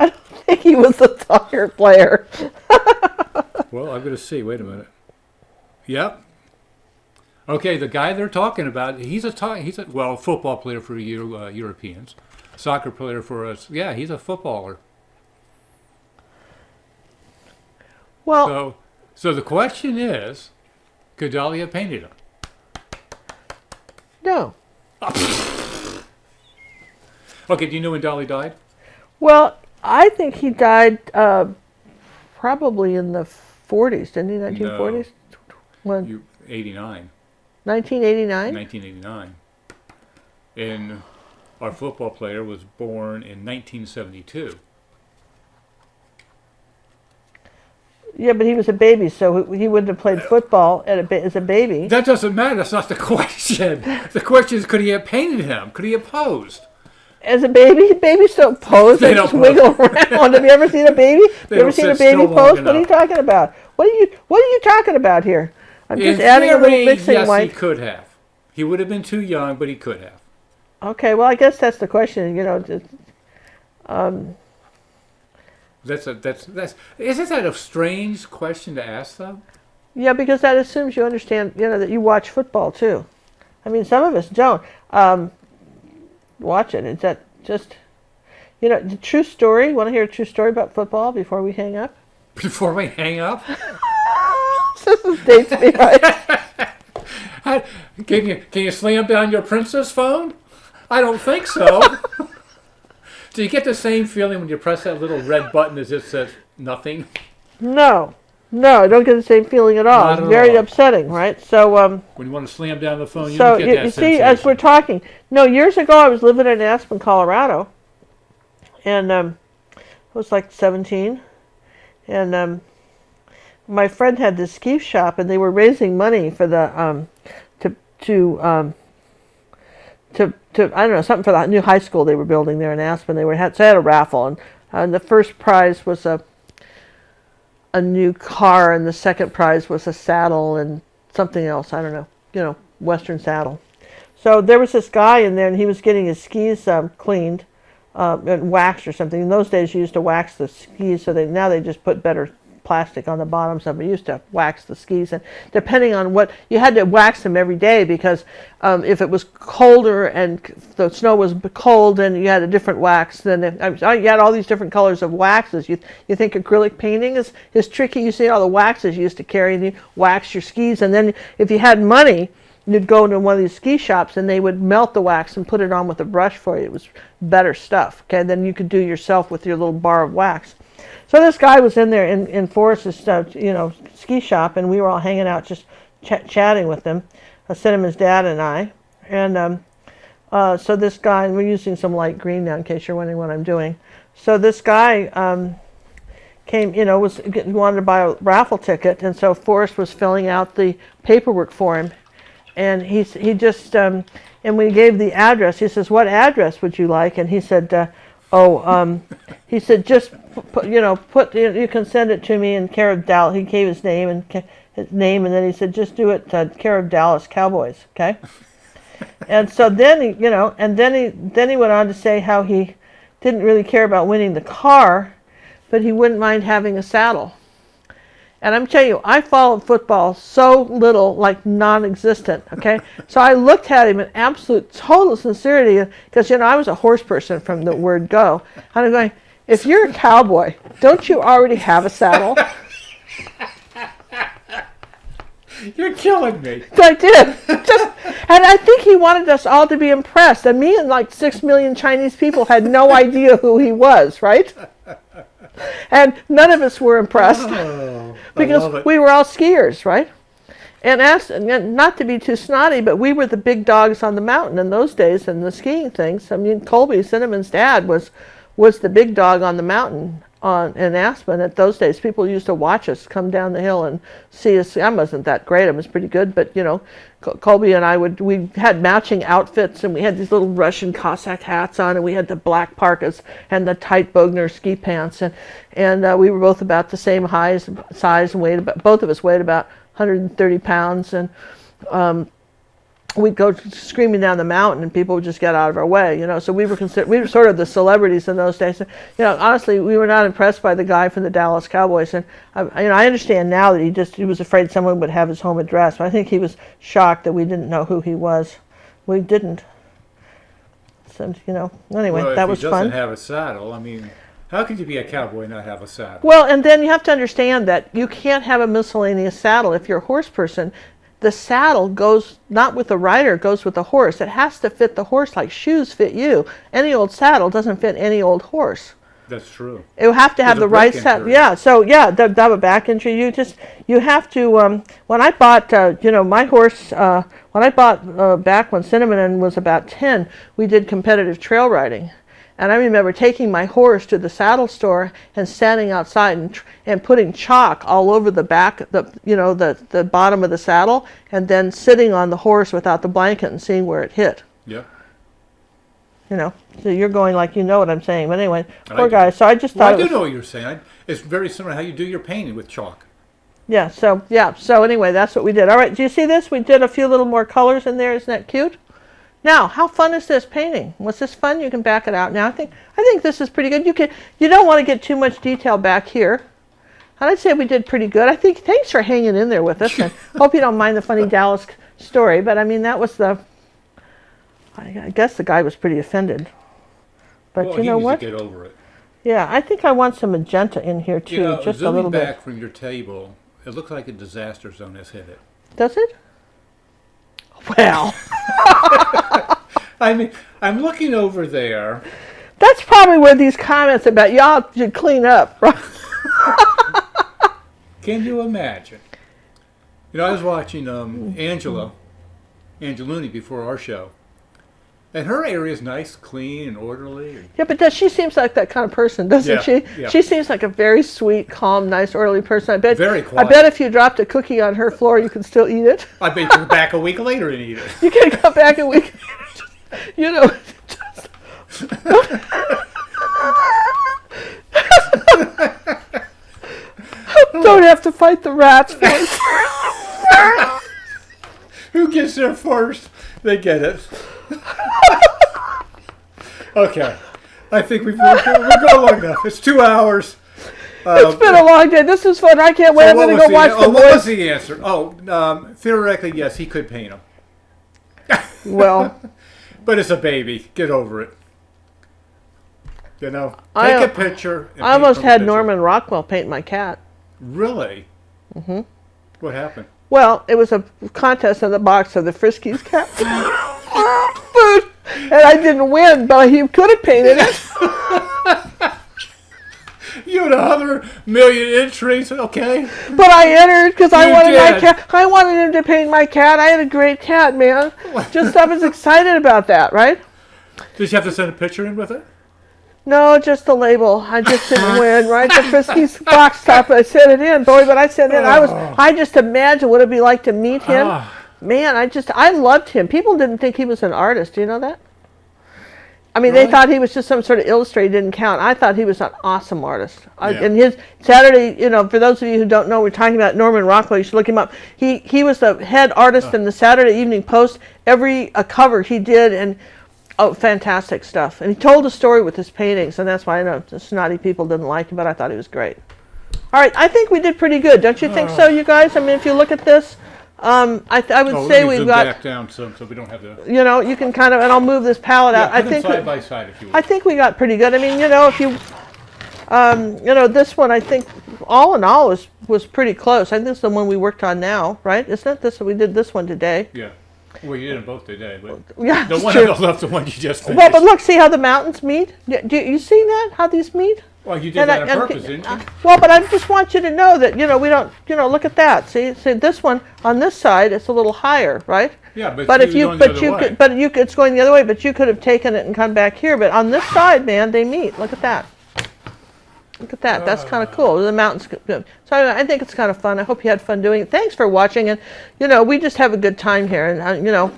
I don't think he was a soccer player. Well, I'm going to see. Wait a minute. Yep. Okay, the guy they're talking about, he's a football player for you Europeans. Soccer player for us. Yeah, he's a footballer. Well, So the question is, could Dali have painted him? no. Okay, do you know when Dali died? Well, I think he died probably in the 40s, didn't he? 1940s? When? 89. 1989? 1989. And our football player was born in 1972. Yeah, but he was a baby, so he wouldn't have played football as a baby. That doesn't matter. That's not the question. The question is, could he have painted him? Could he have posed? As a baby, babies don't pose. They just wiggle around. Have you ever seen a baby? They You ever don't seen a sit baby still long pose? What are you enough. talking about? What are you talking about here? I'm just In adding a little theory, mixing yes, white. he could have. He would have been too young, but he could have. Okay, well, I guess that's the question. Isn't that a strange question to ask, though? Yeah, because that assumes you understand, that you watch football too. I mean, some of us don't watch it. Is that just, the true story? Want to hear a true story about football before we hang up? Before we hang up? This is dates me, right? Can you slam down your princess phone? I don't think so. Do you get the same feeling when you press that little red button as it says nothing? No, I don't get the same feeling at all. Not It's at very all. upsetting, right? So, When you want to slam down the phone, you so don't get that you see, as we're sensation. talking, no, years ago I was living in Aspen, Colorado, and I was like 17, and my friend had this ski shop, and they were raising money for the to I don't know, something for the new high school they were building there in Aspen. They had a raffle, and the first prize was a new car, and the second prize was a saddle and something else. I don't know, Western saddle. So there was this guy in there, and he was getting his skis cleaned and waxed or something. In those days, you used to wax the skis, so now they just put better plastic on the bottoms of them. You used to wax the skis, and depending on what, you had to wax them every day, because if it was colder and the snow was cold, and you had a different wax, then you had all these different colors of waxes. You think acrylic painting is tricky? You see all the waxes you used to carry, and you wax your skis, and then if you had money, you'd go into one of these ski shops, and they would melt the wax and put it on with a brush for you. It was better stuff. Okay, then you could do yourself with your little bar of wax. So this guy was in there in Forrest's, ski shop, and we were all hanging out, just chatting with him, Cinnamon's dad and I. And so this guy, and we're using some light green now in case you're wondering what I'm doing. So this guy came, wanted to buy a raffle ticket, and so Forrest was filling out the paperwork for him, and he just and we gave the address. He says, "What address would you like?" And he said, he said, just you can send it to me in care of Dallas. He gave his name, and then he said, just do it care of Dallas Cowboys, okay? And so then he went on to say how he didn't really care about winning the car, but he wouldn't mind having a saddle. And I'm telling you, I followed football so little, like non-existent, okay? So I looked at him in absolute, total sincerity, because, I was a horse person from the word go. And I'm going, if you're a cowboy, don't you already have a saddle? You're killing me. I did. And I think he wanted us all to be impressed. And me and like 6 million Chinese people had no idea who he was, right? And none of us were impressed. Because we were all skiers, right? And not to be too snotty, but we were the big dogs on the mountain in those days, and the skiing things. I mean, Colby, Cinnamon's dad, was the big dog on the mountain in Aspen at those days. People used to watch us come down the hill and see us. I wasn't that great. I was pretty good, but Colby and I we had matching outfits, and we had these little Russian Cossack hats on, and we had the black parkas and the tight Bogner ski pants, and we were both about the same size and weighed both of us weighed about 130 pounds, and we'd go screaming down the mountain, and people would just get out of our way, So we were sort of the celebrities in those days. Honestly, we were not impressed by the guy from the Dallas Cowboys, and I understand now that he was afraid someone would have his home address. But I think he was shocked that we didn't know who he was. We didn't. So anyway, well, that was if he fun. doesn't have a saddle, I mean, how could you be a cowboy and not have a saddle? Well, and then you have to understand that you can't have a miscellaneous saddle if you're a horse person. The saddle goes not with the rider, it goes with the horse. It has to fit the horse like shoes fit you. Any old saddle doesn't fit any old horse. That's true. It would have to have There's the a right back saddle. injury. Yeah, so double back injury. You have to. When I bought, my horse. When I bought back when Cinnamon was about 10, we did competitive trail riding. And I remember taking my horse to the saddle store and standing outside and putting chalk all over the back, the bottom of the saddle, and then sitting on the horse without the blanket and seeing where it hit. Yeah. So you're going like you know what I'm saying. But anyway, I poor do. guy. So I just Well, thought I do it was, know what you're saying. It's very similar to how you do your painting with chalk. yeah. So anyway, that's what we did. All right. Do you see this? We did a few little more colors in there. Isn't that cute? Now, how fun is this painting? Was this fun? You can back it out now. I think this is pretty good. You don't want to get too much detail back here. And I'd say we did pretty good. Thanks for hanging in there with us. And hope you don't mind the funny Dallas story. But I mean, that was I guess the guy was pretty offended. But well, you know he what? needs to get over it. Yeah, I think I want some magenta in here too, just a zooming little back bit. from your table, it looks like a disaster zone has hit it. Does it? Well, I mean, I'm looking over there. that's probably where these comments about y'all should clean up, right? Can you imagine? I was watching Angeluni before our show. And her area is nice, clean, and orderly. Yeah, but she seems like that kind of person, doesn't Yeah, she? yeah. She seems like a very sweet, calm, nice, orderly person. Very I quiet. bet if you dropped a cookie on her floor, you could still eat it. I bet you come back a week later and eat it. You can come back and we, just don't have to fight the rats for it. Who gets there first? They get it. Okay. I think we've gone long enough. It's 2 hours. It's been a long day. This is fun. I can't wait. I'm going to go watch the what was boys. the answer? Theoretically, yes, he could paint him. Well, But it's a baby. Get over it. Take a picture. And I paint almost from a had picture. Norman Rockwell paint my cat. Really? Mm-hmm. What happened? Well, it was a contest in the box of the Friskies cat food, and I didn't win, but he could have painted it. You had 100 million entries, okay? But I entered because I You wanted my did. cat. I wanted him to paint my cat. I had a great cat, man. I was excited about that, right? Did you have to send a picture in with it? No, just the label. I just didn't win, right? The Friskies box top. I sent it in, boy. But I sent it in. I just imagined what it'd be like to meet him. Ah. Man, I loved him. People didn't think he was an artist. Do you know that? I mean, Really? they thought he was just some sort of illustrator. He didn't count. I thought he was an awesome artist. Yeah. And his Saturday, for those of you who don't know, we're talking about Norman Rockwell. You should look him up. He was the head artist in the Saturday Evening Post. Every cover he did, and fantastic stuff. And he told a story with his paintings, and that's why I know the snotty people didn't like him, but I thought he was great. All right, I think we did pretty good. Don't you think so, you guys? I mean, if you look at this, I would say we've got, back down so we don't have to. you can kind of, and I'll move this palette out. Yeah, put them side by side if you will. I think we got pretty good. I mean, if you, this one, I think, all in all, was pretty close. I think this is the one we worked on now, right? Isn't it? We did this one today. Yeah. Well, you did them both today, but Yeah, the it's one true. that left the one you just finished. Well, but look, see how the mountains meet? Do you see that? How these meet? Well, you did that on purpose, didn't you? Well, but I just want you to know that, we don't, look at that. See, this one, on this side, it's a little higher, right? Yeah, but, But if you, going the other way. it's going the other way, but you could have taken it and come back here. But on this side, man, they meet. Look at that. Look at that. That's kind of cool. The mountains. So I think it's kind of fun. I hope you had fun doing it. Thanks for watching. And, we just have a good time here. And,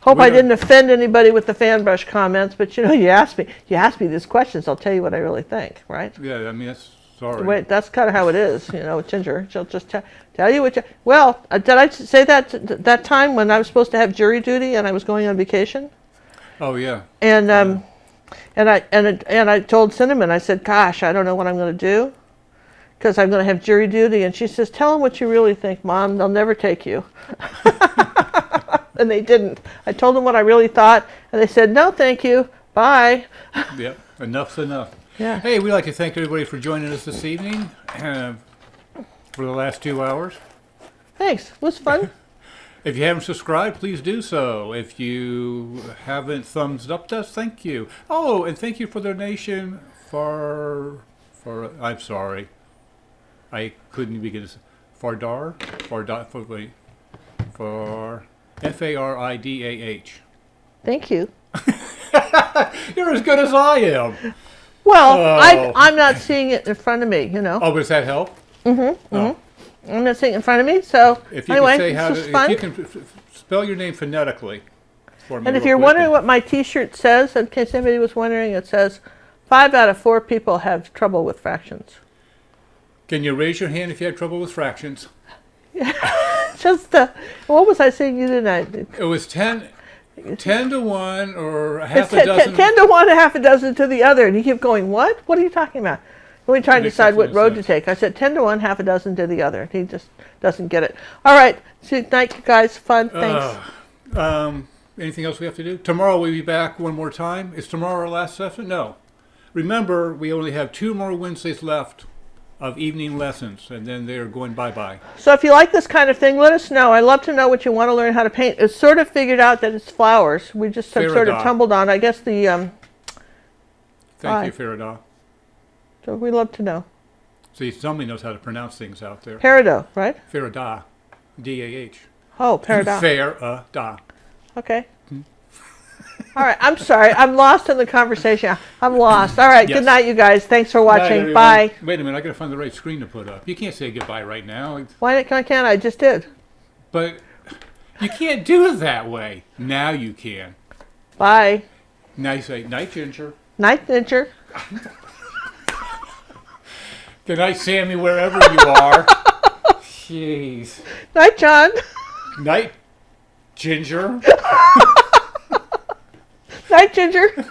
hope I didn't offend anybody with the fan brush comments. But, you asked me these questions. I'll tell you what I really think, right? Yeah, I mean, that's sorry. Wait, that's kind of how it is, with Ginger. She'll just tell you what you... Well, did I say that time when I was supposed to have jury duty and I was going on vacation? Oh, yeah. And I told Cinnamon, I said, gosh, I don't know what I'm going to do because I'm going to have jury duty. And she says, tell them what you really think, Mom. They'll never take you. And they didn't. I told them what I really thought, and they said, no, thank you. Bye. Yep, enough's enough. Yeah. Hey, we'd like to thank everybody for joining us this evening for the last 2 hours. Thanks. It was fun. If you haven't subscribed, please do so. If you haven't thumbs up us, thank you. Oh, and thank you for the donation for I'm sorry. I couldn't begin to say. For Faridah. Thank you. You're as good as I am. Well, I'm not seeing it in front of me, Oh, does that help? Mm-hmm. Oh. I'm not seeing it in front of me, so if you anyway, can say this was fun. if you can spell your name phonetically for me. And if you're wondering what my T-shirt says, in case anybody was wondering, it says 5 out of 4 people have trouble with fractions. Can you raise your hand if you have trouble with fractions? Just what was I saying you tonight? It was 10 to 1 or a It's half a dozen. 10 to 1, a half a dozen to the other, and you keep going, what? What are you talking about? When we try to decide what road to take, I said 10 to 1, half a dozen to the other. He just doesn't get it. All right. See, night, you guys. Fun. Thanks. Anything else we have to do? Tomorrow we'll be back one more time. Is tomorrow our last session? No. Remember, we only have 2 more Wednesdays left of evening lessons, and then they're going bye-bye. So if you like this kind of thing, let us know. I'd love to know what you want to learn how to paint. It's sort of figured out that it's flowers. We just have sort of tumbled on. I guess the... Thank you, Faridah. So we'd love to know. See, somebody knows how to pronounce things out there. Peridot, right? Faridah. D-A-H. Oh, Peridot. Faridah. Okay. All right. I'm sorry. I'm lost in the conversation. I'm lost. All right. Yes. Good night, you guys. Thanks for watching. Night, Bye. Wait a minute. I got to find the right screen to put up. You can't say goodbye right now. Why can't I? I just did. But you can't do it that way. Now you can. Bye. Now you say, night, Ginger. Night, Ginger. Good night, Sammy, wherever you are. Jeez. Night, John. Night, Ginger. Night, Ginger.